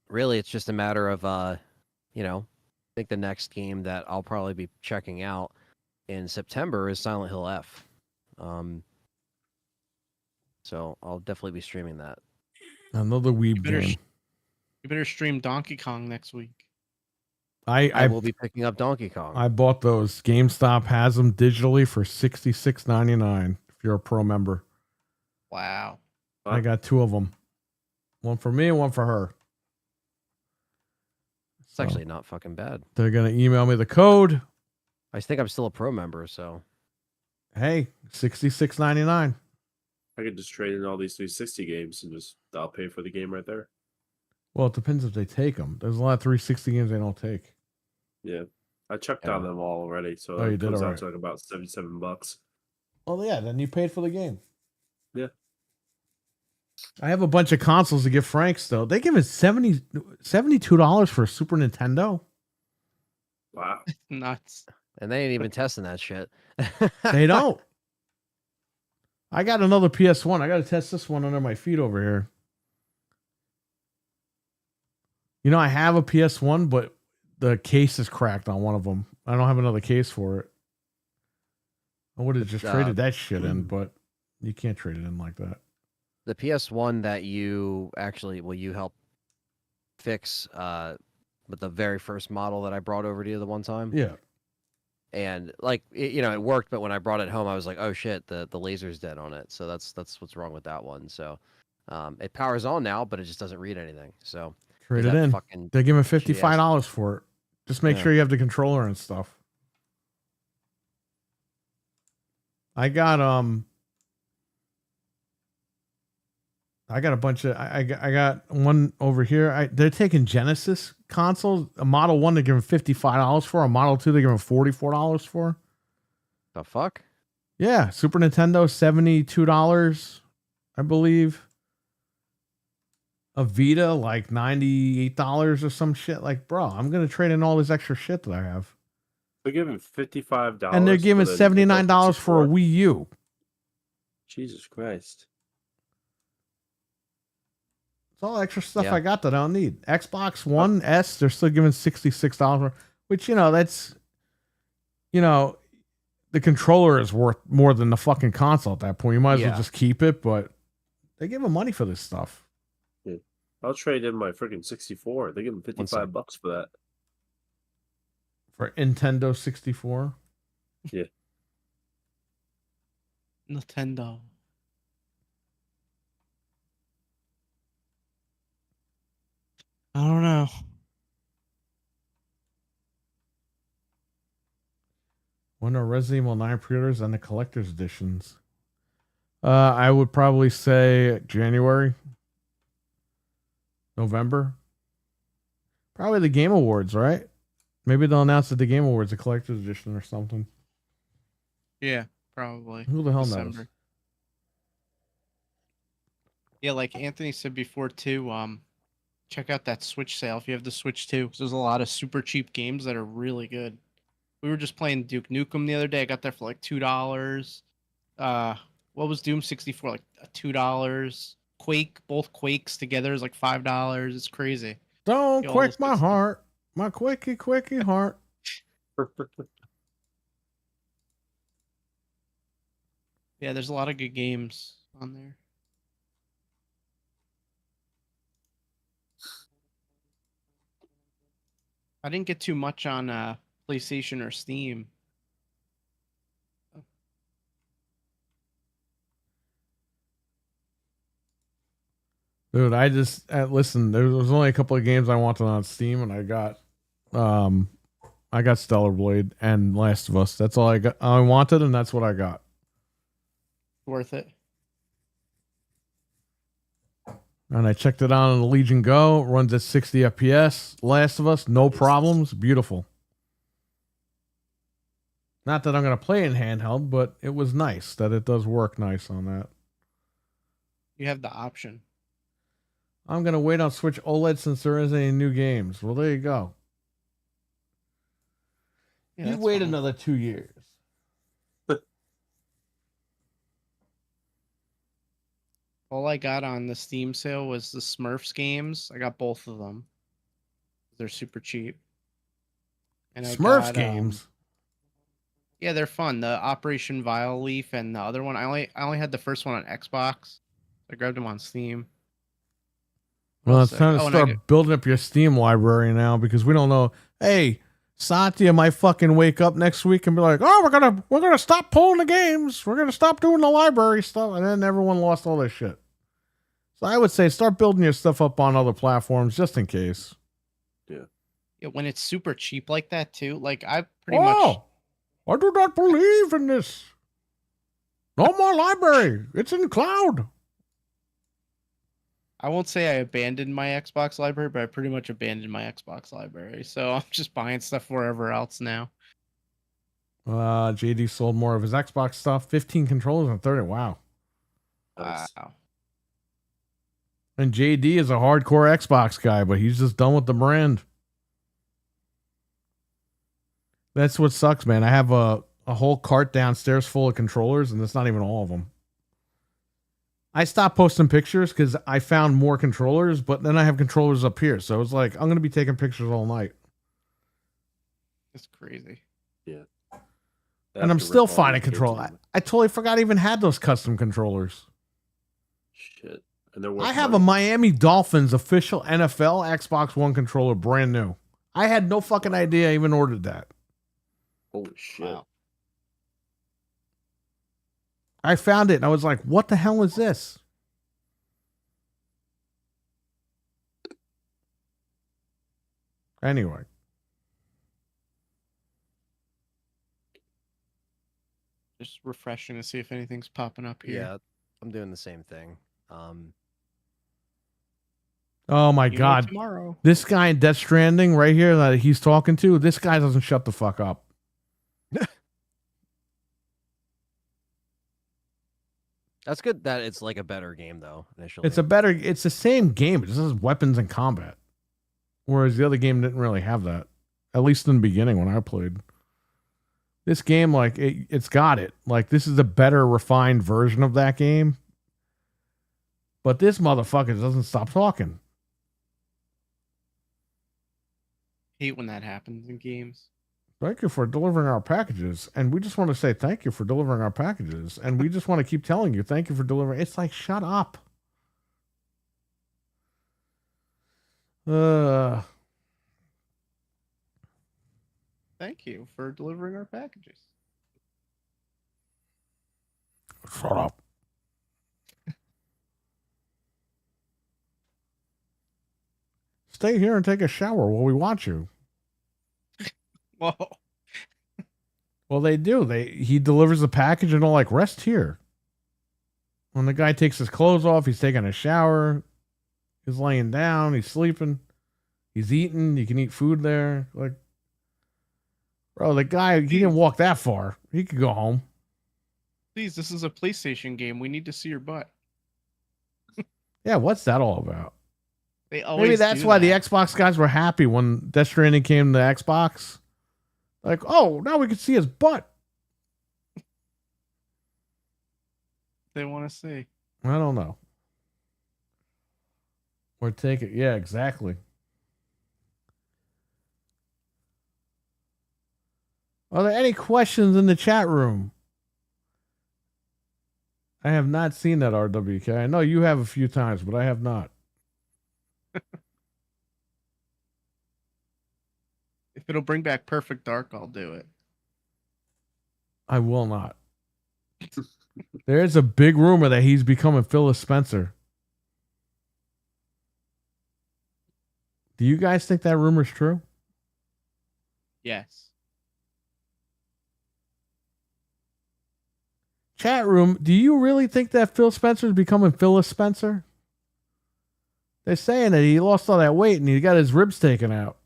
really it's just a matter of I think the next game that I'll probably be checking out in September is Silent Hill F. So I'll definitely be streaming that. Another weeb game. You better stream Donkey Kong next week. I will be picking up Donkey Kong. I bought those. GameStop has them digitally for $66.99 if you're a pro member. Wow. I got two of them. One for me and one for her. It's actually not fucking bad. They're going to email me the code. I think I'm still a pro member, so. Hey, $66.99. I could just trade in all these 360 games and I'll pay for the game right there. Well, it depends if they take them. There's a lot of 360 games they don't take. Yeah. I checked on them all already, so you it did comes all out right. to like about $77. Oh, yeah, then you paid for the game. Yeah. I have a bunch of consoles to give Frank still. They give us $72 for a Super Nintendo. Wow. Nuts. And they ain't even testing that shit. They don't. I got another PS1. I got to test this one under my feet over here. You know, I have a PS1, but the case is cracked on one of them. I don't have another case for it. I would have just traded that shit in, but you can't trade it in like that. The PS1 that you helped fix with the very first model that I brought over to you the one time. Yeah. And like it worked, but when I brought it home, I was like, oh shit, the laser's dead on it. So that's what's wrong with that one. So it powers on now, but it just doesn't read anything. So Trade it in. They give me $55 for it. Just make sure you have the controller and stuff. I got a bunch of I got one over here. They're taking Genesis consoles. A Model 1 they give them $55 for. A Model 2 they give them $44 for. The fuck? Yeah, Super Nintendo $72, I believe. A Vita like $98 or some shit. Like, bro, I'm gonna trade in all this extra shit that I have. They're giving $55, and they're giving $79 for a Wii U. Jesus Christ. It's all extra stuff I got that I don't need. Xbox One S, they're still giving $66, which, that's, the controller is worth more than the fucking console at that point. You might as well just keep it, but they give them money for this stuff. Yeah. I'll trade in my freaking 64. They give them $55 for that. For Nintendo 64? Yeah. Nintendo. I don't know. When are Resident Evil 9 pre-orders and the collector's editions? I would probably say January. November. Probably the Game Awards, right? Maybe they'll announce at the Game Awards a collector's edition or something. Yeah, probably. Who the hell December. knows? Yeah, like Anthony said before too, check out that Switch sale if you have the Switch 2. There's a lot of super cheap games that are really good. We were just playing Duke Nukem the other day. I got there for like $2. What what was Doom 64 like $2? Quake, both Quakes together is like $5. It's crazy. Don't Get all this quake my good stuff. heart. My quakey heart. Yeah, there's a lot of good games on there. I didn't get too much on PlayStation or Steam. Dude, I just listen. There was only a couple of games I wanted on Steam, and I got Stellar Blade and Last of Us. That's all I wanted, and that's what I got. Worth it. And I checked it out on the Legion Go. It runs at 60 FPS. Last of Us, no problems. Beautiful. Not that I'm gonna play in handheld, but it was nice that it does work nice on that. You have the option. I'm gonna wait on Switch OLED since there isn't any new games. Well, there you go. Yeah, You that's wait fine. another 2 years. All I got on the Steam sale was the Smurfs games. I got both of them. They're super cheap. And I Smurfs got, games. Yeah, they're fun. The Operation Vile Leaf and the other one. I only had the first one on Xbox. I grabbed them on Steam. What Well, else it's did I- time to oh, and I start building up your Steam library now because we don't know. Hey, Satya might fucking wake up next week and be like, "Oh, we're gonna stop pulling the games. We're gonna stop doing the library stuff," and then everyone lost all their shit. So I would say start building your stuff up on other platforms just in case. Yeah, when it's super cheap like that too. Like I pretty much. Oh, I do not believe in this. No more library. It's in cloud. I won't say I abandoned my Xbox library, but I pretty much abandoned my Xbox library. So I'm just buying stuff wherever else now. JD sold more of his Xbox stuff. 15 controllers and 30. Wow. Nice. Wow. And JD is a hardcore Xbox guy, but he's just done with the brand. That's what sucks, man. I have a whole cart downstairs full of controllers, and that's not even all of them. I stopped posting pictures because I found more controllers, but then I have controllers up here. So it's like, I'm going to be taking pictures all night. It's crazy. And I'm still finding controllers. I totally forgot I even had those custom controllers. Shit. And they're worth I have a money. Miami Dolphins official NFL Xbox One controller, brand new. I had no fucking idea I even ordered that. Holy shit. Wow. I found it and I was like, what the hell is this? Anyway. Just refreshing to see if anything's popping up here. Yeah, I'm doing the same thing. Oh my You know God. tomorrow. This guy in Death Stranding right here that he's talking to, this guy doesn't shut the fuck up. That's good that it's like a better game though, initially. It's the same game. It just has weapons and combat. Whereas the other game didn't really have that. At least in the beginning when I played. This game, like, it's got it. Like, this is a better, refined version of that game. But this motherfucker doesn't stop talking. Hate when that happens in games. Thank you for delivering our packages. And we just want to say thank you for delivering our packages. And we just want to keep telling you thank you for delivering. It's like, shut up. Thank you for delivering our packages. Shut up. Stay here and take a shower while we watch you. Whoa. Well, they do. He delivers the package and they're like, rest here. When the guy takes his clothes off, he's taking a shower. He's laying down. He's sleeping. He's eating. You can eat food there. Like, bro, the guy, he didn't walk that far. He could go home. Please, this is a PlayStation game. We need to see your butt. Yeah, what's that all about? They always Maybe that's do why the that. Xbox guys were happy when Death Stranding came to Xbox. Like, oh, now we can see his butt. they want to see. I don't know. Or take it. Yeah, exactly. Are there any questions in the chat room? I have not seen that RWK. I know you have a few times, but I have not. If it'll bring back Perfect Dark, I'll do it. I will not. There's a big rumor that he's becoming Phyllis Spencer. Do you guys think that rumor's true? Yes. Chat room, do you really think that Phil Spencer is becoming Phyllis Spencer? They're saying that he lost all that weight and he got his ribs taken out.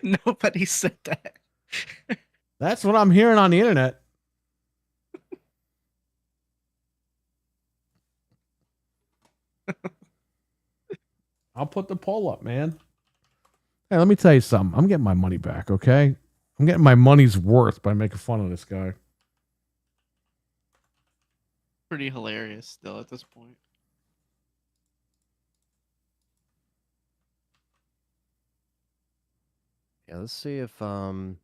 Nobody said that. That's what I'm hearing on the internet. I'll put the poll up, man. Hey, let me tell you something. I'm getting my money back, okay? I'm getting my money's worth by making fun of this guy. Pretty hilarious still at this point. Yeah, let's see if I'm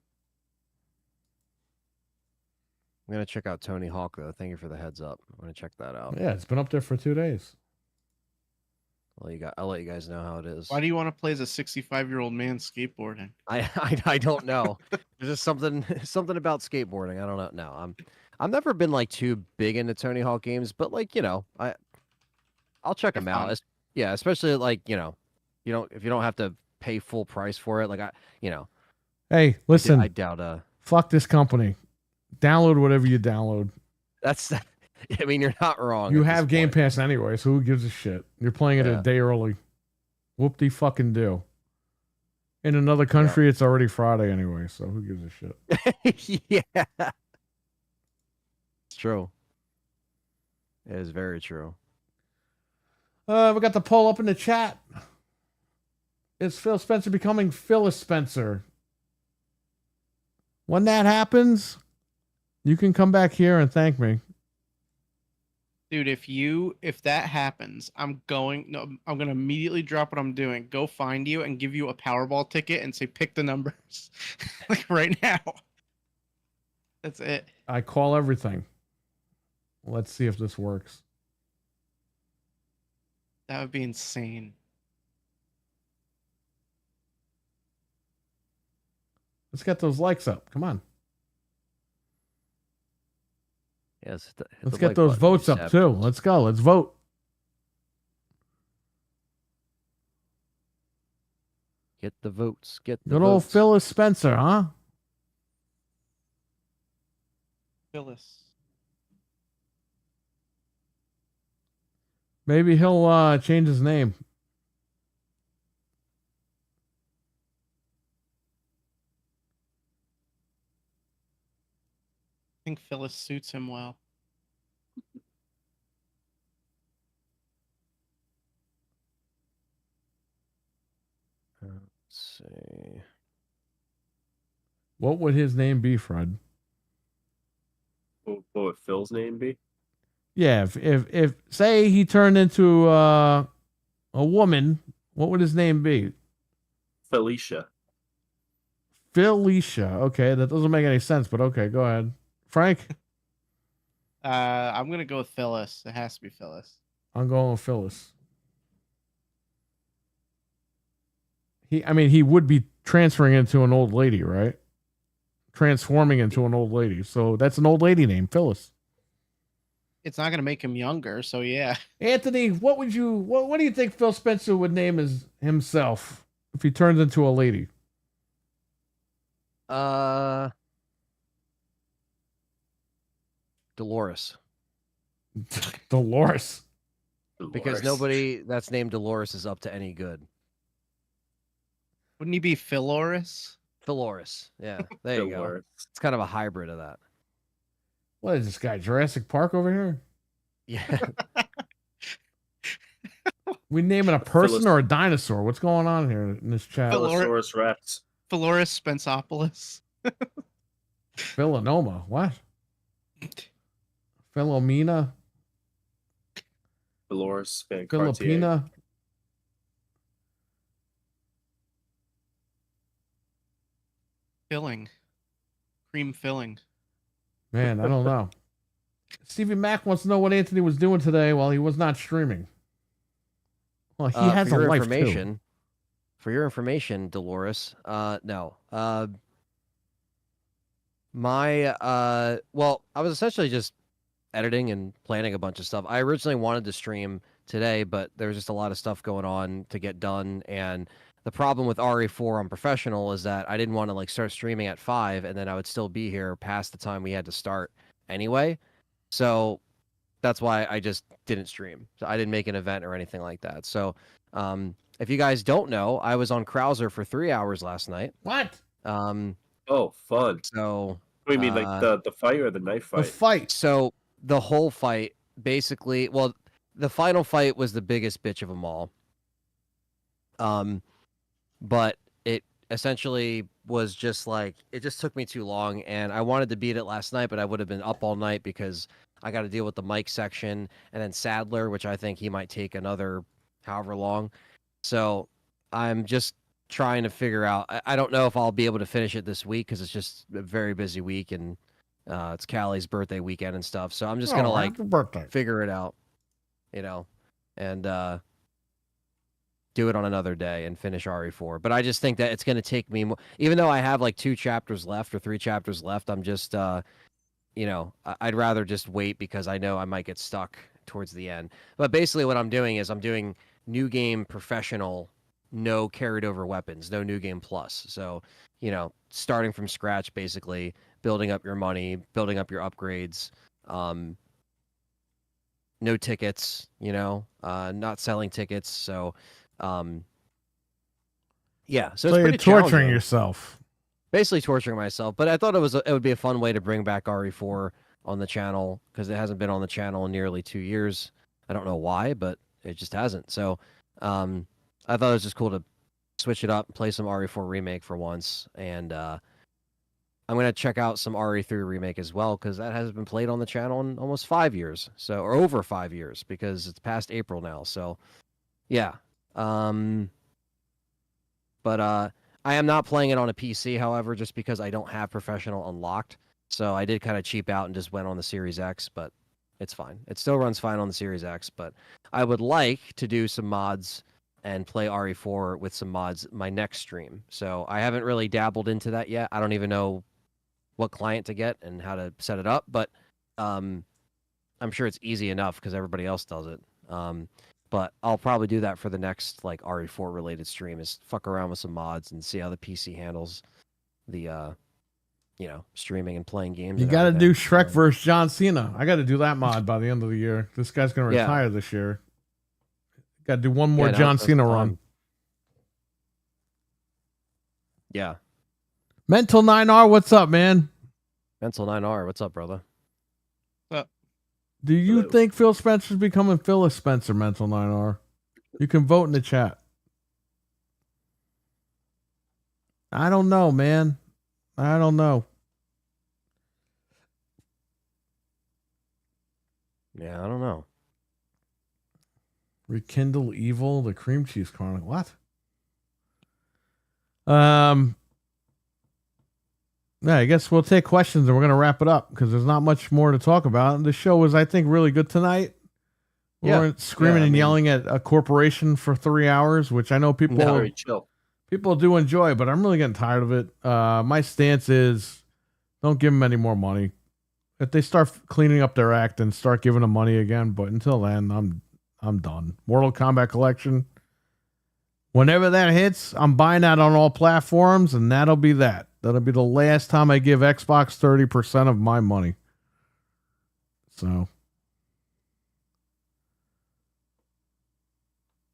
gonna check out Tony Hawk though. Thank you for the heads up. I'm gonna check that out. Yeah, it's been up there for 2 days. I'll let you guys know how it is. Why do you want to play as a 65-year-old man skateboarding? I don't know. There's just something about skateboarding. I don't know. No, I've never been like too big into Tony Hawk games, but like I'll check them out. Yeah, especially like if you don't have to pay full price for it. Like Hey, listen. I doubt. Fuck this company. Download whatever you download. That's. I mean, you're not wrong. You have Game Pass anyway, so who gives a shit? You're playing it a day early. Whoop-de-fucking-do. In another country, it's already Friday anyway, so who gives a shit? Yeah. It's true. It is very true. We got the poll up in the chat. Is Phil Spencer becoming Phyllis Spencer? When that happens, you can come back here and thank me. Dude, if that happens, I'm gonna immediately drop what I'm doing. Go find you and give you a Powerball ticket and say pick the numbers. Like right now. That's it. I call everything. Let's see if this works. That would be insane. Let's get those likes up. Come on. Yes. Let's get those votes up too. Let's go. Let's vote. Get the votes. Get the Good old votes. Phyllis Spencer, huh? Phyllis. Maybe he'll change his name. I think Phyllis suits him well. Let's see. What would his name be, Fred? What would Phil's name be? Yeah, if say he turned into a woman, what would his name be? Felicia. Felicia. Okay, that doesn't make any sense, but okay, go ahead. Frank? I'm gonna go with Phyllis. It has to be Phyllis. I'm going with Phyllis. He would be transferring into an old lady, right? Transforming into an old lady. So that's an old lady name, Phyllis. It's not gonna make him younger, so yeah. Anthony, what do you think Phil Spencer would name himself if he turns into a lady? Dolores. Dolores. Because nobody that's named Dolores is up to any good. Wouldn't he be Philoris? Philoris. Yeah, there you go. It's kind of a hybrid of that. What is this guy, Jurassic Park over here? Yeah. We naming a person or a dinosaur? What's going on here in this chat? Philosaurus Rex. Philoris Spensopolis. Villanoma. What? Philomena, Dolores Van Cartier. Filipina. Filling. Cream filling. Man, I don't know. Stevie Mac wants to know what Anthony was doing today while he was not streaming. Well, he has for a your life information, too. For your information, Dolores, no. Well, I was essentially just editing and planning a bunch of stuff. I originally wanted to stream today, but there was just a lot of stuff going on to get done. And the problem with RE4 on professional is that I didn't want to like start streaming at 5 and then I would still be here past the time we had to start anyway. So that's why I just didn't stream. So I didn't make an event or anything like that. So if you guys don't know, I was on Krauser for 3 hours last night. What? Oh, fun. So What do you mean, like the fight or the knife The fight? fight. So the whole fight, basically, well, the final fight was the biggest bitch of them all. But it essentially was just like, it just took me too long, and I wanted to beat it last night, but I would have been up all night because I got to deal with the mic section and then Sadler, which I think he might take another however long. So I'm just trying to figure out. I don't know if I'll be able to finish it this week because it's just a very busy week and it's Callie's birthday weekend and stuff. So I'm just gonna like happy birthday. figure it out, and do it on another day and finish RE4. But I just think that it's gonna take me more, even though I have like 2 chapters left or 3 chapters left. I'm just I'd rather just wait because I know I might get stuck towards the end. But basically what I'm doing is I'm doing new game professional, no carried over weapons, no new game plus. So, starting from scratch, basically building up your money, building up your upgrades, no tickets, not selling tickets. So, yeah. So it's you're pretty torturing challenging. yourself. Basically torturing myself, but I thought it would be a fun way to bring back RE4 on the channel because it hasn't been on the channel in nearly 2 years. I don't know why, but it just hasn't. So I thought it was just cool to switch it up, play some RE4 remake for once, and I'm gonna check out some RE3 remake as well because that hasn't been played on the channel in almost 5 years, or over 5 years because it's past April now. So yeah, but I am not playing it on a PC, however, just because I don't have professional unlocked. So I did kind of cheap out and just went on the Series X, but it's fine. It still runs fine on the Series X, but I would like to do some mods and play RE4 with some mods my next stream. So I haven't really dabbled into that yet. I don't even know what client to get and how to set it up, but I'm sure it's easy enough because everybody else does it. But I'll probably do that for the next like RE4 related stream, is fuck around with some mods and see how the PC handles the streaming and playing games. You and got to do everything. Shrek versus John Cena. I got to do that mod by the end of the year. This guy's going to Yeah. retire this year. Got to do one more Yeah, John now's the Cena time. run. Yeah. Mental 9R, what's up, man? Mental 9R, what's up, brother? Do you Hello. think Phil Spencer's becoming Phyllis Spencer, Mental 9R? You can vote in the chat. I don't know, man. I don't know. Yeah, I don't know. Rekindle Evil, the Cream Cheese Chronicle. What? Yeah, I guess we'll take questions and we're gonna wrap it up because there's not much more to talk about. And the show was, I think, really good tonight. We Yeah. weren't screaming Yeah, I and mean- yelling at a corporation for 3 hours, which I know people No. Very chill. people do enjoy, but I'm really getting tired of it. My stance is don't give them any more money. If they start cleaning up their act and start giving them money again, but until then, I'm done. Mortal Kombat Collection. Whenever that hits, I'm buying that on all platforms, and that'll be that. That'll be the last time I give Xbox 30% of my money. So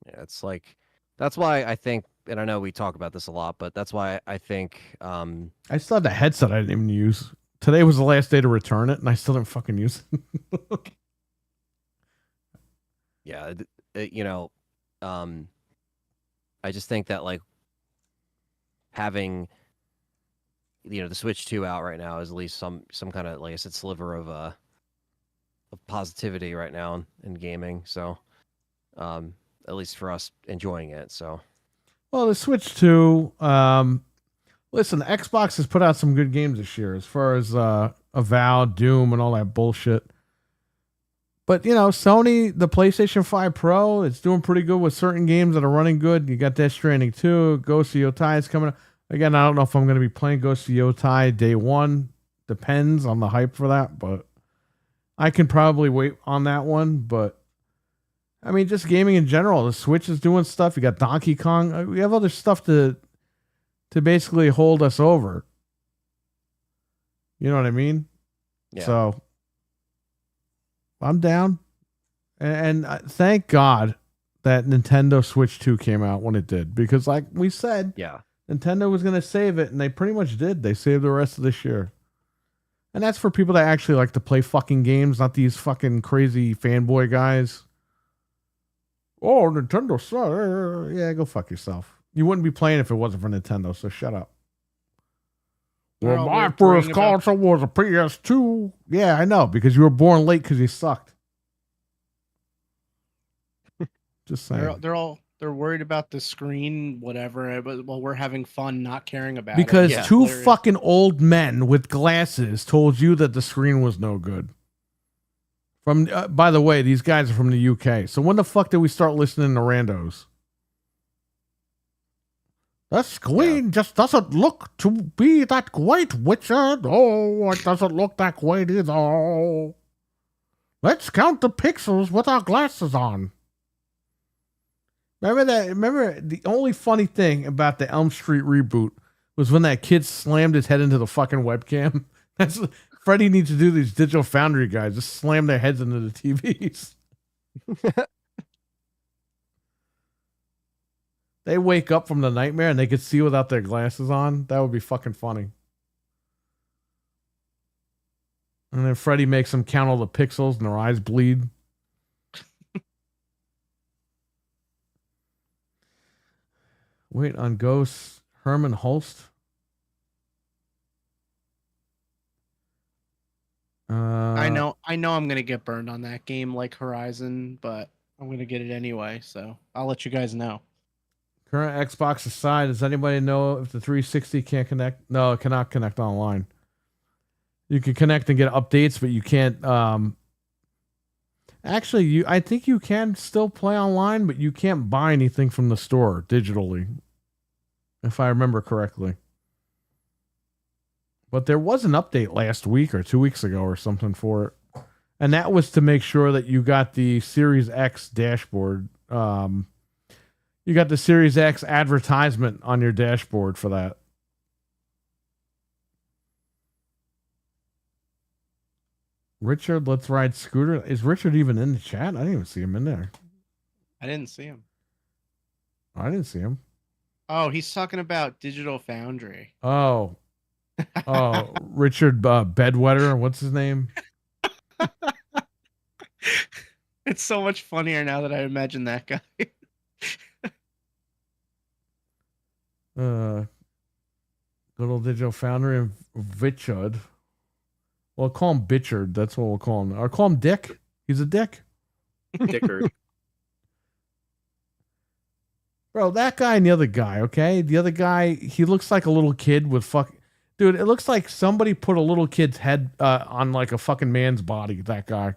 Yeah, it's like that's why I think, and I know we talk about this a lot, but that's why I think I still have the headset I didn't even use. Today was the last day to return it, and I still didn't fucking use it. yeah, I just think that like having the Switch 2 out right now is at least some kind of, like I said, sliver of of positivity right now in gaming. So, at least for us enjoying it. So, Well, the Switch 2, listen, Xbox has put out some good games this year as far as Avowed, Doom, and all that bullshit. But, Sony, the PlayStation 5 Pro, it's doing pretty good with certain games that are running good. You got Death Stranding 2, Ghost of Yotai is coming up. Again, I don't know if I'm going to be playing Ghost of Yotai day one. Depends on the hype for that, but I can probably wait on that one. But, I mean, just gaming in general. The Switch is doing stuff. You got Donkey Kong. We have other stuff to basically hold us over. You know what I mean? yeah. So I'm down. And thank God that Nintendo Switch 2 came out when it did. Because like we said, Yeah. Nintendo was going to save it, and they pretty much did. They saved the rest of this year. And that's for people that actually like to play fucking games, not these fucking crazy fanboy guys. Oh, Nintendo sucks. Yeah, go fuck yourself. You wouldn't be playing if it wasn't for Nintendo, so shut up. Well, my first console was a PS2. Yeah, I know, because you were born late because you sucked. Just saying. They're worried about the screen, whatever. But while we're having fun, not caring about because it. Yeah. two Hilarious. fucking old men with glasses told you that the screen was no good. From by the way, these guys are from the UK. So when the fuck did we start listening to randos? The screen just doesn't look to be that great, Richard. Oh, it doesn't look that great either. Let's count the pixels with our glasses on. Remember that? Remember the only funny thing about the Elm Street reboot was when that kid slammed his head into the fucking webcam. That's Freddy needs to do. These Digital Foundry guys just slam their heads into the TVs. They wake up from the nightmare and they could see without their glasses on. That would be fucking funny. And then Freddy makes them count all the pixels and their eyes bleed. Wait on Ghost Herman Holst. I know I'm gonna get burned on that game like Horizon, but I'm gonna get it anyway, so I'll let you guys know. Current Xbox aside, does anybody know if the 360 can't connect? No, it cannot connect online. You can connect and get updates, but you can't. Actually, I think you can still play online, but you can't buy anything from the store digitally, if I remember correctly. But there was an update last week or 2 weeks ago or something for it, and that was to make sure that you got the Series X dashboard. You got the Series X advertisement on your dashboard for that. Richard, let's ride scooter. Is Richard even in the chat? I didn't even see him in there. I didn't see him. I didn't see him. Oh, he's talking about Digital Foundry. Oh, Richard Bedwetter. What's his name? It's so much funnier now that I imagine that guy. Good old Digital Foundry and Richard. Well, call him Bitchard. That's what we'll call him. Or call him Dick. He's a dick. Dickard. Bro, that guy and the other guy, okay? The other guy, he looks like a little kid with Dude, it looks like somebody put a little kid's head on like a fucking man's body, that guy.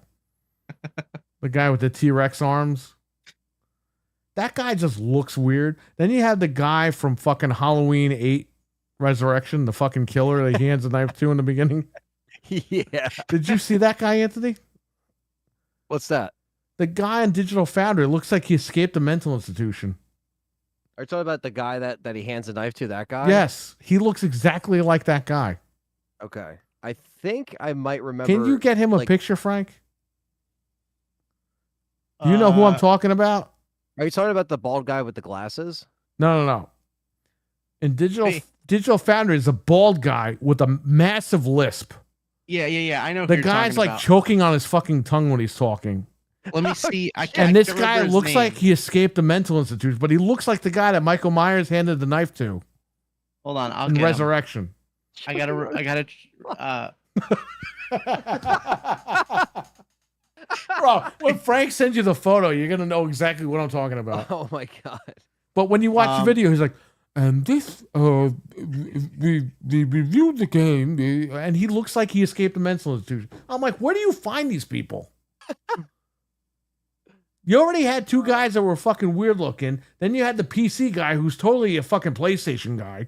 The guy with the T-Rex arms. That guy just looks weird. Then you have the guy from fucking Halloween 8 Resurrection, the fucking killer that he hands a knife to in the beginning. Yeah. Did you see that guy, Anthony? What's that? The guy in Digital Foundry looks like he escaped a mental institution. Are you talking about the guy that he hands a knife to? That guy? Yes, he looks exactly like that guy. Okay. I think I might remember. Can you get him a like- picture, Frank? Do you know who I'm talking about? Are you talking about the bald guy with the glasses? No. In Digital Foundry is a bald guy with a massive lisp. Yeah. I know. The who you're guy's talking like about. choking on his fucking tongue when he's talking. Let me see. I can't. And this remember guy his looks name. like he escaped a mental institution, but he looks like the guy that Michael Myers handed the knife to Hold on. I'll in get him. Resurrection. I gotta. Bro, when Frank sends you the photo, you're gonna know exactly what I'm talking about. Oh my god. But when you watch the video, he's like, and this, we reviewed the game, and he looks like he escaped a mental institution. I'm like, where do you find these people? You already had two guys that were fucking weird looking. Then you had the PC guy who's totally a fucking PlayStation guy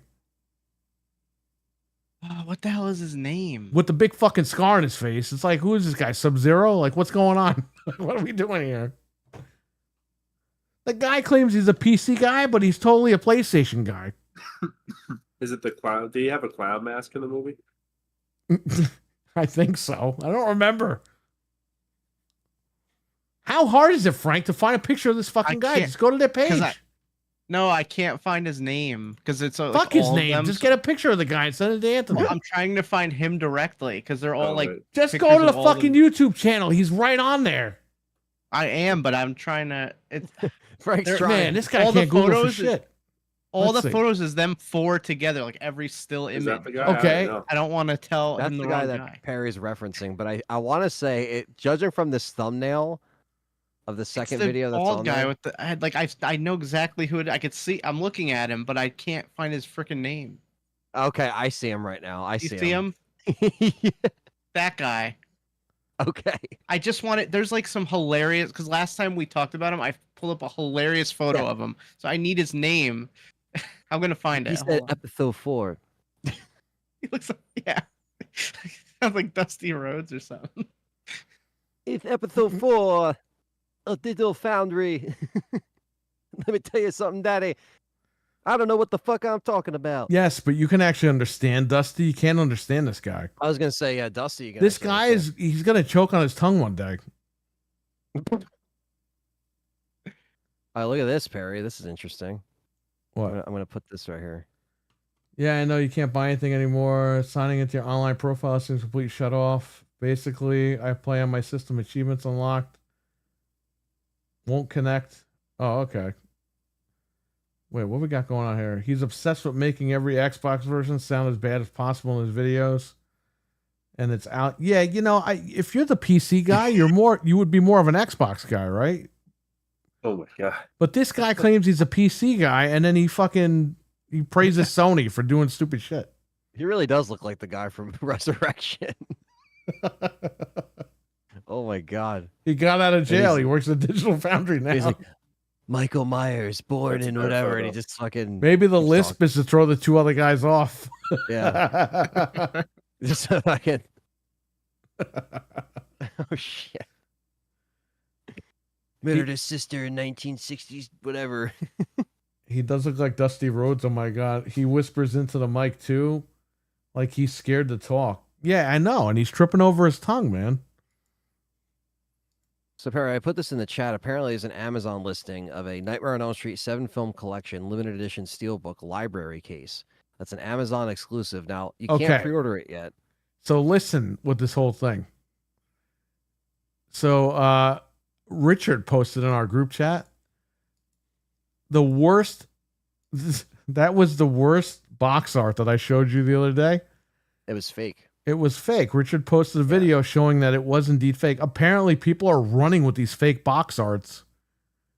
What the hell is his name? with the big fucking scar on his face. It's like, who is this guy? Sub-Zero? Like, what's going on? What are we doing here? The guy claims he's a PC guy, but he's totally a PlayStation guy. Is it the cloud? Do you have a cloud mask in the movie? I think so. I don't remember. How hard is it, Frank, to find a picture of this fucking guy? can't- Just go to their page. No, I can't find his name because it's like Fuck his all of name. them, Just so- get a picture of the guy and send it to Anthony. Well, I'm trying to find him directly because they're all like. wait. Just pictures go to the of all fucking them. YouTube channel. He's right on there. I am, but I'm trying to. It's Frank's They're- trying. Man, this guy All the can't Google for photos- shit. all Let's the see. photos is them four together, like every still Is image. that the guy? Okay. I don't want to tell That's him the the guy wrong that guy. Perry's referencing, but I want to say it. Judging from this thumbnail of the second It's the video that's bald on guy there, with the. I had like I know exactly who it. I could see. I'm looking at him, but I can't find his freaking name. okay, I see him right now. I You see see him? him. That guy. Okay. I just wanted. There's like some hilarious because last time we talked about him, I pulled up a hilarious photo Yeah. of him. So I need his name. I'm gonna find He it. said Hold on. episode 4. He looks like yeah. Sounds like Dusty Rhodes or something. It's episode 4 of Digital Foundry. Let me tell you something, Daddy. I don't know what the fuck I'm talking about. Yes, but you can actually understand Dusty. You can't understand this guy. I was gonna say, yeah, Dusty. You can This actually guy understand. he's gonna choke on his tongue one day. Oh, look at this, Perry. This is interesting. What? I'm gonna put this right here. Yeah, I know you can't buy anything anymore. Signing into your online profile seems complete shut off. Basically, I play on my system. Achievements unlocked. Won't connect. Oh, okay. Wait, what we got going on here? He's obsessed with making every Xbox version sound as bad as possible in his videos. And it's out. Yeah, you know, if you're the PC guy, you would be more of an Xbox guy, right? Oh my god. But this guy claims he's a PC guy, and then he praises Sony for doing stupid shit. He really does look like the guy from Resurrection. Oh my god. He got out of jail. he's- He works at Digital Foundry now. He's like Michael Myers, born That's in a bad whatever, and he photo. just fucking Maybe the keeps lisp talking. is to throw the two other guys off. Yeah. Just fucking. Oh shit. Murdered his sister in 1960s, whatever. He does look like Dusty Rhodes. Oh my god. He whispers into the mic too, like he's scared to talk. Yeah, I know, and he's tripping over his tongue, man. So Perry, I put this in the chat. Apparently, there's an Amazon listing of a Nightmare on Elm Street 7-film collection limited edition steelbook library case. That's an Amazon exclusive. Now you Okay. can't pre-order it yet. So listen with this whole thing. So Richard posted in our group chat the worst that was the worst box art that I showed you the other day. It was fake. It was fake. Richard posted a video showing that it was indeed fake. Apparently people are running with these fake box arts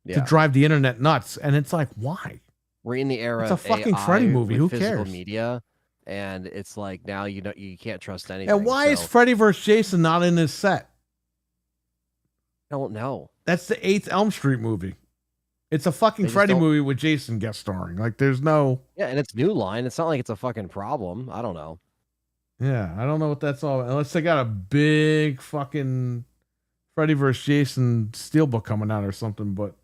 Yeah. to drive the internet nuts, and it's like, why? We're in the era It's a of fucking AI Freddy movie. with Who physical cares? media, and it's like now you can't trust anything. And why is so- Freddy vs. Jason not in this set? I don't know. That's the 8th Elm Street movie. It's a fucking They just Freddy don't- movie with Jason guest starring. Like, there's no... Yeah, and it's New Line. It's not like it's a fucking problem. I don't know. Yeah, I don't know what that's all about. Unless they got a big fucking Freddy vs. Jason steelbook coming out or something, but...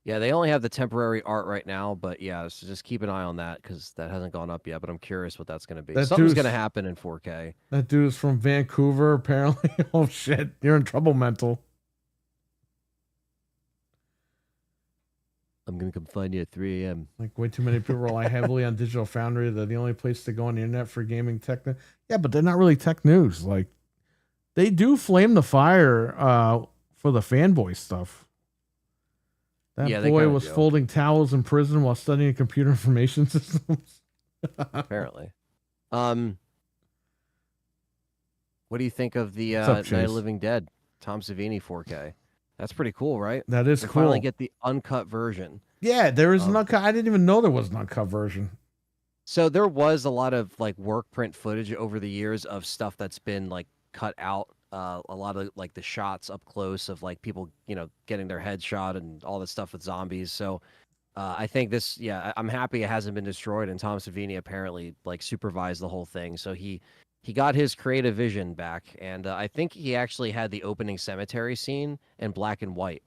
Yeah, they only have the temporary art right now, but yeah, so just keep an eye on that because that hasn't gone up yet. But I'm curious what that's going to be. That Something's dude's- going to happen in 4K. That dude is from Vancouver, apparently. Oh, shit. You're in trouble mental. I'm going to come find you at 3 a.m. Like, way too many people rely heavily on Digital Foundry. They're the only place to go on the internet for gaming tech. Yeah, but they're not really tech news. Like, they do flame the fire for the fanboy stuff. That Yeah, they boy kinda was do. folding towels in prison while studying computer information systems. Apparently. What do you think of the What's up, Night Chase? of Living Dead? Tom Savini 4K. That's pretty cool, right? That is To cool. finally get the uncut version. Yeah, there is an uncut. I didn't even know there was an uncut version. So there was a lot of like work print footage over the years of stuff that's been like cut out. A lot of like the shots up close of like people, getting their head shot and all this stuff with zombies. So I think this, I'm happy it hasn't been destroyed. And Tom Savini apparently like supervised the whole thing. So he got his creative vision back. And I think he actually had the opening cemetery scene in black and white.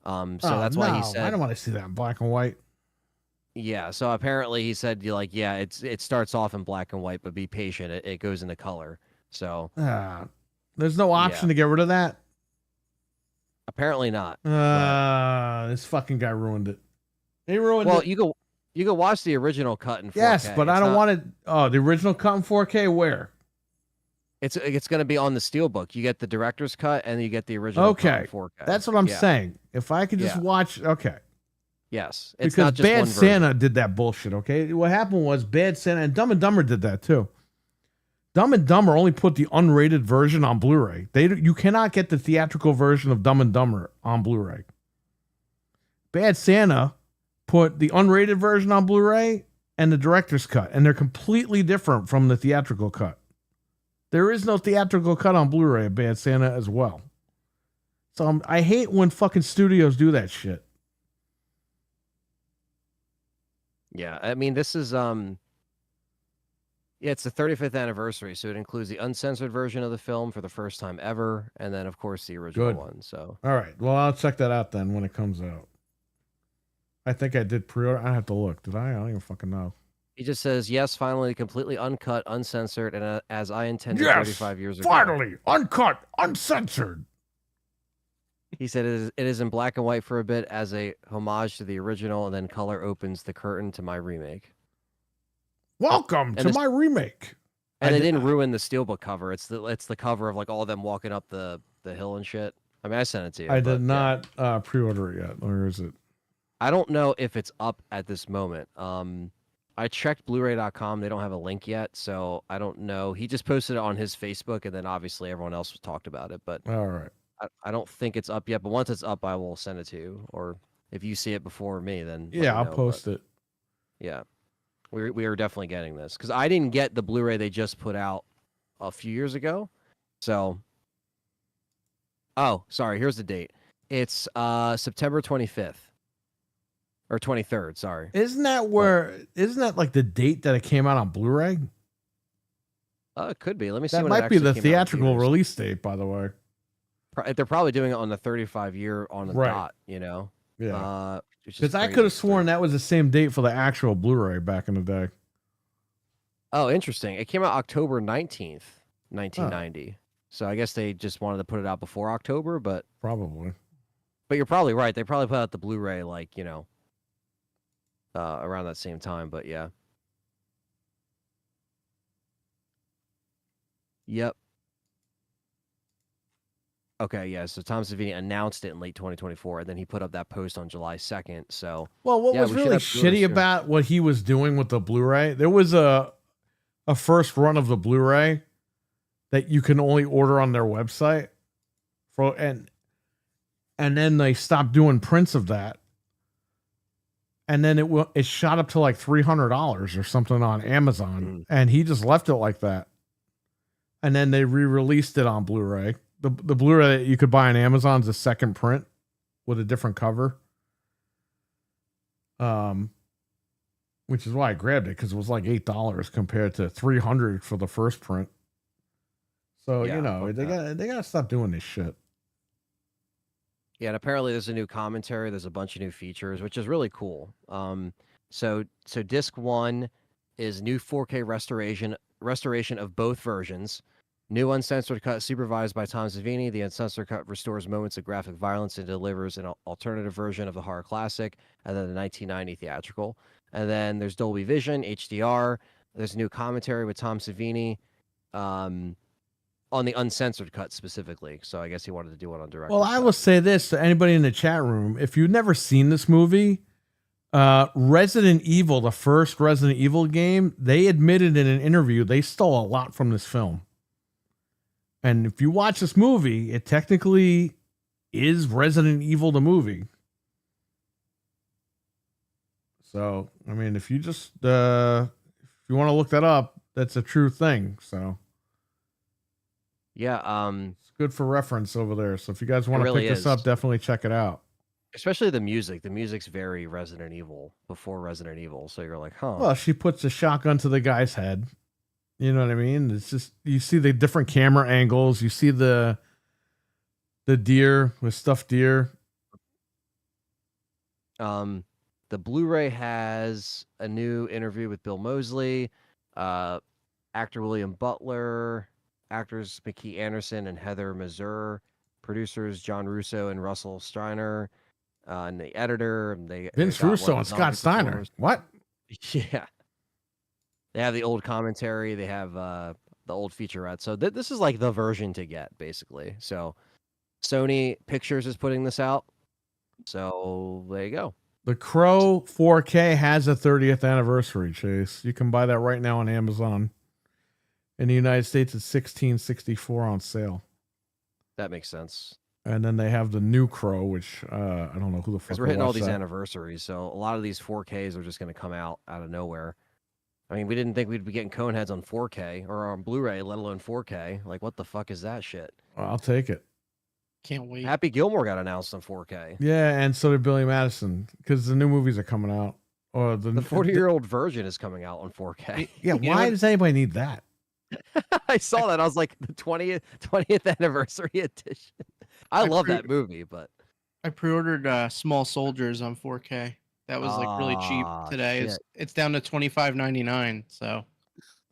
So that's why he said, I don't want to see that in black and white. yeah. So apparently he said, it starts off in black and white, but be patient. It goes into color. So there's no option to get rid of that. Apparently not. This fucking guy ruined it. He ruined it. Well, you go watch the original cut in 4K. Yes, but I don't want it. Oh, the original cut in 4K. Where? It's going to be on the Steelbook. You get the director's cut, and you get the original cut in 4K. That's what I'm saying. If I could just watch, okay. Yes, it's because not just Bad one Santa version. did that bullshit. Okay, what happened was Bad Santa and Dumb and Dumber did that too. Dumb and Dumber only put the unrated version on Blu-ray. You cannot get the theatrical version of Dumb and Dumber on Blu-ray. Bad Santa put the unrated version on Blu-ray and the director's cut, and they're completely different from the theatrical cut. There is no theatrical cut on Blu-ray of Bad Santa as well. So I hate when fucking studios do that shit. Yeah, I mean, this is it's the 35th anniversary, so it includes the uncensored version of the film for the first time ever, and then of course the original one. So all right, well I'll check that out then when it comes out. I think I did pre-order. I have to look. Did I? I don't even fucking know. He just says, yes, finally, completely uncut, uncensored, and as I intended 35 years ago. Finally, uncut, uncensored. He said it is in black and white for a bit as a homage to the original, and then color opens the curtain to my remake. Welcome to my remake. And they didn't ruin the Steelbook cover. It's the cover of like all of them walking up the hill and shit. I mean, I sent it to you. I did not pre-order it yet. Where is it? I don't know if it's up at this moment. I checked Blu-ray.com. They don't have a link yet, so I don't know. He just posted it on his Facebook, and then obviously everyone else talked about it. But all right, I don't think it's up yet. But once it's up, I will send it to you. Or if you see it before me, then yeah, I'll post it. Yeah, we are definitely getting this because I didn't get the Blu-ray they just put out a few years ago. So, oh, sorry. Here's the date. It's September 25th. Or 23rd, sorry. Isn't that like the date that it came out on Blu-ray? It could be. Let me see. That might be the theatrical release date, by the way. They're probably doing it on the 35-year on the dot, Yeah. Because I could have sworn that was the same date for the actual Blu-ray back in the day. Oh, interesting. It came out October 19th, 1990. So I guess they just wanted to put it out before October, but... Probably. But you're probably right. They probably put out the Blu-ray like, around that same time, but yeah. Yep. Okay, yeah. So Tom Savini announced it in late 2024, and then he put up that post on July 2nd. So, well, what was really shitty about what he was doing with the Blu-ray? There was a first run of the Blu-ray that you can only order on their website, and then they stopped doing prints of that. And then it shot up to like $300 or something on Amazon, and he just left it like that. And then they re-released it on Blu-ray. The Blu-ray that you could buy on Amazon is a second print with a different cover. Which is why I grabbed it, because it was like $8 compared to $300 for the first print. So they gotta stop doing this shit. Yeah, and apparently there's a new commentary. There's a bunch of new features, which is really cool. So disc 1 is new 4K restoration of both versions. New uncensored cut supervised by Tom Savini. The uncensored cut restores moments of graphic violence and delivers an alternative version of the horror classic, and then the 1990 theatrical. And then there's Dolby Vision, HDR. There's a new commentary with Tom Savini. On the uncensored cut specifically. So I guess he wanted to do one on direct. Well, I will say this to anybody in the chat room. If you've never seen this movie, Resident Evil, the first Resident Evil game, they admitted in an interview they stole a lot from this film. And if you watch this movie, it technically is Resident Evil the movie. So, I mean, if you just if you want to look that up, that's a true thing. So, Yeah, it's good for reference over there. So, if you guys want to really pick this is. up, definitely check it out. Especially the music. The music's very Resident Evil before Resident Evil. So you're like, huh. Well, she puts a shotgun to the guy's head. You know what I mean? It's just you see the different camera angles. You see the deer, the stuffed deer. The Blu-ray has a new interview with Bill Moseley, actor William Butler, actors McKee Anderson and Heather Mazur, producers John Russo and Russell Steiner, and the editor. They Vince got one Russo of and the Scott zombie Steiner. performers. What? Yeah. They have the old commentary. They have the old featurette. So this is like the version to get, basically. So Sony Pictures is putting this out. So there you go. The Crow 4K has a 30th anniversary, Chase. You can buy that right now on Amazon. In the United States, it's $16.64 on sale. That makes sense. And then they have the new Crow, which I don't know who the fuck. Because we're hitting all these that. anniversaries, so a lot of these 4Ks are just going to come out of nowhere. I mean, we didn't think we'd be getting Coneheads on 4K or on Blu-ray, let alone 4K. Like, what the fuck is that shit? Well, I'll take it. Can't wait. Happy Gilmore got announced on 4K. Yeah, and so did Billy Madison because the new movies are coming out. Or The 40-year-old version is coming out on 4K. Yeah, You know why what? does anybody need that? I saw that. I was like, the 20th anniversary edition. I love that movie, but I pre-ordered Small Soldiers on 4K. That was like really cheap Ah, today. shit. It's down to $25.99. So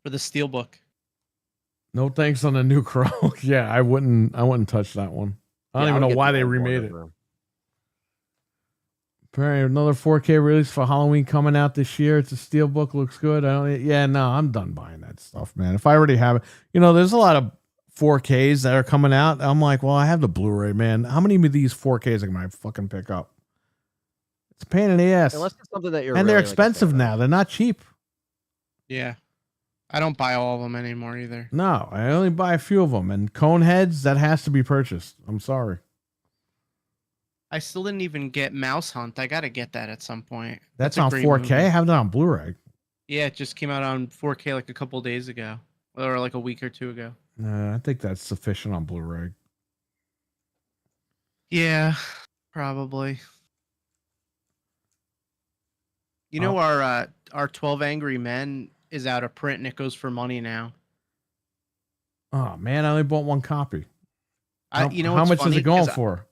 for the Steelbook. No thanks on the new Crow. Yeah, I wouldn't touch that one. I don't Yeah, even would know get why the they old one remade it. over. Apparently another 4K release for Halloween coming out this year. It's a Steelbook, looks good. I'm done buying that stuff, man. If I already have it, there's a lot of 4Ks that are coming out. I'm like, well, I have the Blu-ray, man. How many of these 4Ks am I fucking pick up? It's a pain in the ass. Unless it's something that you're And they're really, like, a expensive fan of. now. They're not cheap. Yeah. I don't buy all of them anymore either. No, I only buy a few of them. And Coneheads, that has to be purchased. I'm sorry. I still didn't even get Mouse Hunt. I got to get that at some point. That's a on great 4K. movie. I have that on Blu-ray. Yeah, it just came out on 4K like a couple days ago. Or like a week or two ago. I think that's sufficient on Blu-ray. Yeah, probably. You know, our 12 Angry Men is out of print and it goes for money now. Oh man, I only bought one copy. How what's much is funny? it going 'Cause for?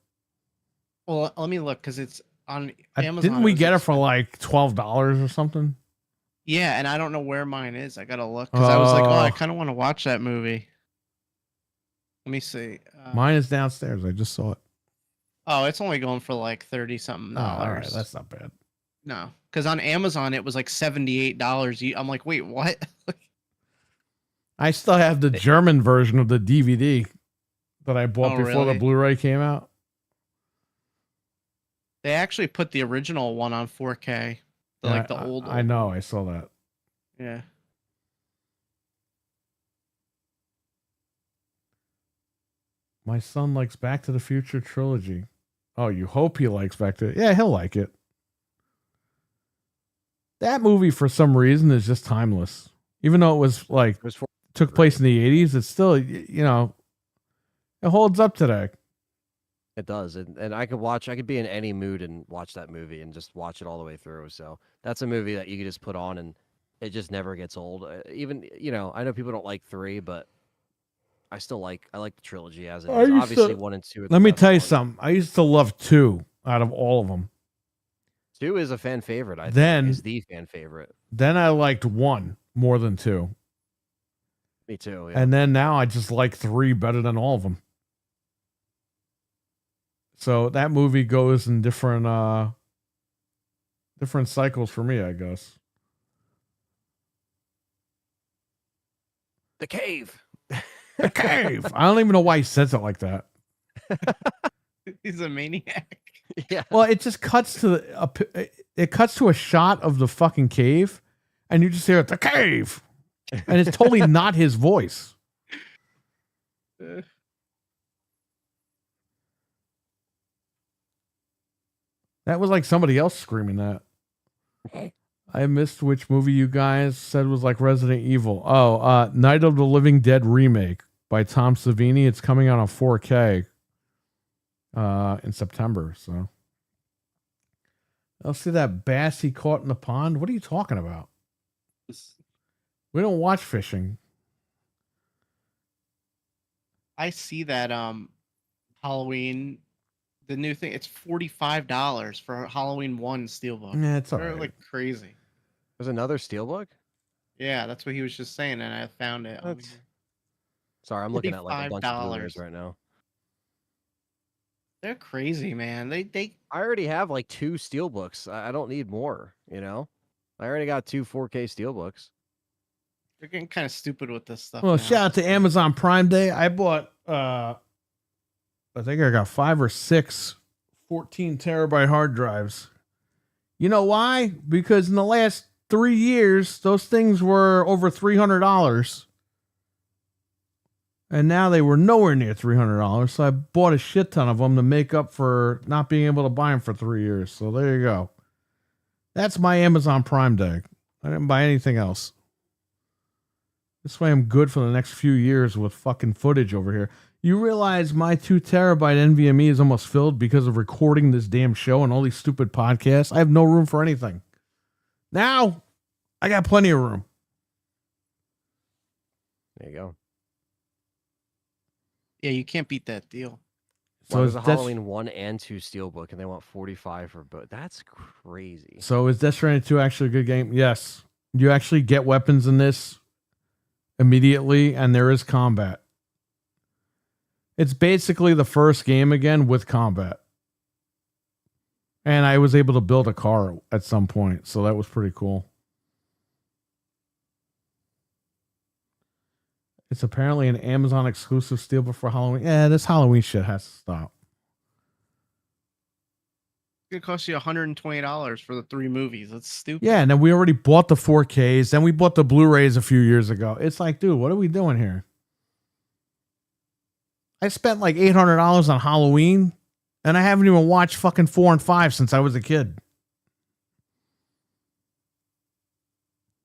Well, let me look because it's on Amazon. Didn't we was get it ex- for like $12 or something? Yeah, and I don't know where mine is. I gotta look because I was like, I Oh. kind of want to watch that movie. Let me see. Mine is downstairs. I just saw it. Oh, it's only going for like 30 something Oh, all right, dollars. that's not bad. No, because on Amazon it was like $78. I'm like, wait, what? I still have the German version of the DVD that I bought Oh, before the really? Blu-ray came out. They actually put the original one on 4K. Like the old. I know. I saw that. Yeah. My son likes Back to the Future trilogy. Oh, you hope he likes Back to... Yeah, he'll like it. That movie, for some reason, is just timeless. Even though it was like... It was took place in the 80s, it's still, it holds up today. It does, and I could be in any mood and watch that movie and just watch it all the way through. So that's a movie that you could just put on and it just never gets old. Even I know people don't like 3, but I like the trilogy as it is. Obviously 1 and 2. Let me tell you something. I used to love 2 out of all of them. 2 is a fan favorite. I Then- think is the fan favorite. Then I liked 1 more than 2, Me too. Yeah. and then now I just like 3 better than all of them. So that movie goes in different cycles for me, I guess. The Cave. The Cave. I don't even know why he says it like that. He's a maniac. Yeah. Well, it just cuts to it cuts to a shot of the fucking cave, and you just hear the cave, and it's totally not his voice. Eh. That was like somebody else screaming that. I missed which movie you guys said was like Resident Evil. Oh, Night of the Living Dead remake by Tom Savini. It's coming out on 4K in September. So I'll see that bass he caught in the pond. What are you talking about? We don't watch fishing. I see that Halloween, the new thing. It's $45 for Halloween 1 Steelbook. Yeah, it's all They're right. like crazy. There's another Steelbook? Yeah, that's what he was just saying, and I found it. On What? here. Sorry, I'm looking at like a bunch of Blu-rays $45. right now. They're crazy, man. They I already have like 2 Steelbooks. I don't need more, you know? I already got 2 4K Steelbooks. they're getting kind of stupid with this stuff. Well, now. shout out to Amazon Prime Day. I bought I think I got 5 or 6 14 terabyte hard drives. You know why? Because in the last 3 years, those things were over $300. And now they were nowhere near $300. So I bought a shit ton of them to make up for not being able to buy them for 3 years. So there you go. That's my Amazon Prime Day. I didn't buy anything else. This way I'm good for the next few years with fucking footage over here. You realize my 2 terabyte NVMe is almost filled because of recording this damn show and all these stupid podcasts. I have no room for anything. Now, I got plenty of room. There you go. Yeah, you can't beat that deal. So there's a that's- Halloween 1 and 2 Steelbook, and they want 45 for both. That's crazy. So is Death Stranding 2 actually a good game? Yes. You actually get weapons in this immediately, and there is combat. It's basically the first game again with combat. And I was able to build a car at some point, so that was pretty cool. It's apparently an Amazon exclusive steelbook for Halloween. Yeah, this Halloween shit has to stop. It cost you $120 for the 3 movies. That's stupid. Yeah, and then we already bought the 4Ks. Then we bought the Blu-rays a few years ago. It's like, dude, what are we doing here? I spent like $800 on Halloween, and I haven't even watched fucking 4 and 5 since I was a kid.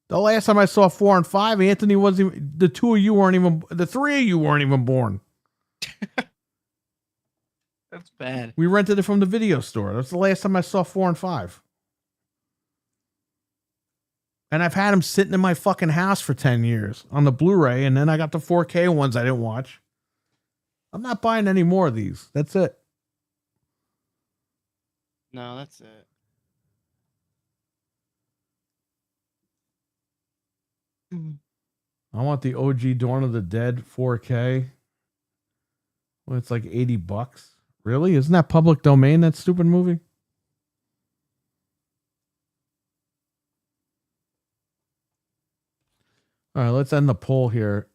The last time I saw 4 and 5, Anthony wasn't even, the 3 of you weren't even born. That's bad. We rented it from the video store. That's the last time I saw 4 and 5. And I've had them sitting in my fucking house for 10 years on the Blu-ray, and then I got the 4K ones I didn't watch. I'm not buying any more of these. That's it. No, that's it. I want the OG Dawn of the Dead 4K. Well, it's like $80. Really? Isn't that public domain, that stupid movie? All right, let's end the poll here.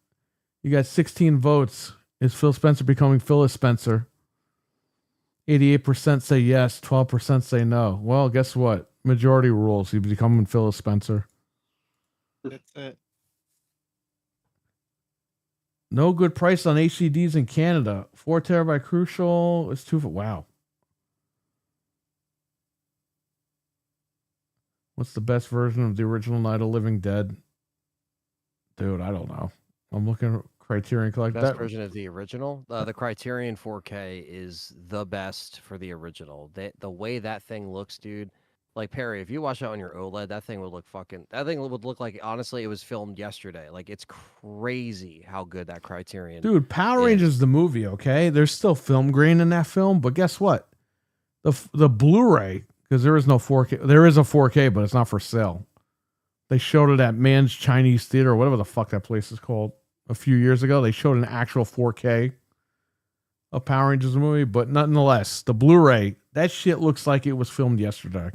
You got 16 votes. Is Phil Spencer becoming Phyllis Spencer? 88% say yes, 12% say no. Well, guess what? Majority rules. He's becoming Phyllis Spencer. That's it. No good price on HDDs in Canada. 4 terabyte Crucial. It's 2 for wow. What's the best version of the original Night of Living Dead? Dude, I don't know. I'm looking at Criterion Collect. Best That version of the original. The Criterion 4K is the best for the original. The way that thing looks, dude. Like Perry, if you watch that on your OLED, that thing would look like honestly it was filmed yesterday. Like it's crazy how good that Criterion. Dude, Power Rangers the movie, okay? There's still film grain in that film, but guess what? The Blu-ray, because there is no 4K. There is a 4K, but it's not for sale. They showed it at Man's Chinese Theater, or whatever the fuck that place is called, a few years ago. They showed an actual 4K of Power Rangers movie, but nonetheless, the Blu-ray, that shit looks like it was filmed yesterday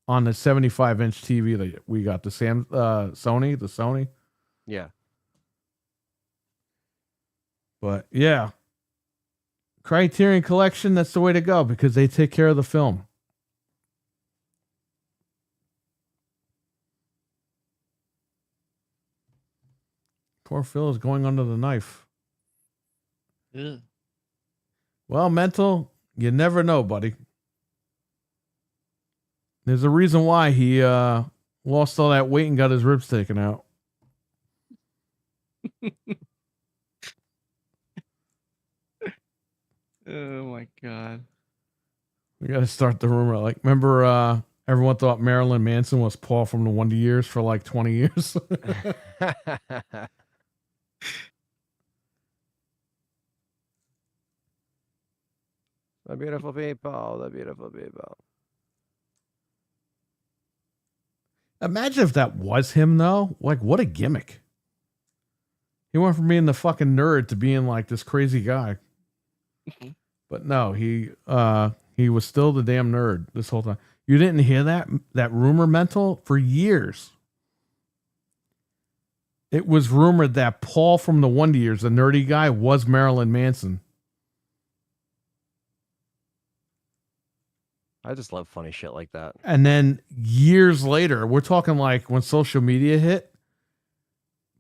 on the 75-inch TV that we got, the Sony. Yeah. But yeah, Criterion Collection, that's the way to go because they take care of the film. Poor Phil is going under the knife. Ugh. Well, mental, you never know, buddy. There's a reason why he lost all that weight and got his ribs taken out. Oh my god. We got to start the rumor. Like, remember, everyone thought Marilyn Manson was Paul from the Wonder Years for like 20 years. The beautiful people, the beautiful people. Imagine if that was him, though. Like, what a gimmick. He went from being the fucking nerd to being like this crazy guy. But no, he was still the damn nerd this whole time. You didn't hear that rumor, mental, for years. It was rumored that Paul from the Wonder Years, the nerdy guy, was Marilyn Manson. I just love funny shit like that. And then years later, we're talking like when social media hit,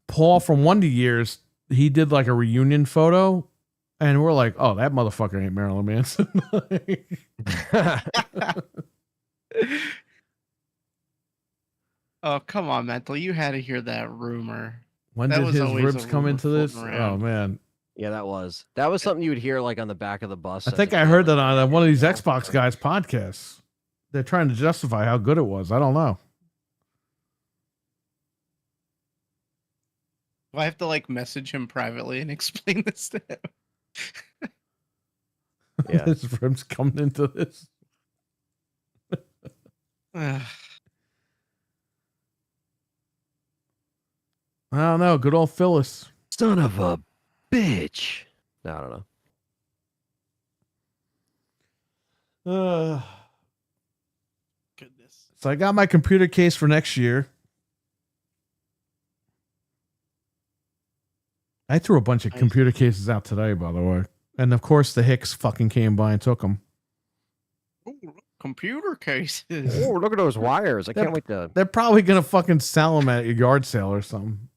Paul from Wonder Years, he did like a reunion photo. And we're like, oh, that motherfucker ain't Marilyn Manson. Oh, come on, Mental. You had to hear that rumor. When That did was his always ribs a come rumor into this? floating Oh, around. man. Yeah, that was something you would hear like on the back of the bus. I as think a I kid, heard like, that on one of these Xbox guys' podcasts. They're trying to justify how good it was. I don't know. Do I have to like message him privately and explain this to him? Yeah. His ribs coming into this. Ugh. I don't know. Good old Phyllis. Son of a bitch. No, I don't know. Goodness. So I got my computer case for next year. I threw a bunch of Nice. computer cases out today, by the way. And of course, the Hicks fucking came by and took them. Ooh, computer cases. Oh, look at those wires. I can't wait to. They're probably going to fucking sell them at a yard sale or something.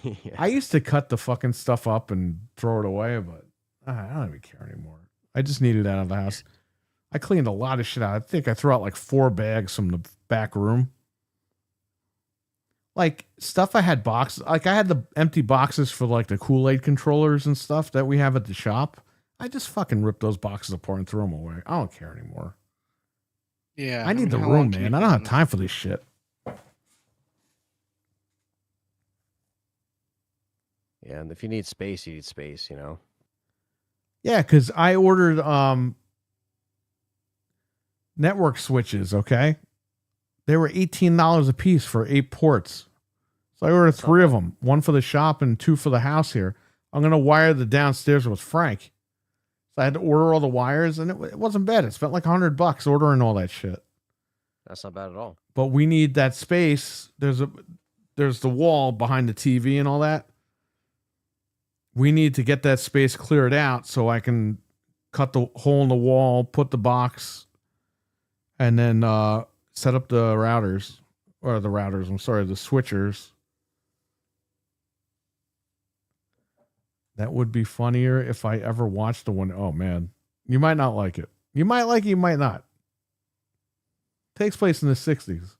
Yeah. I used to cut the fucking stuff up and throw it away, but I don't even care anymore. I just need it out of the house. I cleaned a lot of shit out. I think I threw out like 4 bags from the back room. Like stuff I had boxes. Like I had the empty boxes for like the Kool-Aid controllers and stuff that we have at the shop. I just fucking ripped those boxes apart and threw them away. I don't care anymore. Yeah. I need the how long room, can you man. I don't have keep time for this shit. Yeah, and if you need space, you need space, you know. Yeah, because I ordered network switches, okay? They were $18 a piece for 8 ports. So I ordered 3 of them, 1 for the shop and 2 for the house here. I'm going to wire the downstairs with Frank. So I had to order all the wires, and it wasn't bad. It spent like $100 ordering all that shit. That's not bad at all. But we need that space. There's the wall behind the TV and all that. We need to get that space cleared out so I can cut the hole in the wall, put the box, and then set up the routers. Or the routers, I'm sorry, the switchers. That would be funnier if I ever watched the one. Oh, man. You might not like it. You might like it, you might not. Takes place in the 60s.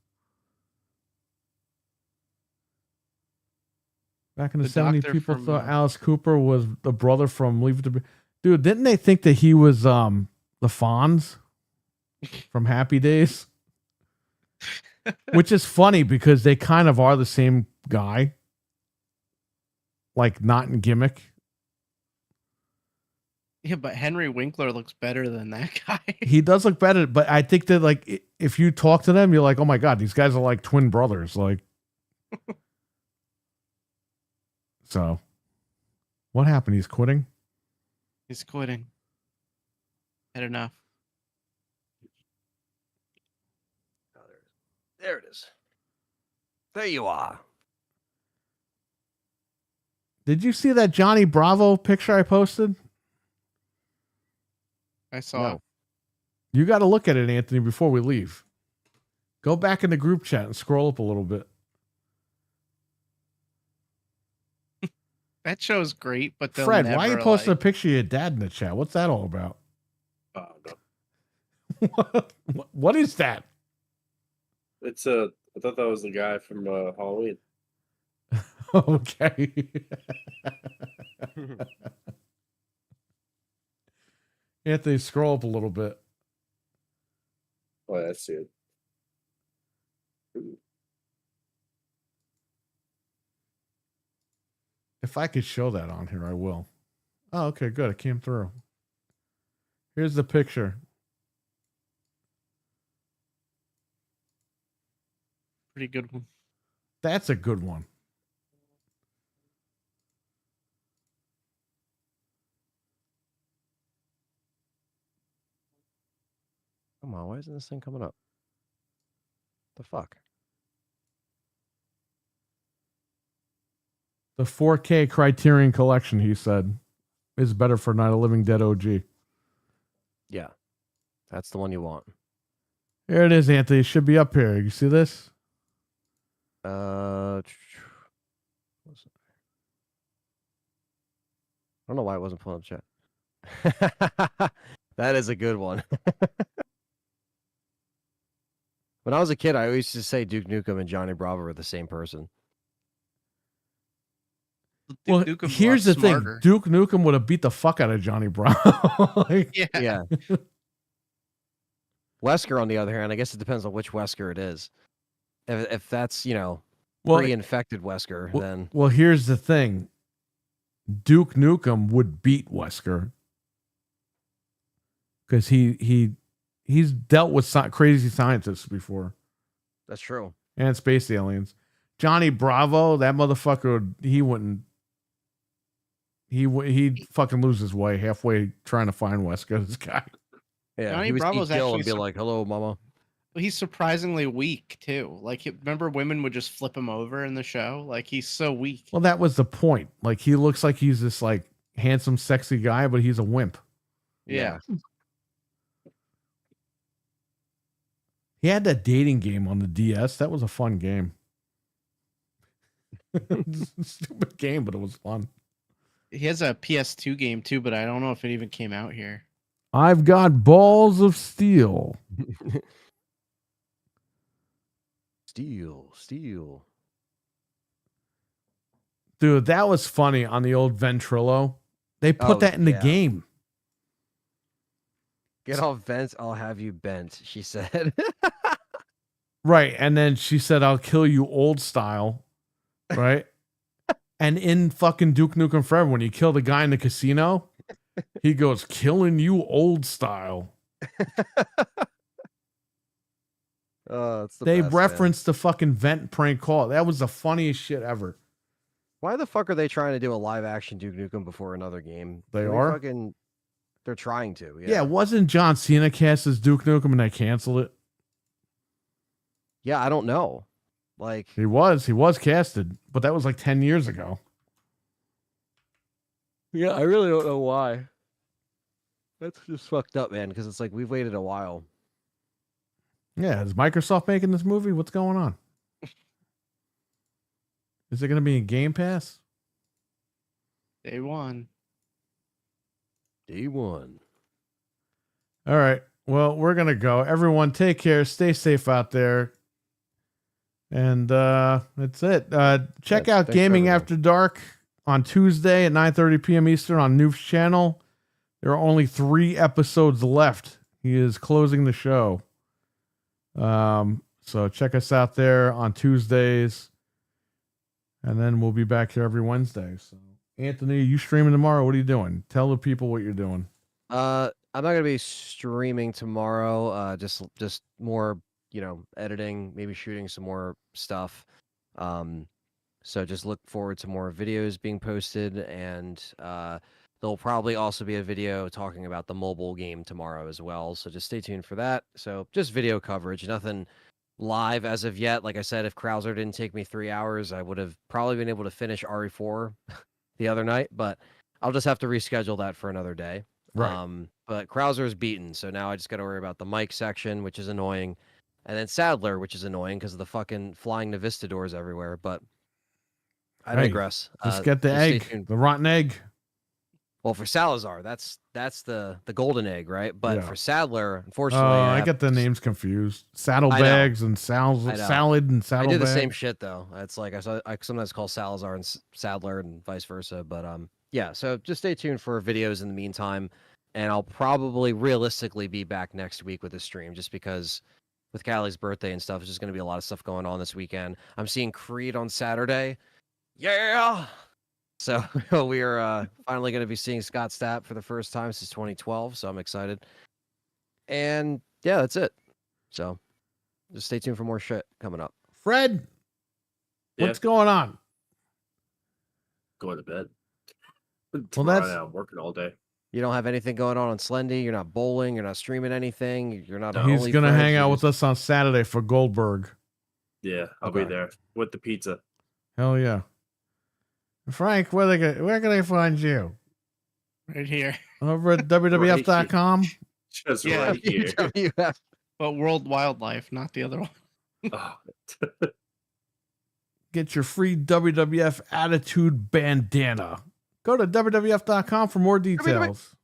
Back in the, The 70s, doctor people from, thought Alice Cooper was the brother from Leave It to Be. Dude, didn't they think that he was the Fonz from Happy Days? Which is funny because they kind of are the same guy. Like, not in gimmick. Yeah, but Henry Winkler looks better than that guy. He does look better, but I think that, like, if you talk to them, you're like, oh my God, these guys are like twin brothers. Like, so what happened? He's quitting? He's quitting. Had enough. Oh, there it is. There you are. Did you see that Johnny Bravo picture I posted? I saw No. it. You got to look at it, Anthony, before we leave. Go back in the group chat and scroll up a little bit. That show's great, but they'll Fred, never, why are you posting like... a picture of your dad in the chat? What's that all about? No. What is that? It's I thought that was the guy from Halloween. Okay. Anthony, scroll up a little bit. Oh, yeah, I see it. Ooh. If I could show that on here, I will. Oh, okay, good. It came through. Here's the picture. Pretty good one. That's a good one. Come on, why isn't this thing coming up? The fuck? The 4K Criterion Collection, he said, is better for Night of the Living Dead OG. Yeah. That's the one you want. Here it is, Anthony. It should be up here. You see this? I don't know why it wasn't pulling up chat. That is a good one. When I was a kid, I always used to say Duke Nukem and Johnny Bravo were the same person. Well, Duke Nukem's a here's the lot thing. smarter. Duke Nukem would have beat the fuck out of Johnny Bravo. Like, Yeah. Yeah. Wesker, on the other hand, I guess it depends on which Wesker it is. If that's, well, pre-infected Wesker, then... Well, here's the thing. Duke Nukem would beat Wesker. Because he's dealt with crazy scientists before. That's true. And space aliens. Johnny Bravo, that motherfucker, he'd fucking lose his way halfway trying to find Wesker, this guy. Yeah, Johnny he would Bravo's see Gil and actually be like, "Hello, mama." He's surprisingly weak too. Like, remember women would just flip him over in the show? Like, he's so weak. Well, that was the point. Like, he looks like he's this like handsome, sexy guy, but he's a wimp. Yeah. He had that dating game on the DS. That was a fun game. Stupid game, but it was fun. He has a PS2 game too, but I don't know if it even came out here. I've got balls of steel. Steel. Dude, that was funny on the old Ventrilo. They put that in the game. Get off vents, I'll have you bent, she said. Right. And then she said, I'll kill you old style. Right. And in fucking Duke Nukem Forever, when you kill the guy in the casino, he goes, killing you old style. They referenced the fucking vent prank call. That was the funniest shit ever. Why the fuck are they trying to do a live action Duke Nukem before another game? They're trying to. Yeah, wasn't John Cena cast as Duke Nukem and they canceled it? Yeah, I don't know. Like, he was casted, but that was like 10 years ago. Yeah, I really don't know why. That's just fucked up, man, because it's like we've waited a while. Yeah, is Microsoft making this movie? What's going on? Is it going to be in Game Pass? Day one. All right. Well, we're going to go. Everyone, take care. Stay safe out there. And that's it. Check out Gaming After Dark on Tuesday at 9:30 p.m. Eastern on Noof's channel. There are only 3 episodes left. He is closing the show. So check us out there on Tuesdays. And then we'll be back here every Wednesday. So, Anthony, you streaming tomorrow? What are you doing? Tell the people what you're doing. I'm not gonna be streaming tomorrow. Just more, editing, maybe shooting some more stuff. So just look forward to more videos being posted, and there'll probably also be a video talking about the mobile game tomorrow as well. So just stay tuned for that. So just video coverage, nothing live as of yet. Like I said, if Krauser didn't take me 3 hours, I would have probably been able to finish RE4 the other night, but I'll just have to reschedule that for another day. Right. But Krauser is beaten, so now I just got to worry about the mic section, which is annoying, and then Sadler, which is annoying because of the fucking flying Navista doors everywhere. But I Hey, digress. Just get the just stay egg, tuned. the rotten egg. Well, for Salazar, that's the golden egg, right? But Yeah. for Sadler, Oh, unfortunately, I get the names confused. Saddlebags and I know. salad and I saddlebag. do the same shit though. It's like I sometimes call Salazar and Sadler and vice versa. But yeah. So just stay tuned for videos in the meantime, and I'll probably realistically be back next week with a stream, just because with Callie's birthday and stuff, there's just going to be a lot of stuff going on this weekend. I'm seeing Creed on Saturday. Yeah. So we are finally going to be seeing Scott Stapp for the first time since 2012. So I'm excited. And yeah, that's it. So just stay tuned for more shit coming up. Fred, Yeah. what's going on? Going to bed. Well, Tomorrow that's- I'm working all day. You don't have anything going on Slendy. You're not bowling. You're not streaming anything. You're not. He's gonna hang out with us on Saturday for Goldberg. Yeah, I'll Okay. be there with the pizza. Hell yeah. Frank, where can I find you? Right here. Over at WWF.com. Just Yeah. right here. WWF. But World Wildlife, not the other one. Oh, Get your free WWF Attitude bandana. Go to WWF.com for more details.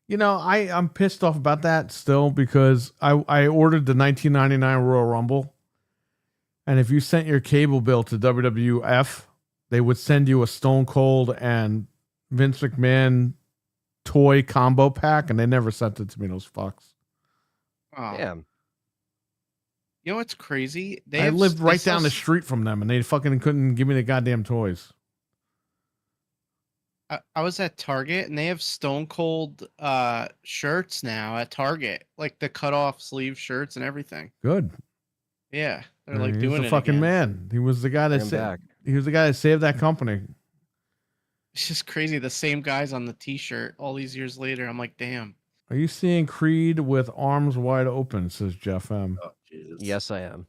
You know, I'm pissed off about that still because I ordered the 1999 Royal Rumble. And if you sent your cable bill to WWF, they would send you a Stone Cold and Vince McMahon toy combo pack, and they never sent it to me, those fucks. Oh. Damn. You know what's crazy? I lived right down the street from them, and they fucking couldn't give me the goddamn toys. I was at Target, and they have Stone Cold shirts now at Target, like the cut off sleeve shirts and everything. Good. Yeah, they're like He's doing the it fucking again. man. He was the guy that Bring 'em back. he was the guy that saved that company. It's just crazy. The same guys on the T-shirt all these years later. I'm like, damn. Are you seeing Creed with arms wide open? Says Jeff M. oh Jesus. Yes, I am.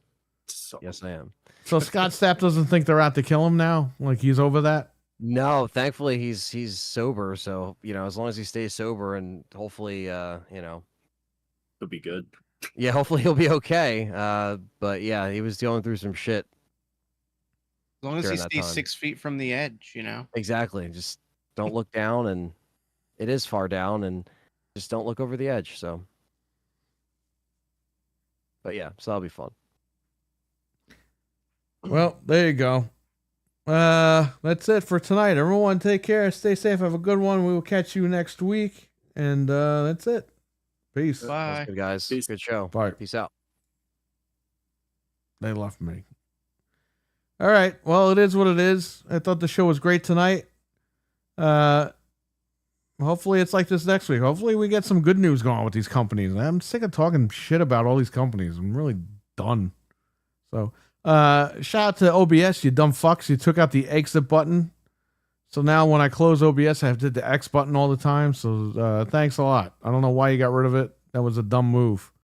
So, Yes, I am. So Scott Stapp doesn't think they're out to kill him now. Like he's over that. No, thankfully he's sober. So as long as he stays sober, and hopefully, it'll be good. yeah, hopefully he'll be okay. But yeah, he was going through some shit. As long as he During that stays time. 6 feet from the edge, Exactly. Just don't look down, and it is far down, and just don't look over the edge. So, but yeah, so that'll be fun. Well, there you go. That's it for tonight. Everyone take care. Stay safe. Have a good one. We will catch you next week. And that's it. Peace. Bye. Sounds good, guys. Peace. Good show. Bye. Peace out. They left me. All right. Well, it is what it is. I thought the show was great tonight. Hopefully it's like this next week. Hopefully we get some good news going on with these companies. I'm sick of talking shit about all these companies. I'm really done. So, shout out to OBS, you dumb fucks. You took out the exit button. So now when I close OBS, I have to hit the X button all the time. So, thanks a lot. I don't know why you got rid of it. That was a dumb move.